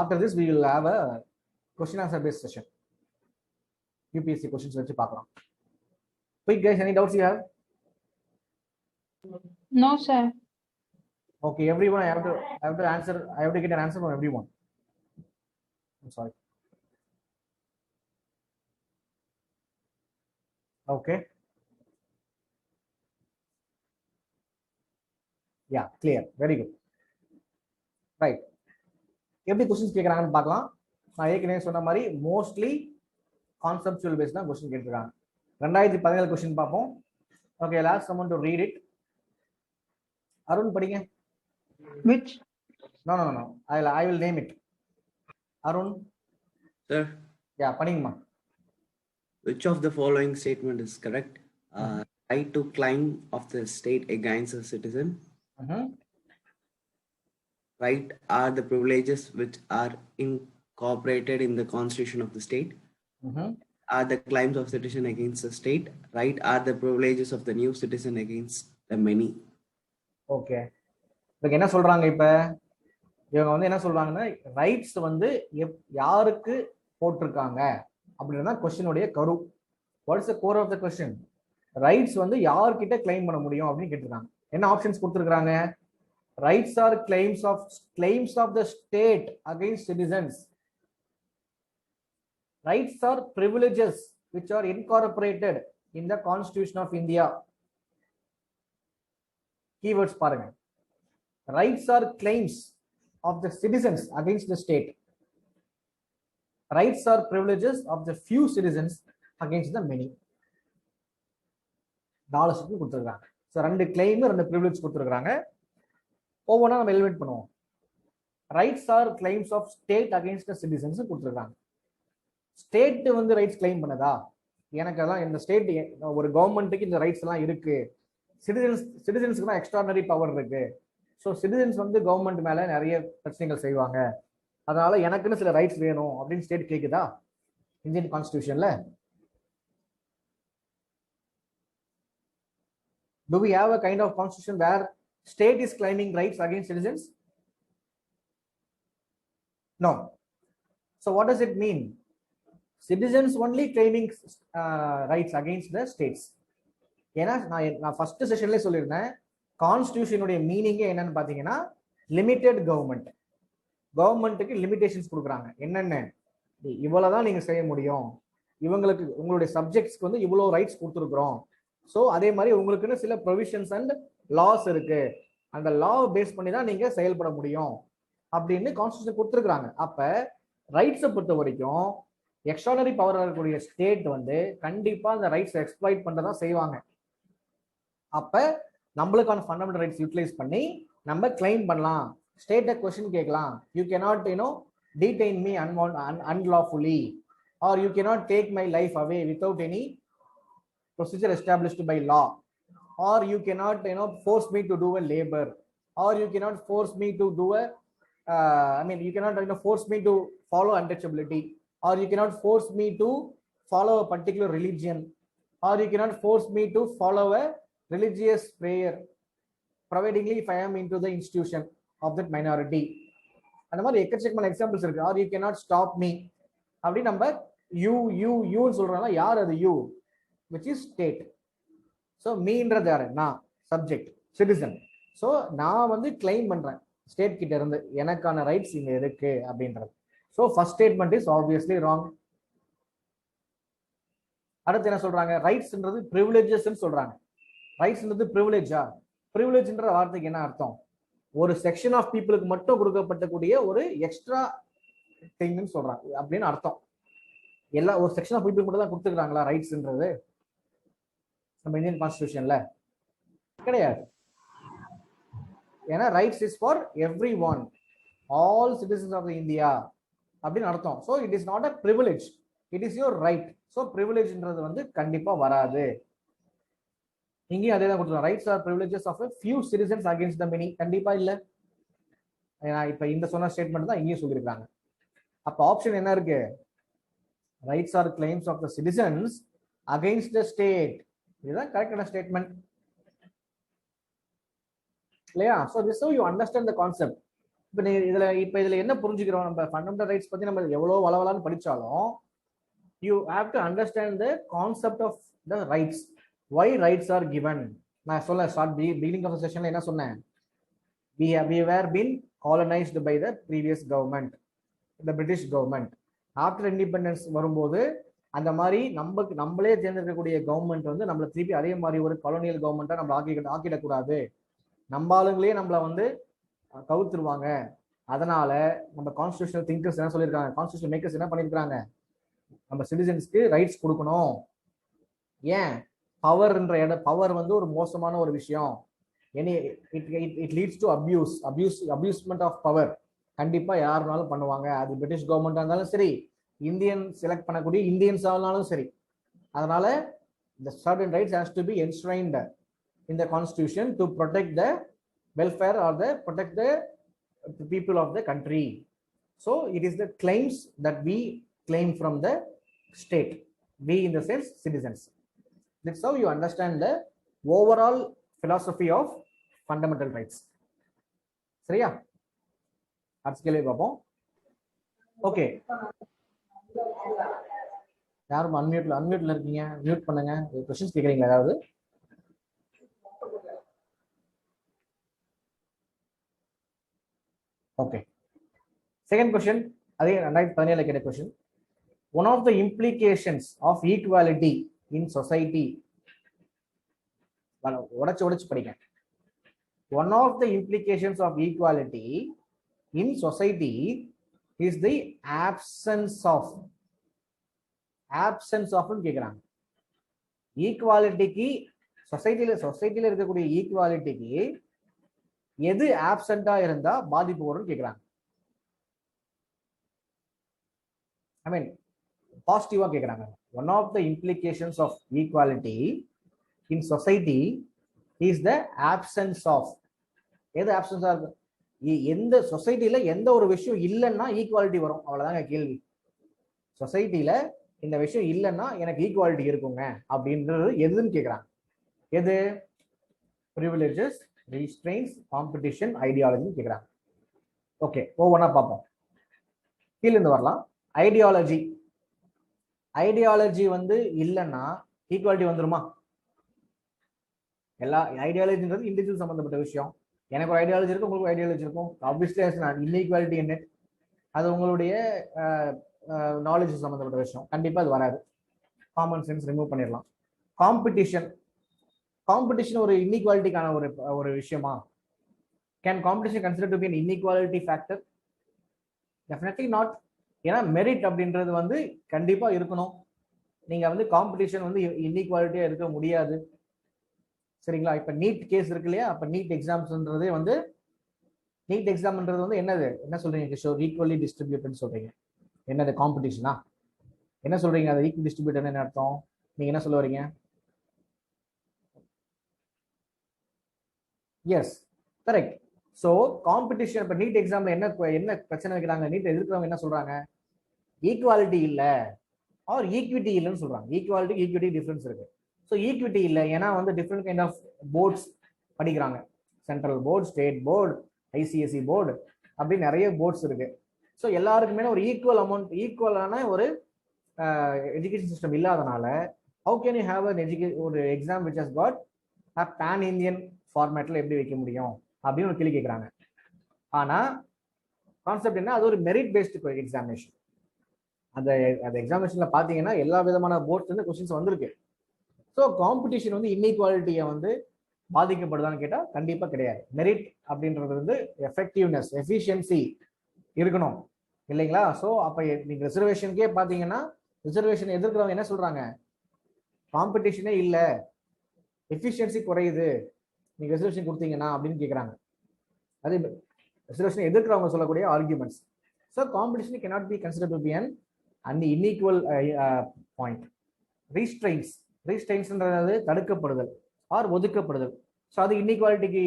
after this we will have a question answer based session. UPSC questions வச்சு பார்க்கலாம். quick guys, any doubts you have? No, sir. okay, everyone, I have to answer, I have to get an answer from everyone. I'm sorry. okay, yeah, clear, very good. right, எப்படி கொஸ்டின்ஸ் கேட்கறாங்கன்னு பார்க்கலாம். நான் ஏற்கனவே சொன்ன மாதிரி மோஸ்ட்லி கான்செப்சுவல் பேஸ் தான் கொஸ்டின் கேட்டிருக்காங்க. 2017 கொஸ்டின் பார்ப்போம். okay, I'll ask someone to read it. Arun படிங்க. Which? No. I will name it. Arun. Sir, Yeah, படிங்கம்மா. which of the following statement is correct? Right to claim of the state against a citizen. Right are the privileges which are incorporated in the constitution of the state. Are the claims of citizen against the state. Right are the privileges of the new citizen against the many. Okay, இதுக்கு என்ன சொல்றாங்க? இப்ப இவங்க வந்து என்ன சொல்றாங்கன்னா, ரைட்ஸ் வந்து யாருக்கு போட்டிருக்காங்க அப்படின்றத கொஸ்டினுடைய கரு. What is the core of the question? Rights வந்து யார்கிட்ட கிளைம் பண்ண முடியும் அப்படின்னு கேட்டிருக்காங்க. என்ன ஆப்ஷன்ஸ் கொடுத்துருக்காங்க? Rights are claims of the state against citizens. Rights are privileges which are incorporated in the Constitution of India. Keywords பாருங்க. Rights are claims of the citizens against the state. Rights are privileges of the few citizens against the many. டாலர்ஸ்க்கு கொடுத்துருக்காங்க. ஸோ 2 கிளைம் 2 ப்ரிவிலேஜ் கொடுத்துருக்காங்க. ஒவ்வொன்றா நம்ம எலிவேட் பண்ணுவோம். Rights are claims of state against the citizens கொடுத்துருக்காங்க. ஸ்டேட் வந்து ரைட்ஸ் கிளைம் பண்ணதா? எனக்கு அதான் இந்த ஸ்டேட் ஒரு கவர்மெண்ட்டுக்கு இந்த ரைட்ஸ் எல்லாம் இருக்கு. சிட்டிசன்ஸ்க்கு தான் எக்ஸ்ட்ராடனரி பவர் இருக்கு. ஸோ சிட்டிசன்ஸ் வந்து கவர்மெண்ட் மேல நிறைய பிரச்சனைகள் செய்வாங்க, அதனால எனக்குன்னு சில ரைட்ஸ் வேணும் அப்படின்னு ஸ்டேட் கேக்குதா Indian கான்ஸ்டிடியூஷன்ல? Do we have a kind of constitution where state is claiming rights against citizens? No. So what does it mean? Citizens only claiming rights against the states. ஏன்னா நான் ஃபர்ஸ்ட் செஷன்ல சொல்லியிருந்தேன், கான்ஸ்டிடியூஷனுடைய மீனிங்கே என்னன்னு பாத்தீங்கன்னா லிமிடெட் கவர்மெண்ட். கவர்மெண்ட்டுக்கு லிமிடேஷன்ஸ் கொடுக்குறாங்க. என்னென்ன, இவ்வளவுதான் நீங்க செய்ய முடியும், இவங்களுக்கு உங்களுடைய சப்ஜெக்ட்ஸ்க்கு வந்து இவ்வளவு ரைட்ஸ் கொடுத்துருக்குறோம். ஸோ அதே மாதிரி உங்களுக்குன்னு சில ப்ரொவிஷன்ஸ் அண்ட் லாஸ் இருக்கு, அந்த லா பேஸ் பண்ணி தான் நீங்க செயல்பட முடியும் அப்படின்னு கான்ஸ்டிடியூஷன் கொடுத்துருக்காங்க. அப்ப ரைட்ஸை பொறுத்த வரைக்கும் எக்ஸ்ட்ரானரி பவர் இருக்கக்கூடிய ஸ்டேட் வந்து கண்டிப்பா அந்த ரைட்ஸ் எக்ஸ்ப்ளாய்ட் பண்றதா செய்வாங்க. அப்ப நம்மளுக்கான ஃபண்டமெண்டல் ரைட்ஸ் யூட்டிலைஸ் பண்ணி நம்ம கிளைம் பண்ணலாம். ஸ்டேட்டை கொஸ்டின் கேட்கலாம். You cannot detain me unlawfully, or you cannot take my life away without any procedure established by law, or you cannot force me to do a labor, or you cannot force me to do a you cannot force me to follow untouchability, or you cannot force me to follow a particular religion, or you cannot force me to follow a religious prayer, providingly if I am into the institution of that minority. அந்த மாதிரி எக்கச்சக்கமான எக்ஸாம்பிள்ஸ் இருக்கு. Or you cannot stop me அப்படி நம்ம யூன்னு சொல்றோம்னா யார் அது? You which is state. So மீன்றது யாரு? நான் சப்ஜெக்ட், சிட்டிசன். ஸோ நான் வந்து கிளைம் பண்றேன் ஸ்டேட் கிட்ட இருந்து எனக்கான ரைட்ஸ் இங்க இருக்கு அப்படின்றது. So first statement is obviously wrong. அடுத்து என்ன சொல்றாங்க? ரைட்ஸ்ன்றது ப்ரிவிலேஜஸ் சொல்றாங்க. ரைட்ஸ்ன்றது ப்ரிவிலேஜா? ப்ரிவிலேஜ்ன்ற வார்த்தைக்கு என்ன அர்த்தம்? ஒரு செக்ஷன் ஆஃப் பீப்புளுக்கு மட்டும் கொடுக்கப்பட்டக்கூடிய ஒரு எக்ஸ்ட்ரா திங்னு சொல்றாங்க அப்படின்னு அர்த்தம். ஒரு செக்ஷன் ஆஃப் பீப்புள் மட்டும் தான் கொடுத்துருக்காங்களா ரைட்ஸ்ன்றது நம்ம இந்தியன் கான்ஸ்டிடியூஷன்ல? கிடையாது. ஏன்னா rights is for every one, all citizens of India அப்படின்னு அர்த்தம். So it is not a privilege, it is your right. So ப்ரிவிலேஜ்ன்றது வந்து கண்டிப்பா வராது. இங்கேயும் அதே தான் கொடுத்துருக்காங்க. Rights are privileges of a few citizens against the many. கண்டிப்பா இல்ல. இப்ப இந்த சொன்ன ஸ்டேட்மெண்ட் தான் இங்கேயும் சொல்லியிருக்காங்க. அப்ப ஆப்ஷன் என்ன இருக்கு? Rights are claims of the citizens against the state. இதுதான் கரெக்டான ஸ்டேட்மெண்ட் இல்லையா? So this you understand the concept. இப்ப இதுல என்ன புரிஞ்சுக்கிறோம்? நம்ம ஃபண்டமெண்டல் ரைட்ஸ் பத்தி நம்ம எவ்வளவு வளவலான்னு படிச்சாலும் you have to understand the concept of the rights. Why rights are given? நான் சொல்ல beginning of the session என்ன சொன்னேன்? We were been colonized by the previous government, the British government. After independence வரும்போது அந்த மாதிரி நம்மளே தேர்ந்தெடுக்கக்கூடிய கவர்மெண்ட் வந்து நம்மள திருப்பி அதே மாதிரி ஒரு கொலோனியல் கவர்மெண்டா நம்ம ஆக்கிடக்கூடாது. நம்ம ஆளுங்களே நம்மள வந்து கவுத்துருவாங்க. அதனால நம்ம கான்ஸ்டிடியூஷனல் திங்கர்ஸ் என்ன சொல்லியிருக்காங்க? கான்ஸ்டிடியூஷன் மேக்கர்ஸ் என்ன பண்ணியிருக்காங்க? நம்ம சிட்டிசன்ஸ்க்கு ரைட்ஸ் கொடுக்கணும். ஏன்? பவர் வந்து ஒரு மோசமான ஒரு விஷயம். Any it leads to abusement of power. கண்டிப்பா யாருனாலும் பண்ணுவாங்க. அது பிரிட்டிஷ் கவர்மெண்டா இருந்தாலும் சரி, இந்தியன் செலக்ட் பண்ணக்கூடிய இந்தியன்ஸ் ஆனாலும் சரி. அதனால the certain rights has to be enshrined in the constitution to protect the welfare or protect the people of the country. So it is the claims that we claim from the state, we in the sense citizens. That's how you understand the overall philosophy of fundamental rights. சரியா? அடுத்த கேள்வி பார்ப்போம். ஓகே, யாரும் அன்மியூட்ல இருக்கீங்க? மியூட் பண்ணுங்க. क्वेश्चंस கேக்குறீங்களா ஏதாவது? ஓகே, செகண்ட் क्वेश्चन, அதே 2017 கேட்ட question. One of the implications of equality in society, உடைச்சு படிங்க. One of the implications of equality in society is the absence of கேக்குறாங்க. ஈக்குவாலிட்டிக்கு சொசைட்டில இருக்கக்கூடிய ஈக்குவாலிட்டிக்கு எது ஆப்சென்டா இருந்தா பாதிப்பு வரும்னு கேக்குறாங்க. ஐ மீன் பாசிட்டிவா கேக்குறாங்க. One of the implications of equality in society is the absence of. எது ஆப்சன்ஸா இருக்கு? எந்த சொசைட்டில எந்த ஒரு விஷயம் இல்லைன்னா ஈக்குவாலிட்டி வரும், அவ்வளவுதாங்க கேள்வி. சொசைட்டில இந்த விஷயம் இல்லைன்னா எனக்கு ஈக்குவாலிட்டி இருக்குங்க அப்படின்றது எதுன்னு கேக்குறாங்க. எது? ப்ரிவிலேஜஸ், restraints, competition, ideology கேக்குறாங்க. ஓகே, ஒவ்வொன்றா பார்ப்போம். கீழ இருந்து வரலாம். ஐடியாலஜி வந்து இல்லைன்னா ஈக்குவாலிட்டி வந்துருமா? எல்லா ஐடியாலஜின்றது இண்டிவிஜுவல் சம்பந்தப்பட்ட விஷயம். எனக்கு ஒரு ஐடியாலஜி இருக்கும், உங்களுக்கு ஐடியாலஜி இருக்கும். ஆப்வியஸ்லி இன்இக்வாலிட்டி என்ன, அது உங்களுடைய நாலேஜ் சம்பந்தப்பட்ட விஷயம். கண்டிப்பா அது வராது. காமன் சென்ஸ் ரிமூவ் பண்ணிடலாம். காம்படிஷன் ஒரு இன்இக்வாலிட்டிக்கான ஒரு விஷயமா? Can competition consider to be an inequality factor? Definitely not. ஏன்னா மெரிட் அப்படின்றது வந்து கண்டிப்பா இருக்கணும். நீங்க வந்து காம்படிஷன் வந்து இன்இக்வாலிட்டியா இருக்க முடியாது. சரிங்களா? இப்ப நீட் கேஸ் இருக்கு இல்லையா? அப்ப நீட் எக்ஸாம்ஸ்ன்றதே வந்து என்னது, என்ன சொல்றீங்க கிஷோர்? ஈக்குவலி டிஸ்ட்ரிபியூட்டட் சொல்றீங்க. என்னது காம்படிஷனா? என்ன சொல்றீங்க? அது ஈக்குவல் டிஸ்ட்ரிபியூட்டட் என்ன அர்த்தம்? நீங்க என்ன சொல்ல வரீங்க? Yes, correct. So competition. இப்போ நீட் எக்ஸாம்ல என்ன பிரச்சனை வைக்கிறாங்க? நீட் எதிர்க்கிறவங்க என்ன சொல்றாங்க? ஈக்குவாலிட்டி இல்ல ஆர் ஈக்விட்டி இல்லைன்னு சொல்றாங்க. ஈக்குவாலிட்டி டிஃபரன்ஸ் இருக்கு. ஸோ ஈக்விட்டி இல்லை, ஏன்னா வந்து டிஃப்ரெண்ட் கைண்ட் ஆஃப் போர்ட்ஸ் படிக்கிறாங்க. Central board, state board, ICSE board, அப்படி நிறைய போர்ட்ஸ் இருக்கு. ஸோ எல்லாருக்குமே ஒரு ஈக்குவலான ஒரு எஜுகேஷன் சிஸ்டம் இல்லாதனால ஹவு கேன் யூ ஹேவ் ஒரு exam which has got pan Indian ஃபார்மேட்ல எப்படி வைக்க முடியும் அப்படின்னு ஒரு கேள்வி கேட்குறாங்க. ஆனா கான்செப்ட் என்ன? அது ஒரு மெரிட் பேஸ்டு எக்ஸாமினேஷன். அந்த எக்ஸாமினேஷன்ல பாத்தீங்கன்னா எல்லா விதமான போர்ட்ஸ் வந்து கொஸ்டின்ஸ் வந்திருக்கு. ஸோ காம்படிஷன் வந்து இன்இக்வாலிட்டியை வந்து பாதிக்கப்படுதான்னு கேட்டா கண்டிப்பா கிடையாது. மெரிட் அப்படின்றது வந்து எஃபெக்டிவ்னஸ், எஃபிஷியன்சி இருக்கணும் இல்லைங்களா? ஸோ அப்ப நீங்க ரிசர்வேஷனுக்கே பாத்தீங்கன்னா ரிசர்வேஷன் எதிர்க்கிறவங்க என்ன சொல்றாங்க? காம்படிஷனே இல்ல, எஃபிஷியன்சி குறையுது, நீங்க ரிசர்வேஷன் கொடுத்தீங்கன்னா அப்படின்னு கேட்குறாங்க. அது ரிசர்வேஷன் எதிர்க்கிறவங்க சொல்லக்கூடிய arguments. So competition cannot be considered to be an unequal point. ரீஸ்ட்ரெயின்ஸ்ன்றது தடுக்கப்படுதல் ஆர் ஒதுக்கப்படுதல். ஸோ அது இன்இக்வாலிட்டிக்கு,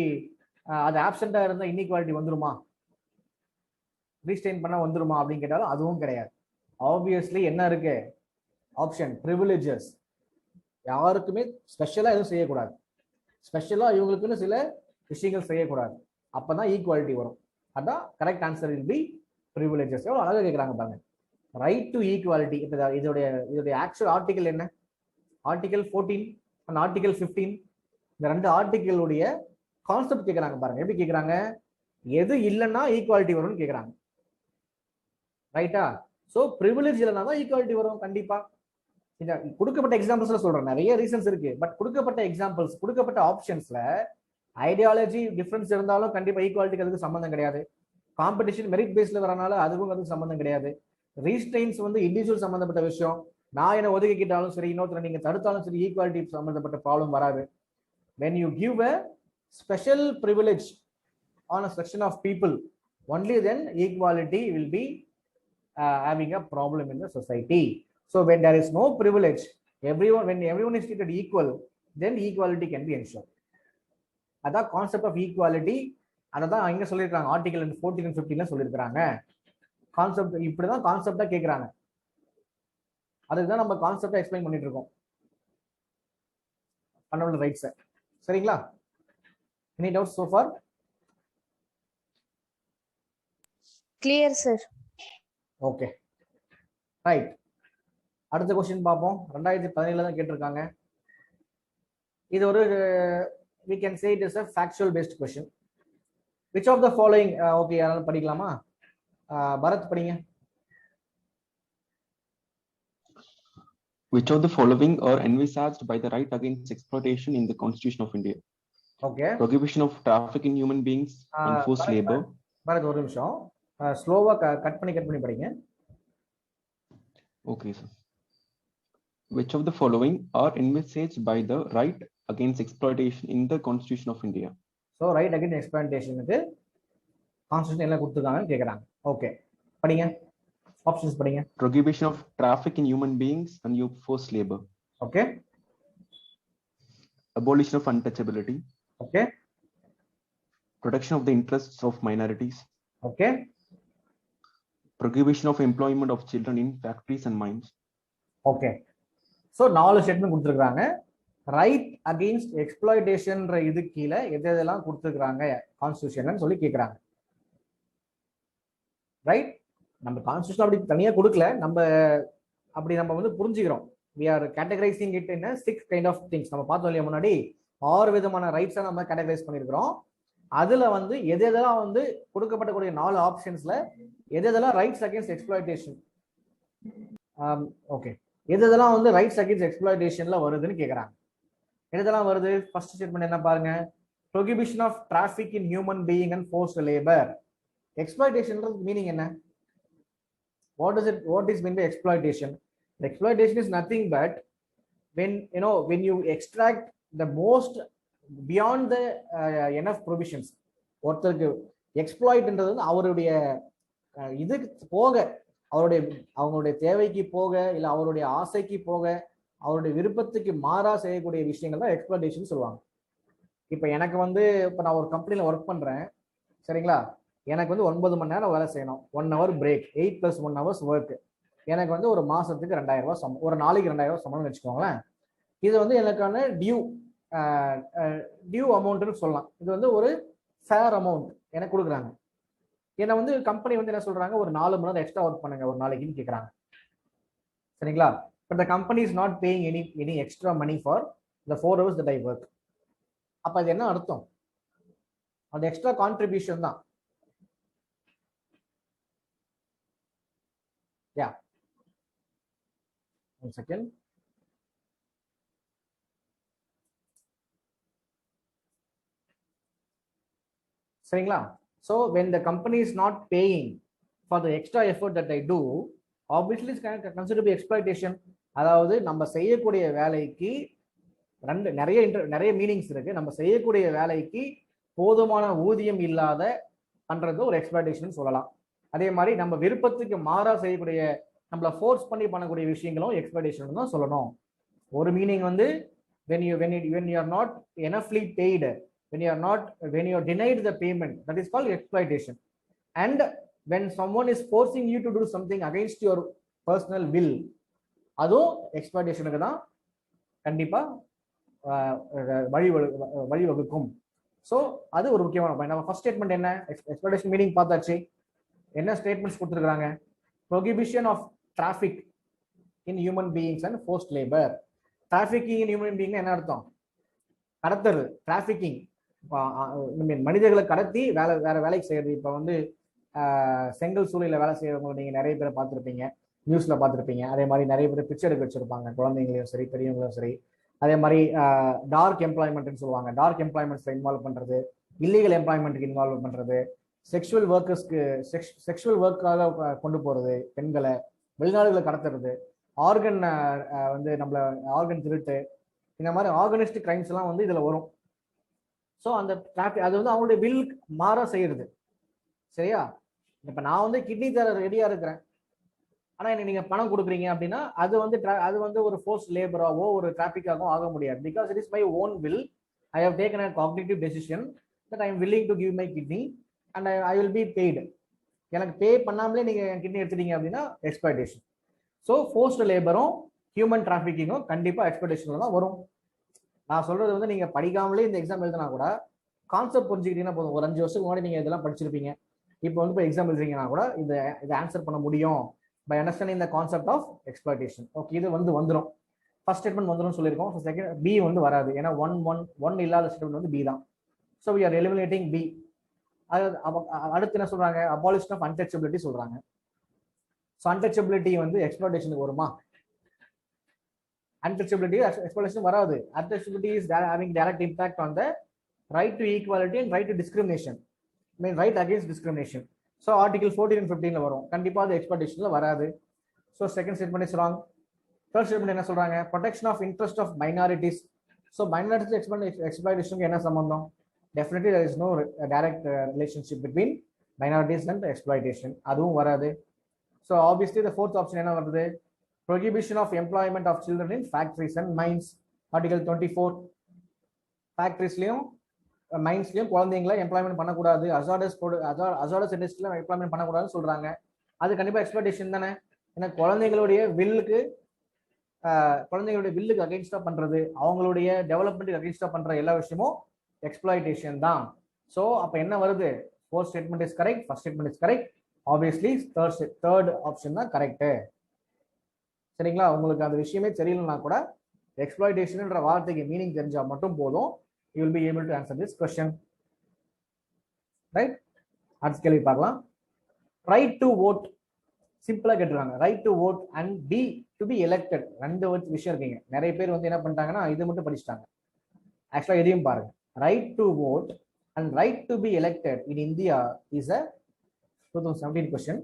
அது ஆப்சென்டா இருந்தால் இன்இக்வாலிட்டி வந்துருமா? ரீஸ்ட்ரெயின் பண்ண வந்துருமா அப்படின்னு கேட்டாலும் அதுவும் கிடையாது. ஆப்வியஸ்லி என்ன இருக்கு ஆப்ஷன்? ப்ரிவிலேஜஸ். யாருக்குமே ஸ்பெஷலா எதுவும் செய்யக்கூடாது, ஸ்பெஷலா இவங்களுக்குன்னு சில விஷயங்கள் செய்யக்கூடாது. அப்பதான் ஈக்குவாலிட்டி வரும். அதான் correct answer will be privileges. எவ்வளவு அழகா கேட்கறாங்க பாருங்க. Right to equality. இப்போ இதோடைய ஆக்சுவல் ஆர்டிகல் என்ன? Article 14 and article 15. இந்த ரெண்டு ஆர்டிகளுடைய கான்செப்ட் கேட்கறாங்க பாருங்க. எப்படி கேட்கறாங்க? எது இல்லைன்னா ஈக்குவாலிட்டி வரும்னு கேட்கறாங்க. ரைட்டா? ஸோ ப்ரிவிலேஜ் இல்லைன்னா தான் ஈக்குவாலிட்டி வரும் கண்டிப்பா. இந்த கொடுக்கப்பட்ட எக்ஸாம்பிள்ஸ்ல சொல்றேன், நிறைய ரீசன்ஸ் இருக்கு. பட் கொடுக்கப்பட்ட எக்ஸாம்பிள்ஸ், கொடுக்கப்பட்ட ஆப்ஷன்ஸ்ல ஐடியாலஜி டிஃபரன்ஸ் இருந்தாலும் கண்டிப்பா ஈக்குவாலிட்டிக்கு அதுக்கு சம்பந்தம் கிடையாது. காம்படிஷன் மெரிட் பேஸ்ல வரனால அதுக்கும் அதுக்கு சம்பந்தம் கிடையாது. ரீஸ்ட்ரெயின்ஸ் வந்து இண்டிவிஜுவல் சம்பந்தப்பட்ட விஷயம். நான் என்ன ஒதுக்கிக்கிட்டாலும் சரி, இன்னொருத்தர் நீங்க தடுத்தாலும் சரி, ஈக்குவாலிட்டி சம்பந்தப்பட்ட ப்ராப்ளம் வராது. when you give a special privilege on a section of people, only then equality will be having a problem in the society. So when there is no privilege, when everyone is treated equal, then equality can be ensured. அதான் கான்செப்ட் ஆஃப் ஈக்குவாலிட்டி. அதான் இங்க சொல்லியிருக்காங்க ஆர்டிகல் 14 and 15 சொல்லியிருக்காங்க. கான்செப்ட் இப்படிதான் கான்செப்டா கேட்கறாங்க. அதுதான் நம்ம கான்செப்டா எக்ஸ்பிளைன் பண்ணிட்டு இருக்கோம் ஃபண்டமெண்டல் ரைட்ஸ். சரிங்களா? Any doubts so for? Clear, sir. Okay right. அடுத்த கொஸ்டின் பார்ப்போம். 2017 தான் கேட்டிருக்காங்க. இது ஒரு we can say it is a factual based question. Which of the following okay யாரால படிக்கலாமா? பரத் படிங்க. Which of the following are envisaged by the right against exploitation in the Constitution of India? Okay. Prohibition of traffic in human beings and forced labor. Bharat ஒரு நிமிஷம் ஸ்லோவா கட் பண்ணி படிங்க. Okay, sir. Which of the following are envisaged by the right against exploitation in the Constitution of India? So right against exploitation க்கு கான்ஸ்டிடியூஷன் என்ன கொடுத்திருக்காங்கன்னு கேக்குறாங்க. ஓகே படிங்க. ஆப்ஷன்ஸ் படிங்க. Prohibition of traffic in human beings and forced labor. Okay. Abolition of untouchability. Okay. Protection of the interests of minorities. Okay. Prohibition of employment of children in factories and mines. Okay. So 4 statement கொடுத்திருக்காங்க. ரைட் அகைன்ஸ்ட் எக்ஸ்ப்ளாய்டேஷன்ன்ற இது கீழே எதெல்லாம் கொடுத்துருக்காங்க கான்ஸ்டிடியூஷன் சொல்லி கேட்குறாங்க. ரைட், நம்ம கான்ஸ்டிடியூஷன் அப்படி தனியாக கொடுக்கல, நம்ம வந்து புரிஞ்சுக்கிறோம். We are categorising it in 6 kind of things. நம்ம பார்த்தோம் இல்லையா முன்னாடி 6 விதமான ரைட்ஸை நம்ம கேட்டகரைஸ் பண்ணியிருக்கிறோம். அதுல வந்து எதெல்லாம் வந்து கொடுக்கப்படக்கூடிய 4 ஆப்ஷன்ஸ்ல எதெல்லாம் ரைட்ஸ் அகைன்ஸ்ட் எக்ஸ்ப்ளாய்டேஷன், ஓகே, எதெல்லாம் வந்து ரைட்ஸ் அகைன்ஸ்ட் எக்ஸ்ப்ளாய்டேஷன்ல வருதுன்னு கேட்குறாங்க. எதெல்லாம் வருது? ஃபர்ஸ்ட் ஸ்டேட்மெண்ட் என்ன பாருங்க, prohibition of traffic in human being and forced labor. exploitation meaning என்ன? what is meant by exploitation? The exploitation is nothing but when you extract the most beyond the enough provisions. ஒருத்தருக்கு எக்ஸ்ப்ளாய்ட்ன்றது வந்து அவருடைய இது போக, அவங்களுடைய தேவைக்கு போக, இல்லை அவருடைய ஆசைக்கு போக, அவருடைய விருப்பத்துக்கு மாறா செய்யக்கூடிய விஷயங்கள் தான் எக்ஸ்ப்ளாய்டேஷன் சொல்லுவாங்க. இப்போ எனக்கு வந்து இப்போ நான் ஒரு கம்பெனியில் ஒர்க் பண்ணுறேன், சரிங்களா? எனக்கு வந்து 9 மணி நேரம் வேலை செய்யணும், 1 hour பிரேக், 8 + 1 hours ஒர்க். எனக்கு வந்து ஒரு மாசத்துக்கு 2000 ரூபாய் சம்பளம், ஒரு நாளைக்கு 2000 ரூபாய் சம்பளம்னு வச்சுக்கோங்களேன். இது வந்து எனக்கான டியூ அமௌண்ட்னு சொல்லலாம். இது வந்து ஒரு ஃபேர் அமௌண்ட் எனக்கு கொடுக்குறாங்க. என்னை வந்து கம்பெனி வந்து என்ன சொல்றாங்க, ஒரு 4 மணி நேரம் எக்ஸ்ட்ரா ஒர்க் பண்ணுங்க ஒரு நாளைக்குன்னு கேட்குறாங்க, சரிங்களா? But the company is not paying any extra money for the 4 hours that I work. அப்ப அது என்ன அர்த்தம்? அந்த எக்ஸ்ட்ரா கான்ட்ரிபியூஷன் தான். யா, one second. சரிங்களா? So when the company is not paying for the extra effort that I do, obviously it's considered to be exploitation. அதாவது நம்ம செய்யக்கூடிய வேலைக்கு நிறைய மீனிங்ஸ் இருக்கு. நம்ம செய்யக்கூடிய வேலைக்கு போதுமான ஊதியம் இல்லாத பண்றது ஒரு எக்ஸ்ப்ளாய்டேஷன் சொல்லலாம். அதே மாதிரி நம்ம விருப்பத்துக்கு மாறா செய்யக்கூடிய, நம்மள ஃபோர்ஸ் பண்ணி பண்ணக்கூடிய விஷயங்களும் எக்ஸ்ப்ளாய்டேஷன் தான் சொல்லணும். ஒரு மீனிங் வந்து when you are not enoughly paid, when you are denied the payment, that is called exploitation. And when someone is forcing you to do something against your personal will, அதுவும் எக்ஸ்ப்ளாய்டேஷனுக்கு தான் கண்டிப்பா வழிவகுக்கும். ஸோ அது ஒரு முக்கியமான பாயிண்ட். நம்ம ஃபர்ஸ்ட் ஸ்டேட்மெண்ட் என்ன, எக்ஸ்ப்ளாய்டேஷன் மீனிங் பார்த்தாச்சு. என்ன ஸ்டேட்மெண்ட்ஸ் கொடுத்துருக்காங்க? Prohibition of traffic in human beings and forced labour. Trafficking in human being என்ன அர்த்தம்? கடத்துறது, டிராஃபிக்கிங், மனிதர்களை கடத்தி வேற வேலைக்கு செய்யறது. இப்போ வந்து செங்கல் சூளையில வேலை செய்யறவங்க நீங்க நிறைய பேரை பார்த்துருப்பீங்க, நியூஸ்ல பார்த்துருப்பீங்க. அதே மாதிரி நிறைய பேர் பிக்சர் எடுக்க வச்சிருப்பாங்க, குழந்தைங்களையும் சரி பெரியவங்களும் சரி. அதே மாதிரி டார்க் எம்ப்ளாய்மெண்ட்னு சொல்லுவாங்க, டார்க் எம்ப்ளாய்மெண்ட்ஸ்ல இன்வால்வ் பண்றது, இல்லீகல் எம்ப்ளாய்மெண்ட்டுக்கு இன்வால்வ் பண்றது, செக்ஷுவல் ஒர்க்காக கொண்டு போறது, பெண்களை வெளிநாடுகளை கடத்துறது, ஆர்கன் வந்து நம்மள ஆர்கன் திருட்டு, இந்த மாதிரி ஆர்கனைஸ்டு கிரைம்ஸ் எல்லாம் வந்து இதுல வரும். ஸோ அந்த டிராஃபிக் அது வந்து அவங்களுடைய வில் மாற செய்யறது. சரியா? இப்ப நான் வந்து கிட்னி தர ரெடியா இருக்கிறேன், ஆனா எனக்கு நீங்க பணம் கொடுக்குறீங்க அப்படின்னா அது வந்து ஒரு ஃபோர்ஸ் லேபராவோ ஒரு டிராபிக்காகவும் ஆக முடியாது. Because it is my own will. I have taken a cognitive decision that I am willing to give my kidney and I will be paid. எனக்கு பே பண்ணாமலே நீங்க என் கிட்னி எடுத்துட்டீங்க அப்படின்னா எக்ஸ்ப்ளாய்டேஷன். ஸோ ஃபோர்ஸ்ட் லேபரும் ஹியூமன் டிராஃபிக்கிங்கும் கண்டிப்பா எக்ஸ்ப்ளாய்டேஷன்ல தான் வரும். நான் சொல்றது வந்து நீங்க படிக்காமலே இந்த எக்ஸாம் எழுதினா கூட கான்செப்ட் புரிஞ்சுக்கிட்டீங்கன்னா போதும். ஒரு 5 வருஷத்துக்கு முன்னாடி நீங்க இதெல்லாம் படிச்சிருப்பீங்க. இப்போ வந்து இப்போ எக்ஸாம் எழுதுறீங்கன்னா கூட இதை ஆன்சர் பண்ண முடியும் by understanding the concept of exploitation. Okay, இது வந்துடும். ஃபர்ஸ்ட் ஸ்டேட்மெண்ட் வந்துடும் சொல்லியிருக்கோம். ஸோ செகண்ட் பி வந்து வராது, ஏன்னா ஒன் இல்லாத ஸ்டேட்மெண்ட் வந்து பி தான். So we are eliminating B. அடுத்து என்ன சொல்றாங்க? அபாலிஷன் ஆஃப் அன்டச்சபிலிட்டி சொல்றாங்க. ஸோ அன்டச்சபிலிட்டி வந்து எக்ஸ்ப்ளாய்டேஷனுக்கு வருமா? Untouchability explanation வராது. Untouchability is having direct impact on the right to equality and right to discrimination. I mean right against discrimination. So article 14 and 15 ல வரும். கண்டிப்பா அது exploitationல வராது. So second statement is wrong. Third statement என்ன சொல்றாங்க? Protection of interest of minorities. So minorities exploitation என்ன சம்பந்தம்? Definitely there is no direct relationship between minorities and exploitation. அதுவும் வராது. So obviously the fourth option என்ன வருது? Prohibition of employment of children in factories and mines. Article 24. ஃபேக்டரிஸ்லயும் மைன்ஸ்லயும் குழந்தைங்களை எம்ப்ளாய்மெண்ட் பண்ணக்கூடாது, அசார்டஸ் இண்டஸ்ட்ரியில எம்ப்ளாய்மெண்ட் பண்ணக்கூடாதுன்னு சொல்றாங்க. அது கண்டிப்பா எக்ஸ்ப்ளாய்டேஷன் தானே. ஏன்னா குழந்தைங்களுடைய வில்லுக்கு அகைன்ஸ்டா பண்றது, அவங்களுடைய டெவலப்மெண்ட்டுக்கு அகைன்ஸ்டா பண்ற எல்லா விஷயமும் எக்ஸ்ப்ளாய்டேஷன் தான். ஸோ அப்ப என்ன வருது? Fourth statement is correct, first statement is correct, obviously third option தான் கரெக்ட். சரிங்களா? உங்களுக்கு அந்த விஷயமே தெரியலன்னா கூட எக்ஸ்ப்ளாய்டேஷன்ன்ற வார்த்தைக்கு மீனிங் தெரிஞ்சா மட்டும் போதும். You will be able to answer this question. Right? அடுத்த கேள்வி பார்க்கலாம். ரைட் டு வோட் சிம்பிளா கேட்டுருக்காங்க. Right to vote and be to be elected, ரெண்டு விஷயம் இருக்கீங்க. நிறைய பேர் வந்து என்ன பண்ணிட்டாங்கன்னா இது மட்டும் படிச்சுட்டாங்க. ஆக்சுவலா எதையும் பாருங்க. Right to vote and right to be elected in India is a 2017 question.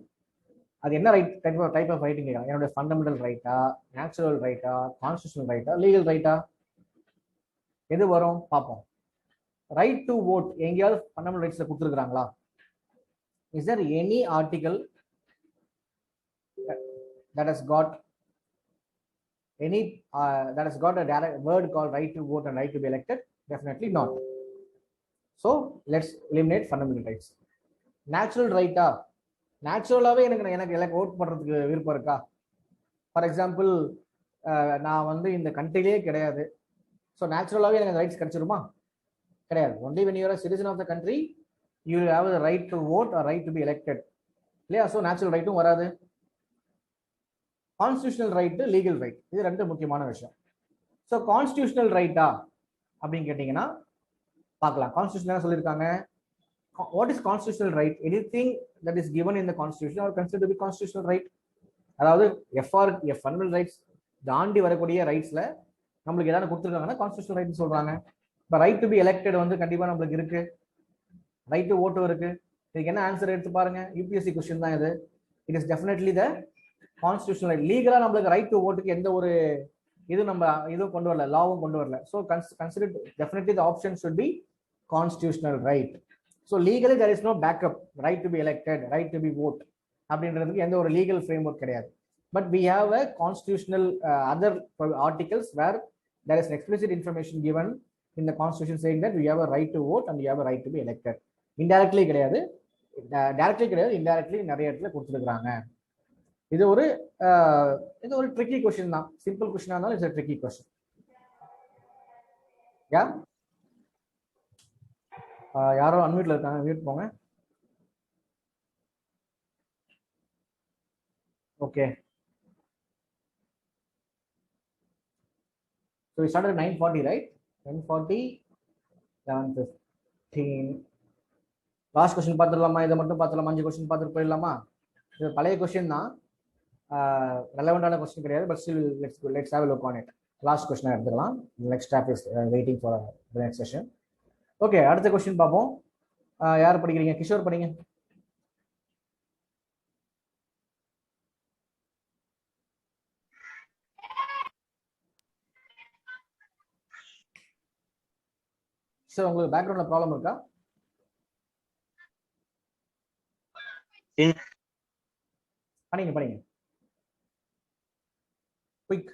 அது என்ன ரைட் டைப் ஆஃப் ரைட்டிங்? என்னோட ஃபண்டமெண்டல் ரைட்டா, நேச்சுரல் ரைட்டா, கான்ஸ்டிடியூஷனல் ரைட்டா, லீகல் ரைட்டா? எது வரும் பார்ப்போம். ரைட் டு வோட் எங்கேயாவது ஃபண்டமெண்டல் ரைட்ஸ்ல கொடுத்துருக்காங்களா? Is there any article that has got a direct word called right to vote and right to be elected? Definitely not. So let's eliminate fundamental rights. Natural right ah, நேச்சுரலாவே எனக்கு ஓட் பண்றதுக்கு விருப்பம் இருக்கா? ஃபார் எக்ஸாம்பிள் நான் வந்து இந்த கண்ட்ரிலே கிடையாது. ஸோ நேச்சுரலாவே எனக்கு ரைட்ஸ் கிடைச்சிருமா? கிடையாது. Only when you are a citizen of the country you will have the right to vote or right to be elected. இல்லையா? ஸோ நேச்சுரல் ரைட்டும் வராது. கான்ஸ்டிடியூஷனல் ரைட்டு, லீகல் ரைட், இது ரெண்டு முக்கியமான விஷயம். ஸோ கான்ஸ்டிடியூஷனல் ரைட்டா அப்படின்னு கேட்டீங்கன்னா பார்க்கலாம். கான்ஸ்டிடியூஷன் என்ன சொல்லியிருக்காங்க? What is constitutional right? Anything that is given in the constitution or considered to be constitutional right. அதாவது ஃபண்டமெண்டல் ரைட்ஸ் தாண்டி வரக்கூடிய ரைட்ஸ்ல நம்மளுக்கு ஏதாவது கொடுத்துருக்காங்கன்னா கான்ஸ்டிடியூஷனல் ரைட்னு சொல்றாங்க. இப்போ ரைட் டு பி எலெக்டட் வந்து கண்டிப்பா நம்மளுக்கு இருக்கு, ரைட் டு ஓட்டும் இருக்கு. இதுக்கு என்ன ஆன்சர் எடுத்து பாருங்க. யூபிஎஸ்சி கொஸ்டின் தான் இது. It is definitely the constitutional right. லீகலா நம்மளுக்கு ரைட் டு ஓட்டுக்கு எந்த ஒரு இதுவும் கொண்டு வரல, லாவும் கொண்டு வரல. So consider definitely the option should be constitutional right. So legally there is no backup, right to be elected, right to be vote அப்படின்றதுக்கு எந்த ஒரு லீகல் ஃப்ரேம்வொர்க் கிடையாது. But we have a constitutional other articles where there is an explicit information given in the constitution saying that we have a right to vote and we have a right to be elected. Indirectly கிடையாது, directly கிடையாது, indirectly நிறைய இடத்துல கொடுத்துருக்காங்க. இது ஒரு ட்ரிக்கி கொஸ்டின் தான். சிம்பிள் கொஸ்டினா இருந்தாலும் it's a tricky question. Yeah. யாரோ அன்மியூட்ல இருக்காங்க, மியூட் போங்க. Okay. So we started at 9:40, right? 10:40, 11:15. Last question பார்த்துடலாமா? இதை மட்டும் பார்த்துடலாமா? 5 கொஸ்டின் பார்த்துட்டு போயிடலாமா? இது பழைய கொஸ்டின் தான், ரெலவெண்டான கொஸ்டின் கிடையாது. But still let's have a look on it. Last கொஸ்டினா எடுத்துக்கலாம். Next stop is waiting for the next session. Okay, அடுத்த கொஸ்டின் பார்ப்போம். யார் படிக்கிறீங்க? கிஷோர் படிங்க. சார் உங்களுக்கு பேக்ரவுண்ட்ல ப்ராப்ளம் இருக்கா? படிங்க குயிக்.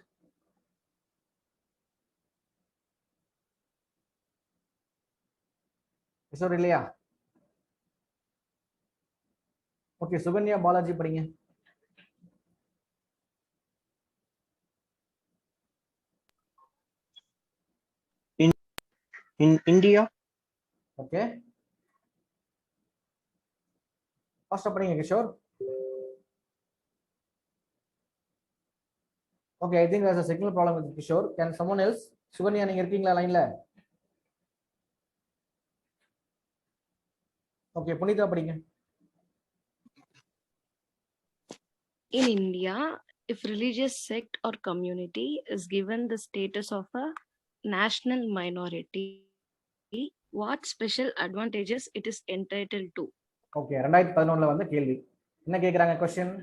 கிஷோர் இல்லையா? ஓகே, சுகன்யா பாலாஜி படிங்க. In India, ஓகே, ஃபாஸ்டா படிங்க Kishore. Okay, I think there's a signal problem with Kishore. Can someone else? Sukanya நீங்க இருக்கீங்களா லைன்ல? ஓகே, புனிதா படிங்க. In India, if religious sect or community is given the status of a national minority, what special advantages it is entitled to? Okay, 2011ல வந்த கேள்வி. என்ன கேக்குறாங்க கொஸ்டின்?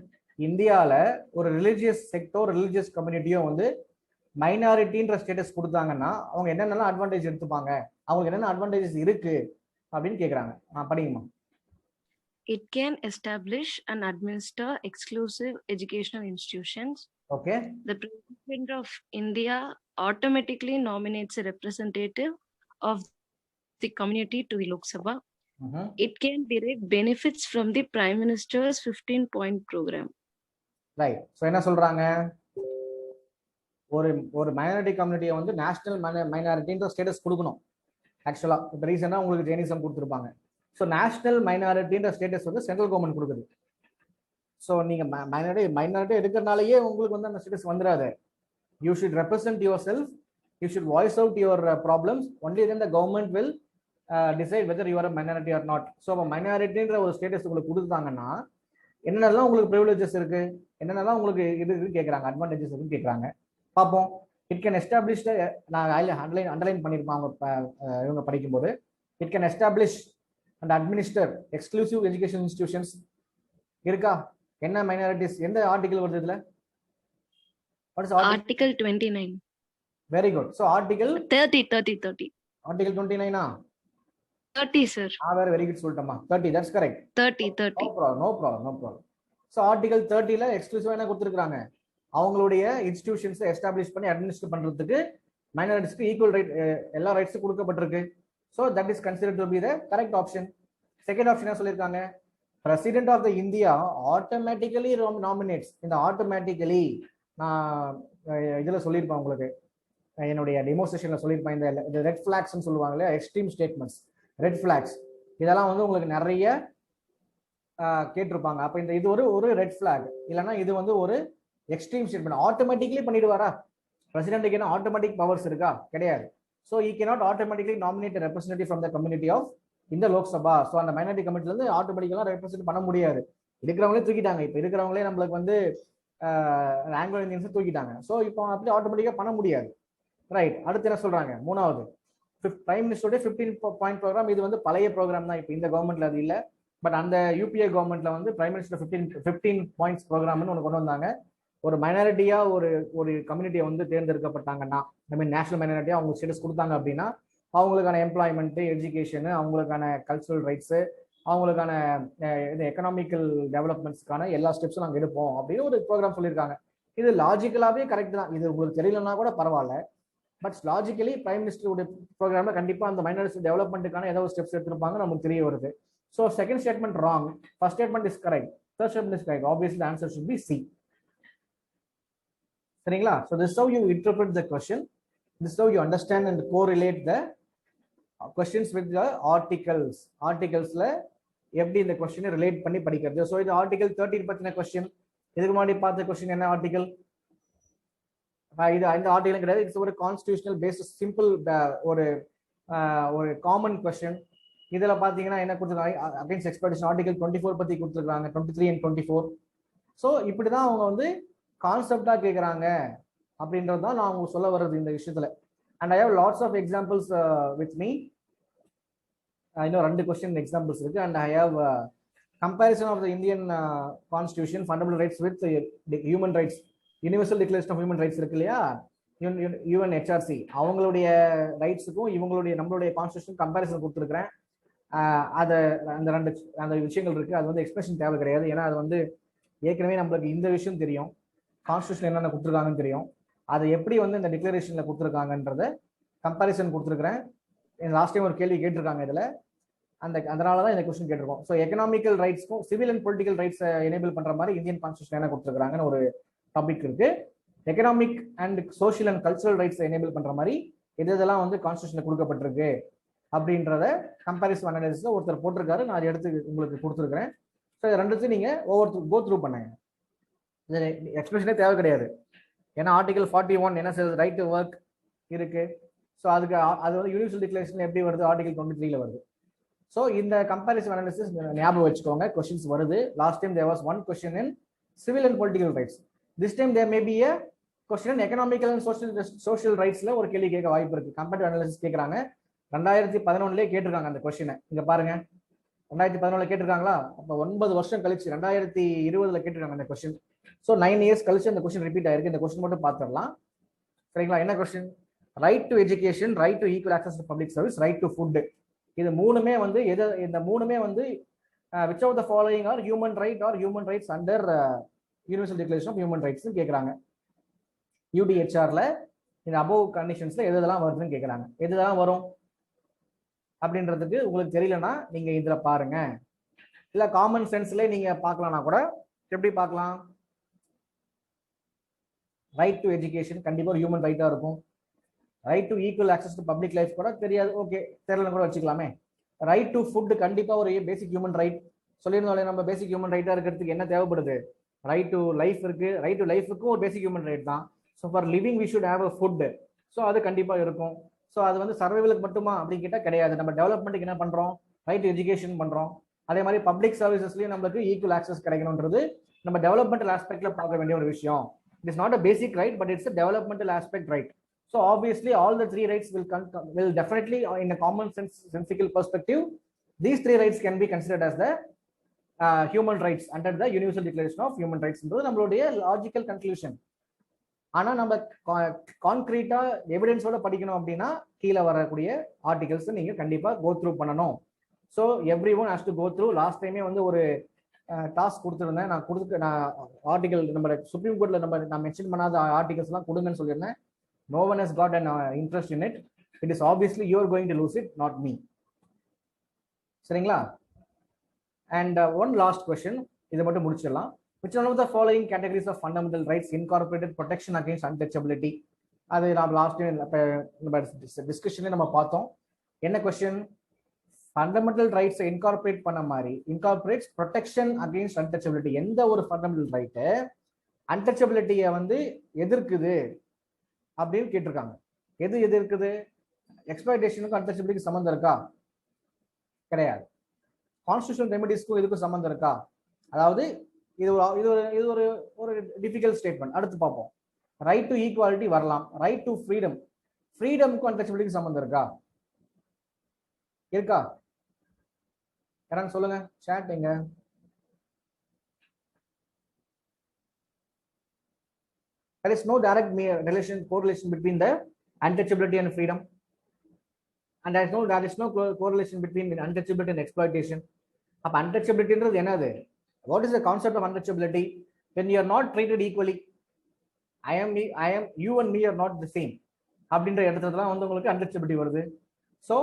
இந்தியால ஒரு ரிலிஜியஸ் செக்டோ ரிலிஜியஸ் கம்யூனிட்டியோ வந்து மைனாரிட்டின்ற ஸ்டேட்டஸ் கொடுத்தாங்கன்னா அவங்க என்னென்னலாம் அட்வான்டேஜ் எடுத்துப்பாங்க, அவங்களுக்கு என்னென்ன அட்வான்டேஜஸ் இருக்கு அப்படின்னு கேக்குறாங்க. படிங்கம்மா. It can establish and administer exclusive educational institutions. Okay. The President of India automatically nominates a representative of the community to the Lok Sabha. It can derive benefits from the Prime Minister's 15-point program. Right. So என்ன சொல்றாங்க? ஒரு மைனாரிட்டி கம்யூனிட்டியை வந்து நேஷனல் மைனாரிட்டின்ற ஸ்டேட்டஸ் கொடுக்கணும். ஆக்சுவலா இப்போ ரீசெண்டாக உங்களுக்கு ஜெயினிசம் கொடுத்துருப்பாங்க. ஸோ நேஷனல் மைனாரிட்டின்ற ஸ்டேட்டஸ் வந்து சென்ட்ரல் கவர்மெண்ட் கொடுக்குது. ஸோ நீங்க மைனாரிட்டி எடுக்கிறனாலேயே உங்களுக்கு வந்து அந்த ஸ்டேட்டஸ் வந்துடாது. You should represent yourself, you should voice out your problems, only then the government will decide whether you're minority or not. So அப்போ மைனாரிட்டின்ற ஒரு ஸ்டேட்டஸ் உங்களுக்கு கொடுத்தாங்கன்னா என்னென்னலாம் உங்களுக்கு ப்ரிவிலேஜஸ் இருக்கு, என்னென்னலாம் உங்களுக்கு இது இருக்குன்னு கேட்குறாங்க, அட்வான்டேஜஸ் இருக்குன்னு கேட்குறாங்க. பார்ப்போம். இட் கேன் எஸ்டாப்ளிஷ், நான் அண்டர்லைன் பண்ணியிருப்பேன் அவங்க இவங்க படிக்கும்போது. It can establish and administer exclusive education institutions இருக்கா? என்ன மைனாரிட்டிஸ், எந்த ஆர்டிகல் வருது இதுல? Article 29. Very good. So article 30. Article 29 30 sir. வேற வெரி குட் சொல்லிட்டோமா? 30, that's correct. 30. No problem. So article 30ல எக்ஸ்க்ளூசிவா என்ன கொடுத்துருக்காங்க? அவங்களுடைய இன்ஸ்டிடியூஷன்ஸ் எஸ்டாப்ளிஷ் பண்ணி அட்மினிஸ்டர் பண்றதுக்கு மைனாரிட்டிஸ்க்கு ஈக்குவல் ரைட், எல்லா ரைட்ஸும் கொடுக்கப்பட்டிருக்கு. So that is considered to be the correct option. Second option என்ன சொல்லியிருக்காங்க? President of the India automatically nominates. இந்த ஆட்டோமேட்டிக்கலி நான் இதுல சொல்லியிருப்பேன் உங்களுக்கு, என்னுடைய டெமோஸ்ட்ரேஷன்ல சொல்லியிருப்பேன். இந்த ரெட் ஃபிளாக்ஸ்ன்னு சொல்லுவாங்களே, எக்ஸ்ட்ரீம் ஸ்டேட்மெண்ட்ஸ், ரெட் ஃபிளாக்ஸ், இதெல்லாம் வந்து உங்களுக்கு நிறைய கேட்டிருப்பாங்க. அப்ப இது ஒரு ரெட் ஃபிளாக், இல்லைன்னா இது வந்து ஒரு எக்ஸ்ட்ரீம் ஸ்டேட்மெண்ட். ஆட்டோமேட்டிக்கலி பண்ணிடுவாரா? பிரசிடென்ட்டுக்கு என்ன ஆட்டோமேட்டிக் பவர்ஸ் இருக்கா? கிடையாது. So he cannot automatically nominate representative from the community of இந்த லோக்சபா. ஸோ அந்த மைனாரிட்டி கம்யூனிட்டில இருந்து ஆட்டோமேட்டிக்கலாக ரெப்ரசென்ட் பண்ண முடியாது. இருக்கிறவங்களே தூக்கிட்டாங்க. இப்போ இருக்கிறவங்களே நம்மளுக்கு வந்து ஆங்கிலோ இந்தியன்ஸ் தூக்கிட்டாங்க. ஸோ இப்போ அப்படி ஆட்டோமேட்டிக்காக பண்ண முடியாது. ரைட். அடுத்து என்ன சொல்றாங்க? மூணாவது, பிரைம் மினிஸ்டருடைய 15-point ப்ரோக்ராம். இது வந்து பழைய ப்ரோக்ராம் தான், இப்போ இந்த கவர்மெண்ட்ல அது இல்லை. பட் அந்த யூபிஏ கவர்மெண்ட்ல வந்து பிரைம் மினிஸ்டர் 15 பாயிண்ட்ஸ் ப்ரோக்ராம்னு ஒன்று கொண்டு வந்தாங்க. ஒரு மைனாரிட்டியா ஒரு கம்யூனிட்டியை வந்து தேர்ந்தெடுக்கப்பட்டாங்கன்னா, ஐ மீன் நேஷனல் மைனாரிட்டியா அவங்க ஸ்டேட்டஸ் கொடுத்தாங்க அப்படின்னா அவங்களுக்கான எம்ப்ளாய்மெண்ட், எஜுகேஷனு, அவங்களுக்கான கல்ச்சுரல் ரைட்ஸு, அவங்களுக்கான இது எக்கனாமிக்கல் டெவலப்மெண்ட்ஸ்க்கான எல்லா ஸ்டெப்ஸும் நாங்கள் எடுப்போம் அப்படின்னு ஒரு ப்ரோக்ராம் சொல்லியிருக்காங்க. இது லாஜிக்கலாகவே கரெக்ட் தான். இது உங்களுக்கு தெரியலன்னா கூட பரவாயில்ல. பட் லாஜிக்கலி பிரைம் மினிஸ்டருடைய ப்ரோக்ராம்ல கண்டிப்பாக அந்த மைனாரிட்டி டெவலப்மெண்ட்டுக்கான ஏதாவது ஸ்டெப்ஸ் எடுத்திருப்பாங்க, நமக்கு தெரிய வருது. So second statement wrong, first statement is correct, third statement is correct. Obviously the answer should be C. சரிங்களா? So this is how you interpret the question. This is how you understand and correlate the questions with the articles. ஆர்டிகல்ஸ்ல எப்படி இந்த கொஸ்டினை ரிலேட் பண்ணி படிக்கிறது. ஸோ இது ஆர்டிகல் 13 பத்தின கொஸ்டின். இதுக்கு முன்னாடி பார்த்த கொஸ்டின் என்ன ஆர்டிகல்? இது இந்த ஆர்டிகல் கிடையாது. இட்ஸ் ஒரு கான்ஸ்டிடியூஷனல் பேஸ்ட் சிம்பிள் ஒரு காமன் கொஸ்டின். இதுல பாத்தீங்கன்னா என்ன கொடுத்துருக்காங்க? அகைன்ஸ்ட் எக்ஸ்ப்ளாய்டேஷன் ஆர்டிகல் 24 பத்தி கொடுத்துருக்காங்க, 23 and 24. ஸோ இப்படிதான் அவங்க வந்து கான்செப்டா கேட்குறாங்க அப்படின்றது தான் நான் உங்களுக்கு சொல்ல வர்றது இந்த விஷயத்துல. And I have lots of examples with me. இன்னும் 2 கொஸ்டின் எக்ஸாம்பிள்ஸ் இருக்கு. And I have comparison of the Indian constitution fundamental rights with human rights, universal declaration of human rights இருக்கு இல்லையா, யுஎன்ஹெச்ஆர்சி அவங்களுடைய ரைட்ஸுக்கும் இவங்களுடைய நம்மளுடைய கான்ஸ்டியூஷன் கம்பேரிசன் கொடுத்துருக்கிறேன். அதை அந்த விஷயங்கள் இருக்கு. அது வந்து எக்ஸ்பிரஷன் தேவை கிடையாது. ஏன்னா அது வந்து ஏற்கனவே நம்மளுக்கு இந்த விஷயம் தெரியும், கான்ஸ்டியூஷன் என்னென்ன கொடுத்துருக்காங்கன்னு தெரியும். அதை எப்படி வந்து இந்த டிக்ளரேஷன்ல கொடுத்துருக்காங்கன்றத கம்பேரிசன் கொடுத்துருக்கிறேன். லாஸ்ட் டைம் ஒரு கேள்வி கேட்டிருக்காங்க இதுல, அதனால தான் இந்த கொஸ்டின் கேட்டிருக்கோம். ஸோ எக்கனாமிக்கல் ரைட்ஸ்க்கும் civil and political rights enable பண்ற மாதிரி இந்தியன் கான்ஸ்டியூஷன் என்ன கொடுத்துருக்காங்கன்னு ஒரு டாபிக் இருக்கு. Economic and social and cultural rights enable பண்ற மாதிரி இதெல்லாம் வந்து கான்ஸ்டியூஷன்ல கொடுக்கப்பட்டிருக்கு அப்படின்றத கம்பேரிசன் அனாலிசிஸ் ஒருத்தர் போட்டிருக்காரு. நான் அதை எடுத்து உங்களுக்கு கொடுத்துருக்கிறேன். ஸோ இது ரெண்டுத்தையும் நீங்க கோ த்ரூ பண்ணுங்க. இது எக்ஸ்பிரஷனே தேவை கிடையாது. ஏன்னா ஆர்டிகல் 41 என்ன சொல்றது, ரைட் டு ஒர்க் இருக்கு. ஸோ அதுக்கு அது வந்து யூனிவர்சல் டிக்ளரேஷன் எப்படி வருது, ஆர்டிகல் 23 வருது. ஸோ இந்த கம்பேரிசன் அனாலிசிஸ் ஞாபகம் வச்சுக்கோங்க. கொஸ்டின்ஸ் வருது. Last time there was one question in civil and political rights. This time there may be a question in economical and social ரைட்ஸ்ல ஒரு கேள்வி கேட்க வாய்ப்பு இருக்கு. கம்பேரிட்டிவ் அனாலிசிஸ் கேட்கறாங்க. 2011 கேட்டிருக்காங்க அந்த கொஸ்டினை. இங்க பாருங்க, 2011 கேட்டிருக்காங்களா? அப்ப 9 வருஷம் கழிச்சு 2020 கேட்டிருக்காங்க அந்த கொஸ்டின். ஸோ 9 இயர்ஸ் கழிச்சு அந்த கொஸ்டின் ரிப்பீட் ஆயிருக்கு. இந்த கொஸ்டின் மட்டும் பார்த்துடலாம். சரிங்களா? என்ன question? Right to education, right to equal access to public service, right to food. இது மூணுமே வந்து இந்த மூணுமே வந்து which of the following are human right or human rights under universal declaration of human rights கேக்குறாங்க. UDHRல இந்த above conditionsல எதெல்லாம் வருதுன்னு கேக்குறாங்க. எதெல்லாம் வரும் அப்படின்றதுக்கு உங்களுக்கு தெரியலனா நீங்க இதுல பாருங்க. இல்ல காமன் சென்ஸ்ல நீங்க பார்க்கலாம்னா கூட எப்படி பார்க்கலாம்? ரைட் டு எஜுகேஷன் கண்டிப்பா ஒரு ஹியூமன் ரைட்டா இருக்கும். Right to equal access to public life கூட தெரியாது, ஓகே தெரியலன்னு கூட வச்சுக்கலாமே. ரைட் டு ஃபுட் கண்டிப்பா ஒரு பேசிக் ஹியூமன் ரைட். சொல்லியிருந்தோம் நம்ம பேசிக் ஹியூமன் ரைட்டா இருக்கிறதுக்கு என்ன தேவைப்படுது? ரைட் டு லைஃப் இருக்கு. ரைட் டு லைஃபுக்கும் ஒரு பேசிக் ஹியூமன் ரைட் தான். So for living we should have a food. ஸோ அது கண்டிப்பா இருக்கும். ஸோ அது வந்து சர்வைவலுக்கு மட்டுமா அப்படின்னு கேட்டால் கிடையாது. நம்ம டெவலப்மெண்ட்டுக்கு என்ன பண்றோம்? ரைட் டு எஜுகேஷன் பண்றோம். அதே மாதிரி பப்ளிக் சர்வீசஸ்லயும் நம்மளுக்கு ஈக்குவல் ஆக்சஸ் கிடைக்கணும்ன்றது நம்ம டெவலப்மெண்டல் ஆஸ்பெக்ட்ல பார்க்க வேண்டிய ஒரு விஷயம். It is not a basic right, but it's a developmental aspect right. So obviously all the three rights will definitely in a common sensical perspective, these three rights can be considered as the human rights under the Universal Declaration of Human Rights. நம்மளுடைய லாஜிக்கல் கன்க்ளூஷன். ஆனா நம்ம கான்கிரீட்டா எவிடன்ஸோட படிக்கணும் அப்படின்னா கீழே வரக்கூடிய ஆர்டிகல்ஸ் நீங்க கண்டிப்பா கோ த்ரூ பண்ணணும். So every one has to go through. Last டைமே வந்து ஒரு டாஸ்க் கொடுத்துருந்தேன். நான் ஆர்டிகல் நம்ம சுப்ரீம் கோர்ட்ல நம்ம மென்ஷன் பண்ணாத ஆர்டிகல்ஸ் எல்லாம் கொடுங்கன்னு சொல்லியிருந்தேன். No one has got an interest in it. It is obviously you are going to lose it, not me. சரிங்களா? And one last question, இதை மட்டும் முடிச்சிடலாம். Which one of the following categories of fundamental rights incorporated protection against untouchability? அது நம்ம லாஸ்ட் நம்ம டிஸ்கஷன்ல நம்ம பார்த்தோம். என்ன கொஸ்டின்? ஃபண்டமெண்டல் ரைட்ஸ் இன்கார்பரேட் பண்ண மாதிரி இன்கார்பரேட்ஸ் ப்ரொடெக்ஷன் அகைன்ஸ்ட் அன்டச்சபிலிட்டி. எந்த ஒரு ஃபண்டமெண்டல் ரைட்டு அன்டச்சபிலிட்டியை வந்து எதிர்க்குது அப்படின்னு கேட்டிருக்காங்க. எது இருக்குது? எக்ஸ்ப்ளாய்டேஷனுக்கும் அன்டச்சபிலிட்டிக்கு சம்மந்தம் இருக்கா? கிடையாது. கான்ஸ்டிடியூஷனல் ரெமிடிஸ்க்கும் இதுக்கும் சம்மந்தம் இருக்கா? அதாவது இது ஒரு டிஃபிகல்ட் ஸ்டேட்மெண்ட். அடுத்து பார்ப்போம். ரைட் டு ஈக்குவாலிட்டி வரலாம். ரைட் டு ஃப்ரீடம், ஃப்ரீடமுக்கும் அன்டச்சபிலிட்டிக்கு சம்மந்தம் இருக்கா? இருக்கா? யாராங்க சொல்லுங்க. சாட் எங்க? There is no direct correlation between the untouchability and freedom, and there is no correlation between untouchability and exploitation. Up untouchability is another. What is the concept of untouchability? When you are not treated equally, I am you and me are not the same. அப்படின்ற இடத்துல தான் வந்து உங்களுக்கு untouchability வருது. ஸோ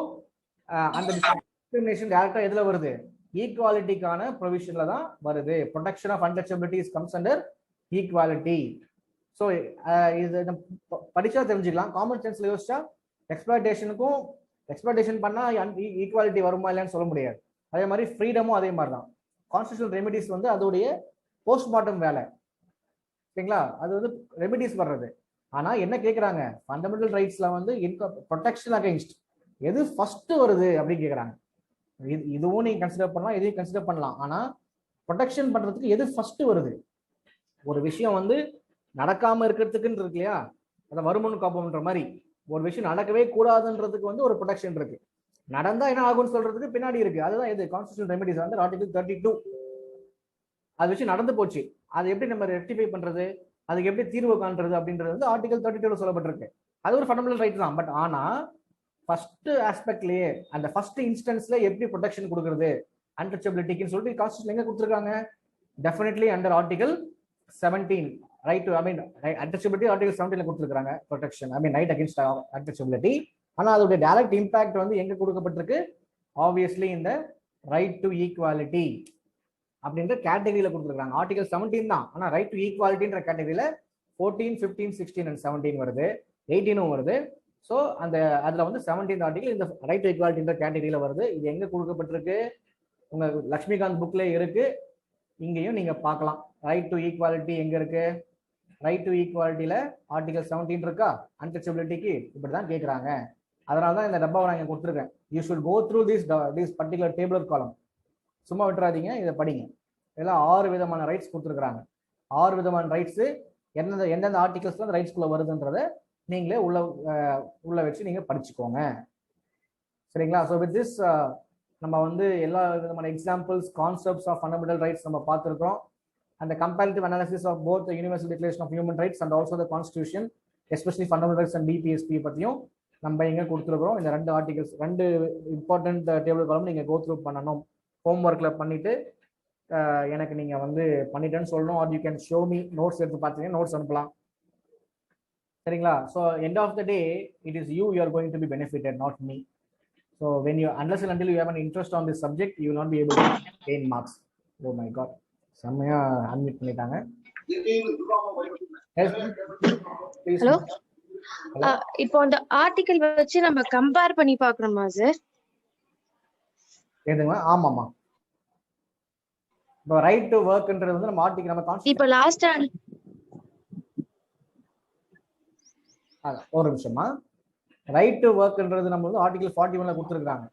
அந்த டிஸ்கிரிமினேஷன் டைரக்டா எதுல வருது? ஈக்குவாலிட்டிக்கான ப்ரொவிஷன்ல தான் வருது. Protection of untouchability comes under equality. So இது படிச்சா தெரிஞ்சுக்கலாம். காமன் சென்ஸ்ல யோசிச்சா எக்ஸ்ப்ளாய்டேஷன் பண்ணா ஈக்குவாலிட்டி வருமா இல்லைன்னு சொல்ல முடியாது. அதே மாதிரி ஃப்ரீடமும் அதே மாதிரி தான். கான்ஸ்டிடியூஷனல் ரெமிடிஸ் வந்து அதோடைய போஸ்ட்மார்ட்டம் வேலை. சரிங்களா? அது வந்து ரெமிடிஸ் வர்றது. ஆனா என்ன கேட்கறாங்க? ஃபண்டமெண்டல் ரைட்ஸ்ல வந்து ப்ரொடெக்ஷன் அகைன்ஸ்ட் எது ஃபர்ஸ்ட் வருது அப்படின்னு கேட்கறாங்க. இதுவும் நீங்க கன்சிடர் பண்ணலாம், எதையும் கன்சிடர் பண்ணலாம். ஆனா ப்ரொடெக்ஷன் பண்றதுக்கு எது ஃபர்ஸ்ட் வருது? ஒரு விஷயம் வந்து நடக்காம இருக்கிறதுக்குன்னு இருக்கு இல்லையா? அதை வருமுன் காப்போம்ன்ற மாதிரி ஒரு விஷயம் நடக்கவே கூடாதுன்றதுக்கு வந்து ஒரு ப்ரொடெக்ஷன் இருக்கு. நடந்தா என்ன ஆகும்னு சொல்றதுக்கு பின்னாடி இருக்கு. அதுதான் இது கான்ஸ்டிடியூஷனல் ரெமிடிஸ் வந்து ஆர்டிகல் 32. அது விஷயம் நடந்து போச்சு, அதை எப்படி நம்ம ரெக்டிஃபை பண்றது? அதுக்கு எப்படி தீர்வு காண்றது அப்படின்றது வந்து ஆர்டிகல் 32 சொல்லப்பட்டிருக்கு. அது ஒரு ஃபண்டமெண்டல் ரைட் தான். பட் ஆனா ஃபர்ஸ்ட் ஆஸ்பெக்ட்லயே அந்த ஃபர்ஸ்ட் இன்ஸ்டன்ஸ்ல எப்படி ப்ரொடெக்ஷன் கொடுக்கறது அன்டச்சபிலிட்டிக்குன்னு சொல்லிட்டு கான்ஸ்டியூஷன் எங்க கொடுத்துருக்காங்க? Definitely under article 17 right to untouchability article 17 கொடுத்துருக்காங்க ப்ரொடெக்ஷன் ரைட் அகேன்ஸ்ட் அன்டச்சபிலிட்டி. ஆனா அதோட டைரக்ட் இம்பாக்ட் வந்து எங்க கொடுக்கப்பட்டிருக்கு? ஆப்வியஸ்லி இந்த ரைட் டு ஈக்குவாலிட்டி அப்படின்ற கேட்டகரியில கொடுத்துருக்காங்க. ஆர்டிகல் 17 தான். ஆனா ரைட் டு ஈக்குவாலிட்டின்ற கேட்டகரியில 14, 15, 16 and 17 வருது, 18 வருது. ஸோ அந்த அதுல வந்து 17th ஆர்டிகல் இந்த ரைட் டு ஈக்குவாலிட்டின்ற கேட்டகரியில வருது. இது எங்க கொடுக்கப்பட்டிருக்கு? உங்க லக்ஷ்மிகாந்த் புக்ல இருக்கு, இங்கேயும் நீங்க பார்க்கலாம். ரைட் டு ஈக்குவாலிட்டி எங்க இருக்கு? ரைட் டு ஈக்குவாலிட்டியில ஆர்டிகல் 17 இருக்கா? அன்டச்சபிலிட்டிக்கு இப்படிதான் கேட்கறாங்க. அதனாலதான் இந்த டப்பாவை நான் இங்க கொடுத்துருக்கேன். You should go through this particular tabular column. சும்மா விட்டுறாதீங்க, இதை படிங்க. இதெல்லாம் 6 விதமான ரைட்ஸ் கொடுத்துருக்காங்க. 6 விதமான ரைட்ஸ் எந்தெந்த ஆர்டிகல்ஸ் அந்த ரைட்ஸ்குள்ள வருதுன்றத நீங்களே உள்ள வச்சு நீங்க படிச்சுக்கோங்க. சரிங்களா? ஸோ வித் திஸ் நம்ம வந்து எல்லா விதமான examples, concepts of fundamental rights நம்ம பார்த்துருக்கோம். அந்த comparative analysis of both universal declaration of human rights and also the constitution, especially fundamental rights and DPSP பற்றியும் நம்ம எங்க கொடுத்துருக்கிறோம். இந்த 2 ஆர்டிகல்ஸ் 2 இம்பார்ட்டன்ட் டேபிள் காலம் நீங்க கோ த்ரூ பண்ணணும். ஹோம்ஒர்க்ல பண்ணிட்டு எனக்கு நீங்க வந்து பண்ணிட்டேன்னு சொல்லணும். Or you can show me notes எடுத்து பார்த்தீங்கன்னா நோட்ஸ் அனுப்பலாம். சரிங்களா? So end of the day it is you are going to be benefitted, not me. So when you unless and until you have an interest on this subject, you will not be able to gain marks. Oh my god, செம்மையா அன்மியூட் பண்ணிட்டாங்க. ஹலோ, இப்போ அந்த ஆர்டிகல் வச்சு நம்ம கம்பேர் பண்ணி பார்க்கணுமா சார்? எதுங்களா? ஆமாமா. இப்போ ரைட் டு வர்க்ன்றது வந்து நம்ம ஆர்டிகல் நம்ம கான்ஸ்டியூஷன் இப்போ லாஸ்ட் ஒரு நிமிஷமா. ரைட் டு ஒர்க்ன்றது நம்ம வந்து ஆர்டிகல் 41ல கொடுத்துருக்காங்க.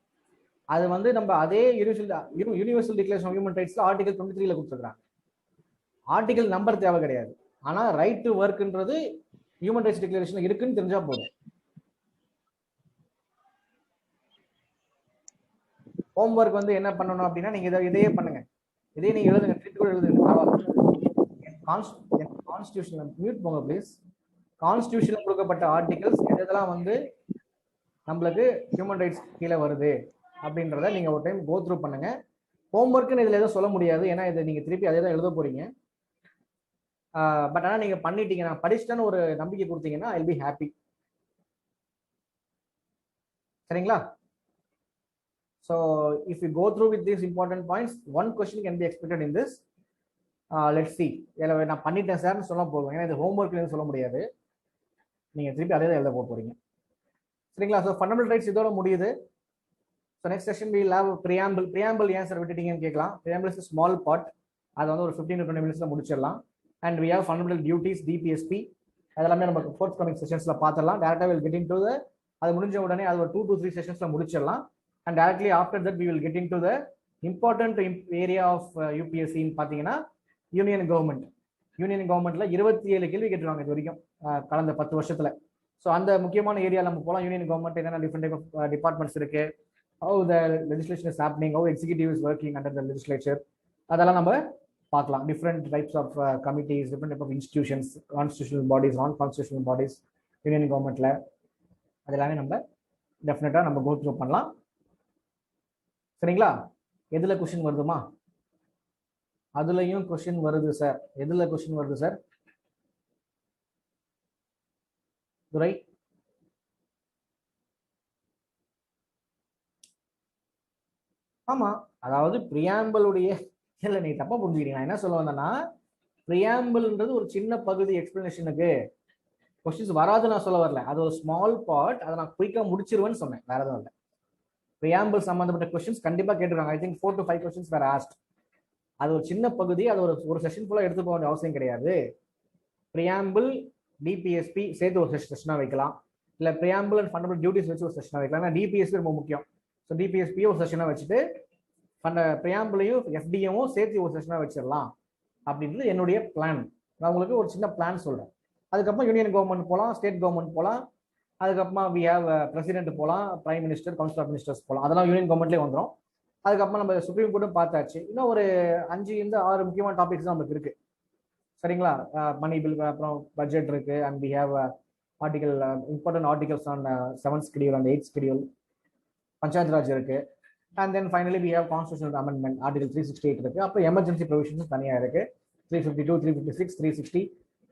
அது வந்து நம்ம அதே யூனிவர்சல் டிக்ளரேஷன் ஆஃப் ஹியூமன் ரைட்ஸ்ல ஆர்டிகல் 23ல கொடுத்துருக்காங்க. ஆர்டிகல் நம்பர் தேவை கிடையாது. ஆனா ரைட் டு ஒர்க்ன்றது ஹியூமன் ரைட்ஸ் டிக்ளரேஷன்ல இருக்குன்னு தெரிஞ்சா போதும். ஹோம்ஒர்க் வந்து என்ன பண்ணணும் அப்படின்னா, நீங்க இதையே பண்ணுங்க. இதே நீங்க எழுதுங்க, திருப்பி கூட எழுதுங்க. கான்ஸ்டியூஷன்ல மியூட் போங்க ப்ளீஸ். கான்ஸ்டியூஷன்ல கொடுக்கப்பட்ட ஆர்டிகல்ஸ் இதெல்லாம் வந்து நம்மளுக்கு ஹியூமன் ரைட்ஸ் கீழே வருது அப்படின்றத நீங்க ஒரு டைம் கோ த்ரூ பண்ணுங்க. ஹோம்ஒர்க்குன்னு இதுல எதுவும் சொல்ல முடியாது, ஏன்னா இதை நீங்க திருப்பி அதே தான் எழுத போறீங்க. பட் ஆனால் நீங்க பண்ணிட்டீங்க, நான் படிச்சுட்டேன்னு ஒரு நம்பிக்கை கொடுத்தீங்கன்னா ஐ வில் பி ஹாப்பி. சரிங்களா? So if you go through with these important points, one question can be expected in this. Let's see. இதில் நான் பண்ணிட்டேன் சார்னு சொல்ல போதும், ஏன்னா இது ஹோம்ஒர்க் எதுவும் சொல்ல முடியாது. நீங்க திருப்பி அதே தான் எழுத போறீங்க. சரிங்களா? ஸோ ஃபண்டமெண்டல் ரைட்ஸ் இதோட முடியுது. So next session we will have preamble. Preamble ஏன் சார் விட்டுட்டீங்கன்னு கேட்கலாம். Preamble is small part. அதை வந்து ஒரு 15 to 20 minutes முடிச்சிடலாம். And we have fundamental duties, DPSP, அதெல்லாமே நமக்கு ஃபோர்த் கமிங் செஷன்ஸ்ல பார்த்துடலாம். டேரக்டா will get into the, அது முடிஞ்ச உடனே அது ஒரு 2 to 3 செஷன்ஸ்ல முடிச்சிடலாம். And directly after that we will get into the important area of யூபிஎஸ்சின்னு பார்த்தீங்கன்னா யூனியன் கவர்மெண்ட். யூனியன் கவர்மெண்ட்ல 27 கேள்வி கேட்டுருவாங்க இது வரைக்கும் கடந்த 10 வருஷத்துல. ஸோ அந்த முக்கியமான ஏரியா நம்ம போகலாம். யூனியன் கவர்மெண்ட் என்னென்ன டிஃப்ரெண்ட் டைப் ஆஃப் டிபார்ட்மெண்ட்ஸ் இருக்கு, how the legislation is happening, how executive is working under the legislature, அதெல்லாம் நம்ம பார்க்கலாம். different types of committees, different type of institutions, constitutional bodies, non-constitutional bodies, union கவர்மெண்ட்ல அதெல்லாமே நம்ம டெஃபினட்டா நம்ம கோ த்ரூ பண்ணலாம். சரிங்களா? எதுல கொஸ்டின் வருதுமா? அதுலயும் கொஸ்டின் வருது சார். எதுல கொஸ்டின் வருது சார்? துரை, ஆமா. அதாவது பிரியாம்பிளுடைய, இல்ல நீ தப்பா புரிஞ்சுக்கிறீங்க. நான் என்ன சொல்ல வந்தேன்னா, பிரியாம்பிள்ன்றது ஒரு சின்ன பகுதி எக்ஸ்பிளனேஷனுக்கு. கொஸ்டின்ஸ் வராது நான் சொல்ல வரல, அது ஒரு ஸ்மால் பார்ட். அதை நான் குயிக்கா முடிச்சிருவேன்னு சொன்னேன், வேற எதுவும் இல்லை. பிரியாம்பிள் சம்பந்தப்பட்ட கொஸ்டின்ஸ் கண்டிப்பா கேட்டிருக்காங்க. ஐ திங்க் 4 to 5 கொஸ்டின்ஸ் வேற ஆஸ்ட். அது ஒரு சின்ன பகுதி, அது ஒரு செஷன் ஃபுல்லா எடுத்து போக வேண்டிய அவசியம் கிடையாது. பிரியாம்பிள், டிபிஎஸ்பி சேர்த்து ஒரு செஷனா வைக்கலாம், இல்ல பிரியாம்பிள் அண்ட் ஃபண்டமெண்டல் டியூட்டிஸ் வச்சு ஒரு செஷனா வைக்கலாம். ஏன்னா டிபிஎஸ்பி ரொம்ப முக்கியம். ஸோ டிபிஎஸ்பியை ஒரு செஷனா வச்சுட்டு பிரியாம்பிளையும் எஃப்டிஎமும் சேர்த்து ஒரு செஷனா வச்சிடலாம் அப்படின்றது என்னுடைய பிளான். நான் உங்களுக்கு ஒரு சின்ன பிளான் சொல்றேன். அதுக்கப்புறம் யூனியன் கவர்மெண்ட் போகலாம், ஸ்டேட் கவர்மெண்ட் போகலாம், அதுக்கப்புறமா வி ஹேவ் பிரசிடென்ட் போகலாம், prime minister, council of ministers போகலாம். அதெல்லாம் யூனியன் கவர்மெண்ட்லேயே வந்துடும். அதுக்கப்புறம் நம்ம சுப்ரீம் கோர்ட்டும் பார்த்தாச்சு. இன்னும் ஒரு 5 to 6 முக்கியமான டாபிக்ஸ் தான் நமக்கு இருக்கு. சரிங்களா? மணி பில், அப்புறம் பட்ஜெட் இருக்கு, and we have article, important articles on 7th schedule and 8th schedule, Panchayat Raj இருக்கு, and then finally we have constitutional amendment article 368 இருக்கு. அப்புறம் எமர்ஜென்சி ப்ரொவிஷன்ஸ் தனியா இருக்கு, 352, 356, 360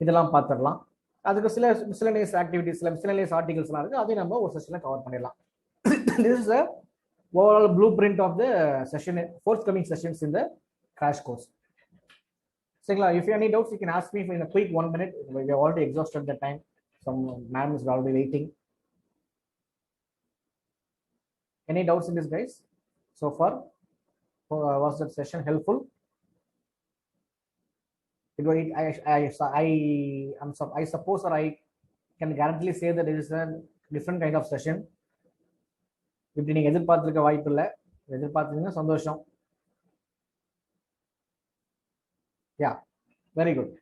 இதெல்லாம் பார்த்துடலாம். அதுக்கு சில மிஸ்லெனியஸ் ஆக்டிவிட்டிஸ், சில மிஸ்லெனியஸ் ஆர்டிகல்ஸ்லாம் இருக்கு, அதையும் நம்ம ஒரு செஷன்ல கவர் பண்ணிடலாம். This is overall blueprint of the session, forthcoming sessions in the crash course. Sigla, if you have any doubts, you can ask me in a quick 1 minute. We have already exhausted the time. Some madam is already waiting. Any doubts in this, guys? So far, was that session helpful? I suppose, or I can guarantee say that it is a different kind of session. இப்படி நீங்க எதிர்பார்த்திருக்க வாய்ப்பு இல்லை. எதிர்பார்த்தீங்கன்னா சந்தோஷம். யா, வெரி குட்.